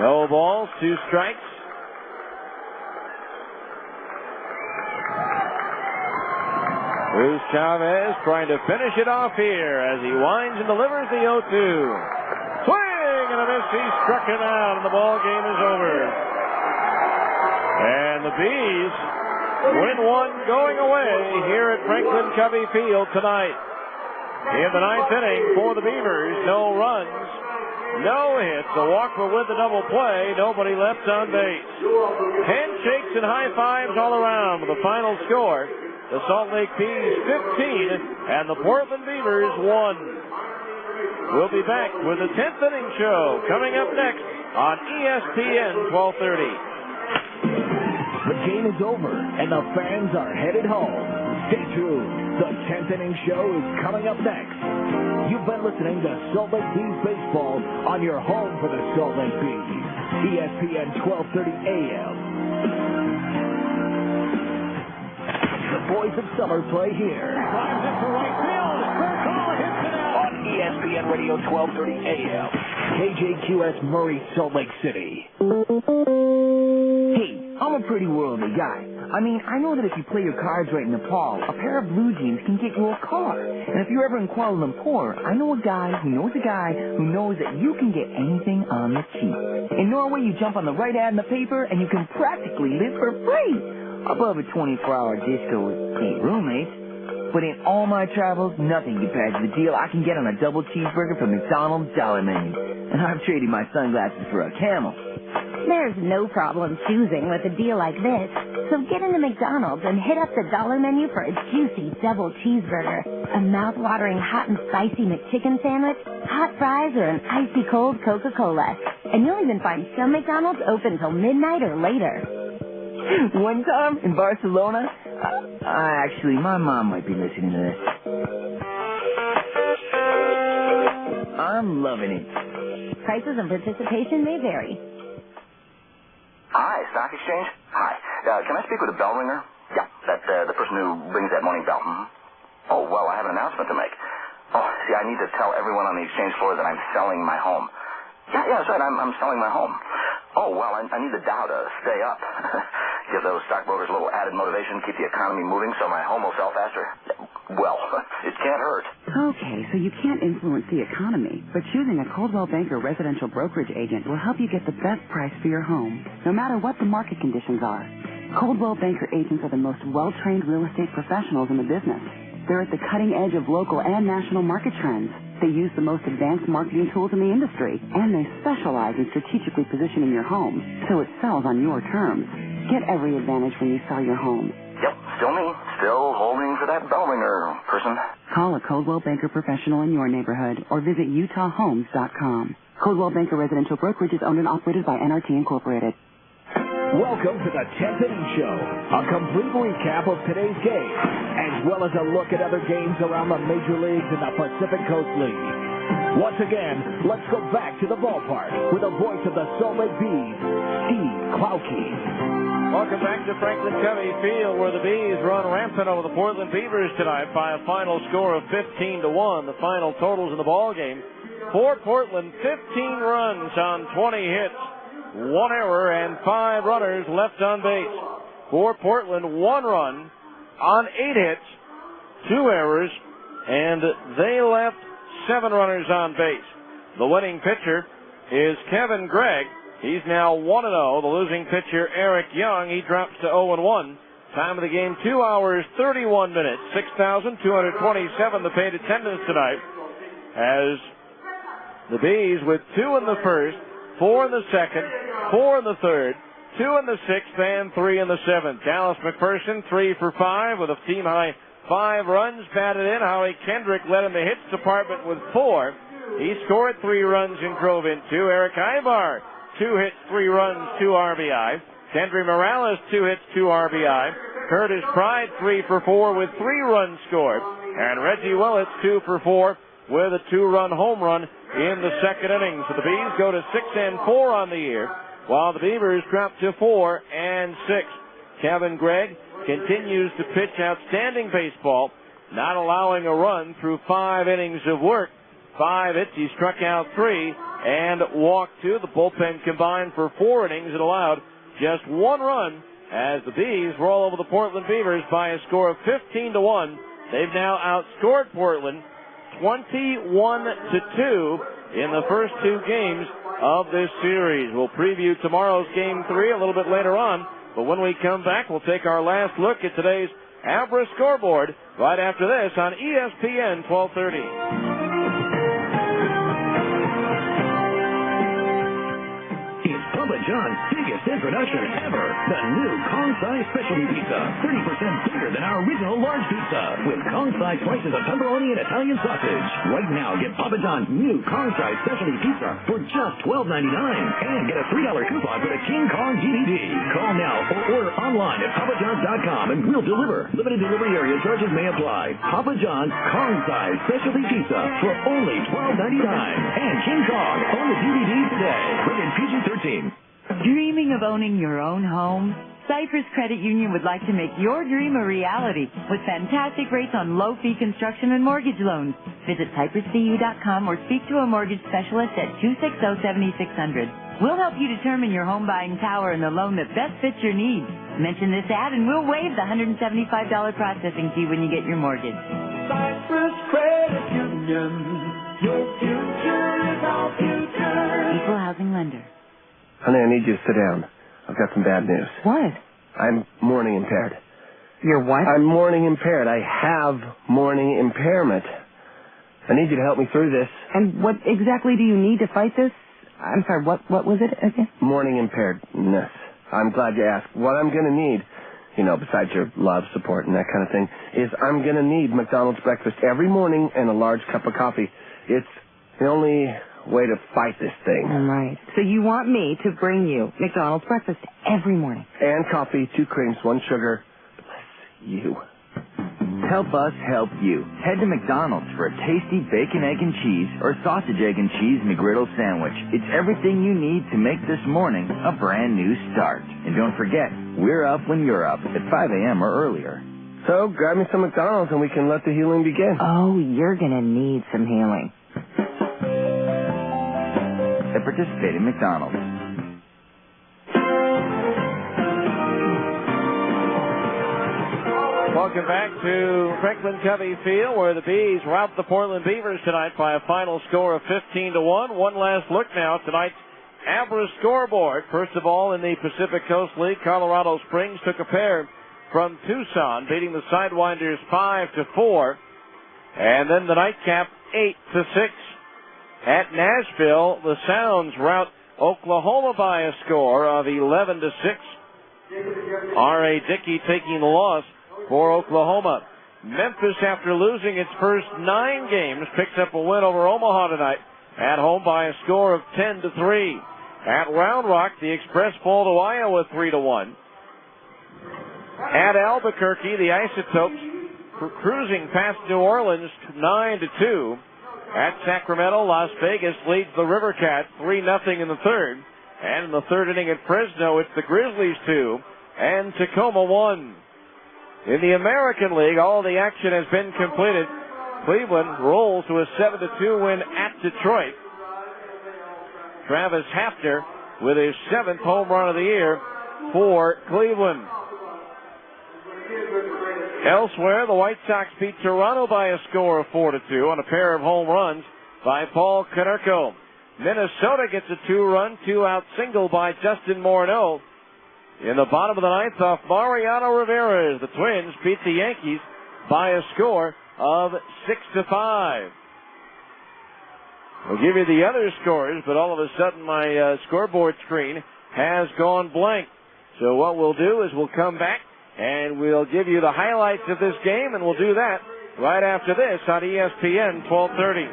No balls, 2 strikes. Here's Chavez trying to finish it off here as he winds and delivers the 0-2. Swing and a miss. He struck him out, and the ball game is over. And the Bees win 1 going away here at Franklin Covey Field tonight. In the 9th inning for the Beavers, no runs, no hits, a walk but with the double play, nobody left on base. Handshakes and high fives all around with the final score. The Salt Lake Bees 15 and the Portland Beavers 1. We'll be back with the 10th inning show coming up next on ESPN 1230. The game is over, and the fans are headed home. Stay tuned. The 10th inning show is coming up next. You've been listening to Salt Lake Bees baseball on your home for the Salt Lake Bees. ESPN 1230 AM. The boys of summer play here. Drives it to right field. Bertall hits it out. On ESPN Radio 1230 AM. KJQS Murray, Salt Lake City. Hey, I'm a pretty worldly guy. I mean, I know that if you play your cards right in Nepal, a pair of blue jeans can get you a car. And if you're ever in Kuala Lumpur, I know a guy who knows a guy who knows that you can get anything on the cheap. In Norway, you jump on the right ad in the paper, and you can practically live for free. Above a 24-hour disco with 8 roommates. But in all my travels, nothing compared to the deal I can get on a double cheeseburger from McDonald's Dollar Menu. And I've traded my sunglasses for a Camel. There's no problem choosing with a deal like this. So get into McDonald's and hit up the Dollar Menu for a juicy double cheeseburger, a mouth-watering hot and spicy McChicken sandwich, hot fries, or an icy cold Coca-Cola. And you'll even find some McDonald's open till midnight or later. One time in Barcelona, actually, my mom might be listening to this. I'm loving it. Prices and participation may vary. Hi, Stock Exchange? Hi. Can I speak with a bell ringer? Yeah, that the person who rings that morning bell. Mm-hmm. Oh, well, I have an announcement to make. Oh, see, I need to tell everyone on the exchange floor that I'm selling my home. Yeah, that's right, I'm selling my home. Oh, well, I need the Dow to stay up. Give those stockbrokers a little added motivation, keep the economy moving so my home will sell faster. Well, it can't hurt. Okay, so you can't influence the economy, but choosing a Coldwell Banker residential brokerage agent will help you get the best price for your home, no matter what the market conditions are. Coldwell Banker agents are the most well-trained real estate professionals in the business. They're at the cutting edge of local and national market trends. They use the most advanced marketing tools in the industry, and they specialize in strategically positioning your home so it sells on your terms. Get every advantage when you sell your home. Yep, still me. Still holding for that bell ringer person. Call a Coldwell Banker professional in your neighborhood or visit utahhomes.com. Coldwell Banker Residential Brokerage is owned and operated by NRT Incorporated. Welcome to the 10th inning show, a complete recap of today's game, as well as a look at other games around the major leagues and the Pacific Coast League. Once again, let's go back to the ballpark with the voice of the Salt Lake Bees, Steve Klauke. Welcome back to Franklin Covey Field, where the Bees run rampant over the Portland Beavers tonight by a final score of 15-1. The final totals in the ball game: for Portland, 15 runs on 20 hits. 1 error and 5 runners left on base. For Portland, 1 run on 8 hits, 2 errors, and they left 7 runners on base. The winning pitcher is Kevin Gregg. He's now 1-0. The losing pitcher, Eric Young, he drops to 0-1. Time of the game, 2 hours, 31 minutes, 6,227 the paid attendance tonight, as the Bees with 2 in the first, 4 in the second, 4 in the third, 2 in the sixth, and 3 in the seventh. Dallas McPherson, 3 for 5 with a team-high 5 runs batted in. Howie Kendrick led in the hits department with 4. He scored 3 runs and drove in 2. Eric Ivar, 2 hits, 3 runs, 2 RBI. Kendry Morales, 2 hits, 2 RBI. Curtis Pride, 3 for 4 with 3 runs scored. And Reggie Willits, 2 for 4 with a 2-run home run in the second inning. So the Bees go to 6-4 on the year, while the Beavers drop to 4-6. Kevin Gregg continues to pitch outstanding baseball, not allowing a run through 5 innings of work. 5 hits, he struck out 3 and walked 2. The bullpen combined for 4 innings and allowed just 1 run as the Bees roll over the Portland Beavers by a score of 15-1. They've now outscored Portland 21-2 in the first 2 games of this series. We'll preview tomorrow's Game 3 a little bit later on, but when we come back, we'll take our last look at today's Abra scoreboard right after this on ESPN 1230. Papa John's biggest introduction ever. The new Kong-size specialty pizza. 30% bigger than our original large pizza. With Kong-size slices of pepperoni and Italian sausage. Right now, get Papa John's new Kong-size specialty pizza for just $12.99. And get a $3 coupon for the King Kong DVD. Call now or order online at papajohns.com and we'll deliver. Limited delivery area charges may apply. Papa John's Kong-size specialty pizza for only $12.99. And King Kong on the DVD today. Rated PG-13. Dreaming of owning your own home? Cypress Credit Union would like to make your dream a reality with fantastic rates on low-fee construction and mortgage loans. Visit cypresscu.com or speak to a mortgage specialist at 260-7600. We'll help you determine your home buying power and the loan that best fits your needs. Mention this ad and we'll waive the $175 processing fee when you get your mortgage. Cypress Credit Union. Your future is our future. Equal housing lender. Honey, I need you to sit down. I've got some bad news. What? I'm morning impaired. You're what? I'm morning impaired. I have morning impairment. I need you to help me through this. And what exactly do you need to fight this? I'm sorry, what was it again? Morning impairedness. I'm glad you asked. What I'm going to need, besides your love, support, and that kind of thing, is I'm going to need McDonald's breakfast every morning and a large cup of coffee. It's the only way to fight this thing. Right. So you want me to bring you McDonald's breakfast every morning? And coffee, 2 creams, 1 sugar. Bless you. Help us help you. Head to McDonald's for a tasty bacon, egg, and cheese or sausage, egg, and cheese McGriddle sandwich. It's everything you need to make this morning a brand new start. And don't forget, we're up when you're up at 5 a.m. or earlier. So grab me some McDonald's and we can let the healing begin. Oh, you're going to need some healing. At participating McDonald's. Welcome back to Franklin Covey Field, where the Bees rout the Portland Beavers tonight by a final score of 15-1. One last look now at tonight's Abra scoreboard. First of all, in the Pacific Coast League, Colorado Springs took a pair from Tucson, beating the Sidewinders 5-4. And then the nightcap 8-6. At Nashville, the Sounds rout Oklahoma by a score of 11-6. R.A. Dickey taking the loss for Oklahoma. Memphis, after losing its first 9 games, picks up a win over Omaha tonight at home by a score of 10-3. At Round Rock, the Express fall to Iowa 3-1. At Albuquerque, the Isotopes cruising past New Orleans 9-2. At Sacramento, Las Vegas leads the River Cats 3-0 in the third. And in the third inning at Fresno, it's the Grizzlies 2 and Tacoma 1. In the American League, all the action has been completed. Cleveland rolls to a 7-2 win at Detroit. Travis Hafner with his 7th home run of the year for Cleveland. Elsewhere, the White Sox beat Toronto by a score of 4-2 on a pair of home runs by Paul Konerko. Minnesota gets a 2-run, 2-out single by Justin Morneau. In the bottom of the ninth off Mariano Rivera, the Twins beat the Yankees by a score of 6-5. We'll give you the other scores, but all of a sudden my scoreboard screen has gone blank. So what we'll do is we'll come back and we'll give you the highlights of this game, and we'll do that right after this on ESPN 1230.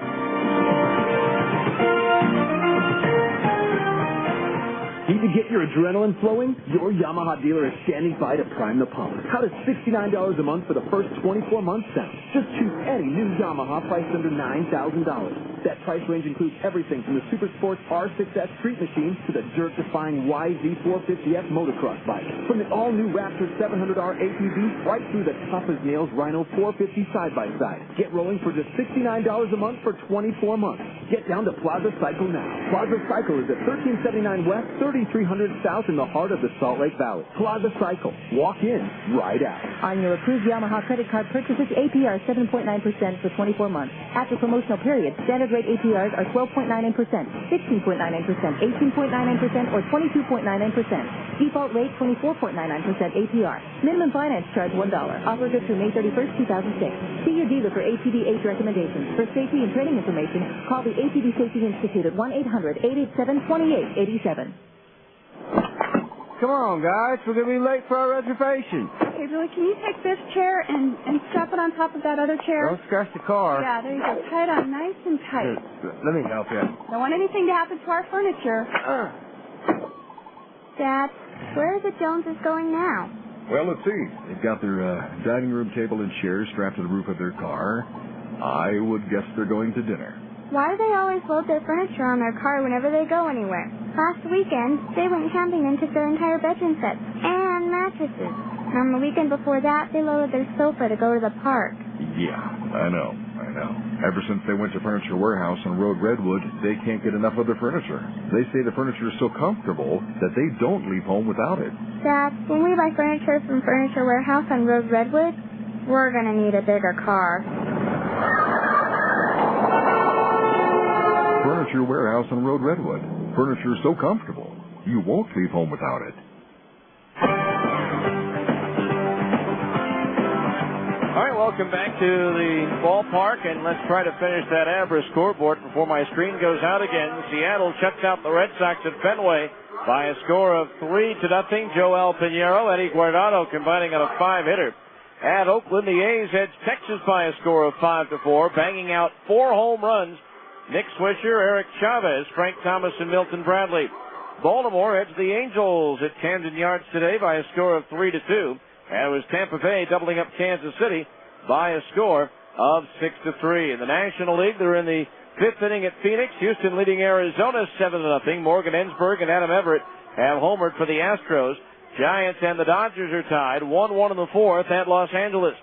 Need to get your adrenaline flowing? Your Yamaha dealer is standing by to prime the pump. How does $69 a month for the first 24 months sound? Just choose any new Yamaha priced under $9,000. That price range includes everything from the Super Sports R6S street machine to the dirt-defying YZ450F motocross bike. From the all-new Raptor 700R ATV right through the tough-as-nails Rhino 450 side-by-side. Get rolling for just $69 a month for 24 months. Get down to Plaza Cycle now. Plaza Cycle is at 1379 West, 3300 South in the heart of the Salt Lake Valley. Plaza Cycle. Walk in, ride out. On your approved Yamaha credit card purchases, APR 7.9% for 24 months. After promotional period, standard rate APRs are 12.99%, 16.99%, 18.99%, or 22.99%. Default rate 24.99% APR. Minimum finance charge $1. Offer good through May 31st, 2006. See your dealer for ATV age recommendations. For safety and training information, call the ATV Safety Institute at 1-800-887-2887. Come on, guys. We're going to be late for our reservation. Hey, Billy, can you take this chair and strap it on top of that other chair? Don't scratch the car. Yeah, there you go. Tie it on nice and tight. Let me help you. Don't want anything to happen to our furniture. Dad, where are the Joneses going now? Well, let's see. They've got their dining room table and chairs strapped to the roof of their car. I would guess they're going to dinner. Why do they always load their furniture on their car whenever they go anywhere? Last weekend, they went camping and took their entire bedroom sets and mattresses. And on the weekend before that, they loaded their sofa to go to the park. Yeah, I know. Ever since they went to Furniture Warehouse on Road Redwood, they can't get enough of their furniture. They say the furniture is so comfortable that they don't leave home without it. Dad, when we buy furniture from Furniture Warehouse on Road Redwood, we're going to need a bigger car. Furniture Warehouse on Road Redwood. Furniture so comfortable, you won't leave home without it. All right, welcome back to the ballpark, and let's try to finish that average scoreboard before my screen goes out again. Seattle shuts out the Red Sox at Fenway by a score of 3-0. Joel Pinheiro, Eddie Guardado combining on a 5-hitter. At Oakland, the A's edge Texas by a score of 5-4, banging out 4 home runs. Nick Swisher, Eric Chavez, Frank Thomas, and Milton Bradley. Baltimore edged the Angels at Camden Yards today by a score of 3-2. And it was Tampa Bay doubling up Kansas City by a score of 6-3. In the National League, they're in the 5th inning at Phoenix. Houston leading Arizona 7-0. Morgan Ensberg and Adam Everett have homered for the Astros. Giants and the Dodgers are tied 1-1 in the 4th at Los Angeles.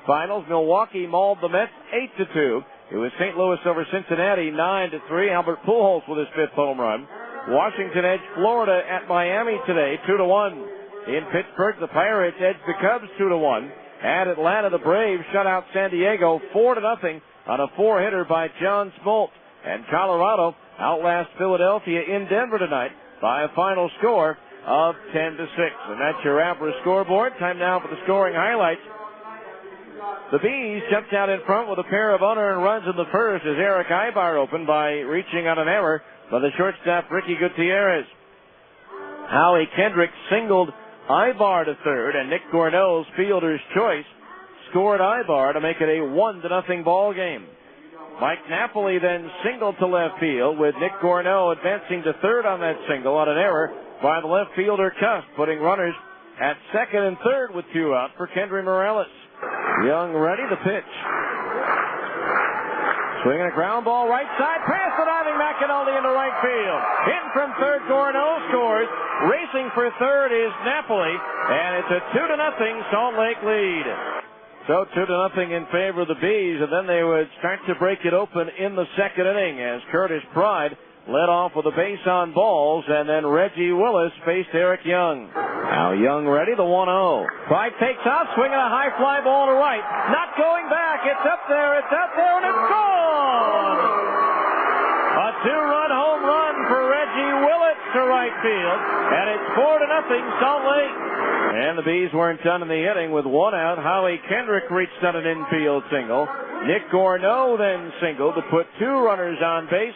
Finals, Milwaukee mauled the Mets 8-2. It was St. Louis over Cincinnati 9-3. Albert Pujols with his 5th home run. Washington edged Florida at Miami today 2-1. In Pittsburgh, the Pirates edged the Cubs 2-1. At Atlanta, the Braves shut out San Diego 4-0 on a 4-hitter by John Smoltz. And Colorado outlasts Philadelphia in Denver tonight by a final score of 10-6. And that's your average scoreboard. Time now for the scoring highlights. The Bees jumped out in front with a pair of unearned runs in the first as Eric Ibar opened by reaching on an error by the shortstop Ricky Gutierrez. Howie Kendrick singled Ibar to third, and Nick Gorneau's fielder's choice scored Ibar to make it a 1-0 ball game. Mike Napoli then singled to left field with Nick Gorneau advancing to third on that single on an error by the left fielder Cust, putting runners at second and third with 2 out for Kendry Morales. Young ready, the pitch. Swinging a ground ball right side, past the diving McAnally into right field. In from third, Gorneau scores. Racing for third is Napoli, and it's a 2-0 Salt Lake lead. So 2-0 in favor of the Bees, and then they would start to break it open in the second inning as Curtis Pride led off with a base on balls, and then Reggie Willis faced Eric Young. Now Young ready, the 1-0. Pride takes off, swinging a high fly ball to right. Not going back. It's up there, and it's gone! A 2-run home run for Reggie Willis to right field, and it's 4-0 Salt Lake. And the Bees weren't done in the inning with 1 out. Howie Kendrick reached on an infield single. Nick Gorneau then singled to put 2 runners on base.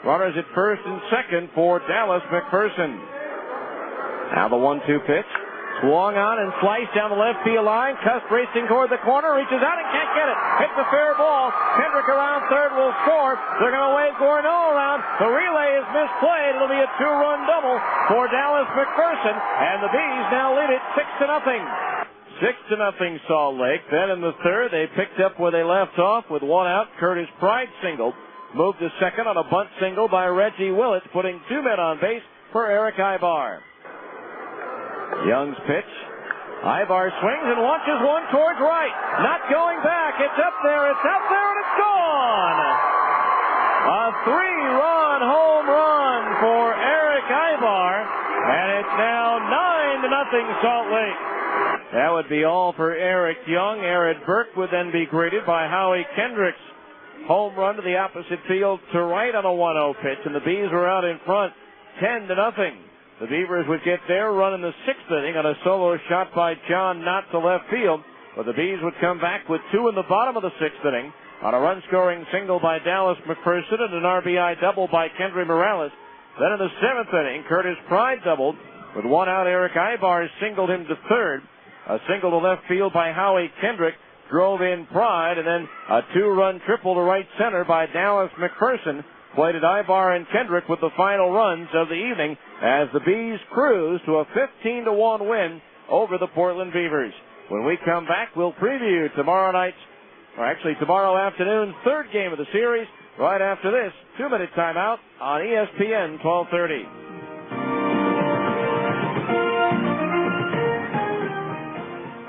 Runners at first and second for Dallas McPherson. Now the 1-2 pitch. Swung on and sliced down the left field line. Cust racing toward the corner. Reaches out and can't get it. Hits a fair ball. Kendrick around third will score. They're going to wave Gorneau around. The relay is misplayed. It'll be a 2-run double for Dallas McPherson. And the Bees now lead it 6-0. 6-0 Salt Lake. Then in the third, they picked up where they left off with one out. Curtis Pride singled. Moved to second on a bunt single by Reggie Willits, putting 2 men on base for Eric Ibar. Young's pitch. Ibar swings and launches one towards right. Not going back. It's up there. It's out there, and it's gone. A 3-run home run for Eric Ibar, and it's now 9-0 Salt Lake. That would be all for Eric Young. Aaron Burke would then be greeted by Howie Kendrick's home run to the opposite field to right on a 1-0 pitch, and the Bees were out in front 10-0. The Beavers would get their run in the 6th inning on a solo shot by John Knott to left field, but the Bees would come back with 2 in the bottom of the 6th inning on a run-scoring single by Dallas McPherson and an RBI double by Kendry Morales. Then in the 7th inning, Curtis Pride doubled. With 1 out, Eric Ibar singled him to third. A single to left field by Howie Kendrick drove in Pride, and then a 2-run triple to right center by Dallas McPherson plated Ibar and Kendrick with the final runs of the evening as the Bees cruise to a 15-1 win over the Portland Beavers. When we come back, we'll preview tomorrow afternoon's third game of the series right after this 2-minute timeout on ESPN 1230.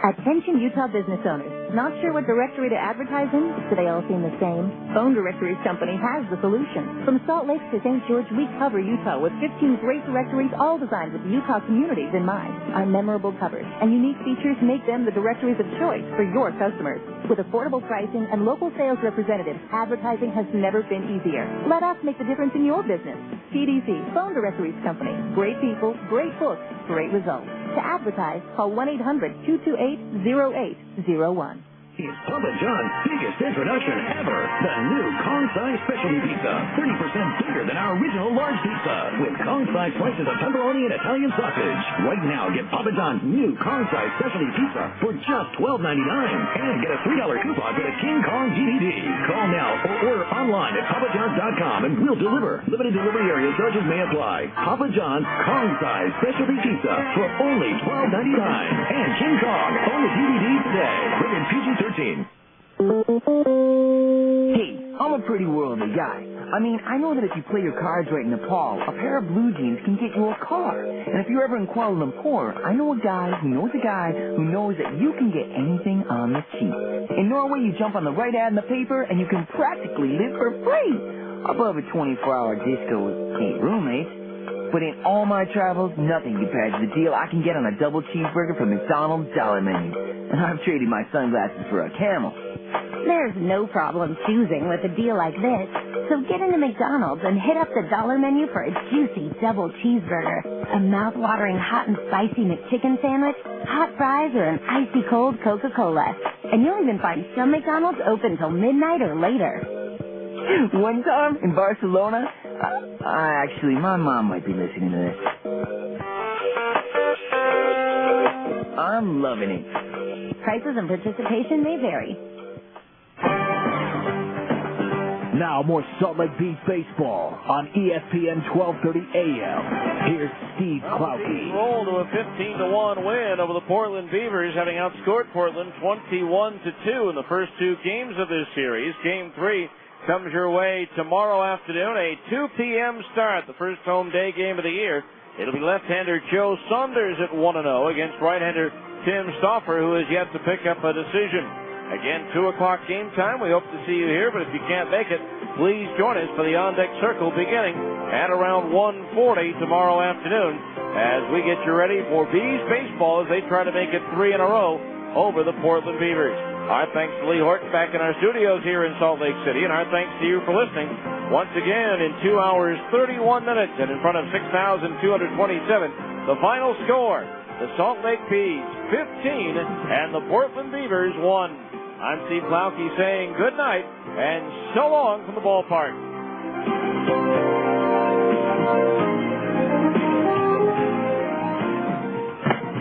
Attention Utah business owners. Not sure what directory to advertise in? Do they all seem the same? Phone Directories Company has the solution. From Salt Lake to St. George, we cover Utah with 15 great directories, all designed with Utah communities in mind. Our memorable covers and unique features make them the directories of choice for your customers. With affordable pricing and local sales representatives, advertising has never been easier. Let us make the difference in your business. PDC, Phone Directories Company. Great people, great books, great results. To advertise, call 1-800-228-0801. It's Papa John's biggest introduction ever. The new Kong-size specialty pizza. 30% bigger than our original large pizza. With Kong-size slices of pepperoni and Italian sausage. Right now, get Papa John's new Kong-size specialty pizza for just $12.99. And get a $3 coupon for the King Kong DVD. Call now or order online at papajohns.com and we'll deliver. Limited delivery area charges may apply. Papa John's Kong-size specialty pizza for only $12.99. And King Kong, own the DVD today. Rated PG-13. Hey, I'm a pretty worldly guy. I mean, I know that if you play your cards right in Nepal, a pair of blue jeans can get you a car. And if you're ever in Kuala Lumpur, I know a guy who knows that you can get anything on the cheap. In Norway, you jump on the right ad in the paper, and you can practically live for free. Above a 24-hour disco with 8 roommates. But in all my travels, nothing compares to the deal I can get on a double cheeseburger from McDonald's Dollar Menu. And I've traded my sunglasses for a Camel. There's no problem choosing with a deal like this. So get into McDonald's and hit up the Dollar Menu for a juicy double cheeseburger, a mouth-watering hot and spicy McChicken sandwich, hot fries, or an icy cold Coca-Cola. And you'll even find some McDonald's open till midnight or later. One time in Barcelona, actually, my mom might be listening to this. I'm loving it. Prices and participation may vary. Now more Salt Lake Bees baseball on ESPN 1230 AM. Here's Steve Klauke. Roll to a 15-1 win over the Portland Beavers, having outscored Portland 21-2 in the first 2 games of this series. Game 3 comes your way tomorrow afternoon, a 2 p.m. start, the first home day game of the year. It'll be left-hander Joe Saunders at 1-0 against right-hander Tim Stauffer, who has yet to pick up a decision. Again, 2 o'clock game time. We hope to see you here, but if you can't make it, please join us for the on-deck circle beginning at around 1:40 tomorrow afternoon as we get you ready for Bees baseball as they try to make it 3 in a row over the Portland Beavers. Our thanks to Lee Horton back in our studios here in Salt Lake City, and our thanks to you for listening once again in 2 hours, 31 minutes, and in front of 6,227. The final score, the Salt Lake Bees 15 and the Portland Beavers 1. I'm Steve Klauke saying good night and so long from the ballpark.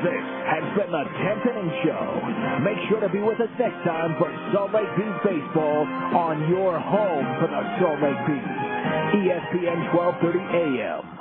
This has been the 10th Inning Show. Make sure to be with us next time for Salt Lake Bees baseball on your home for the Salt Lake Bees. ESPN 1230 AM.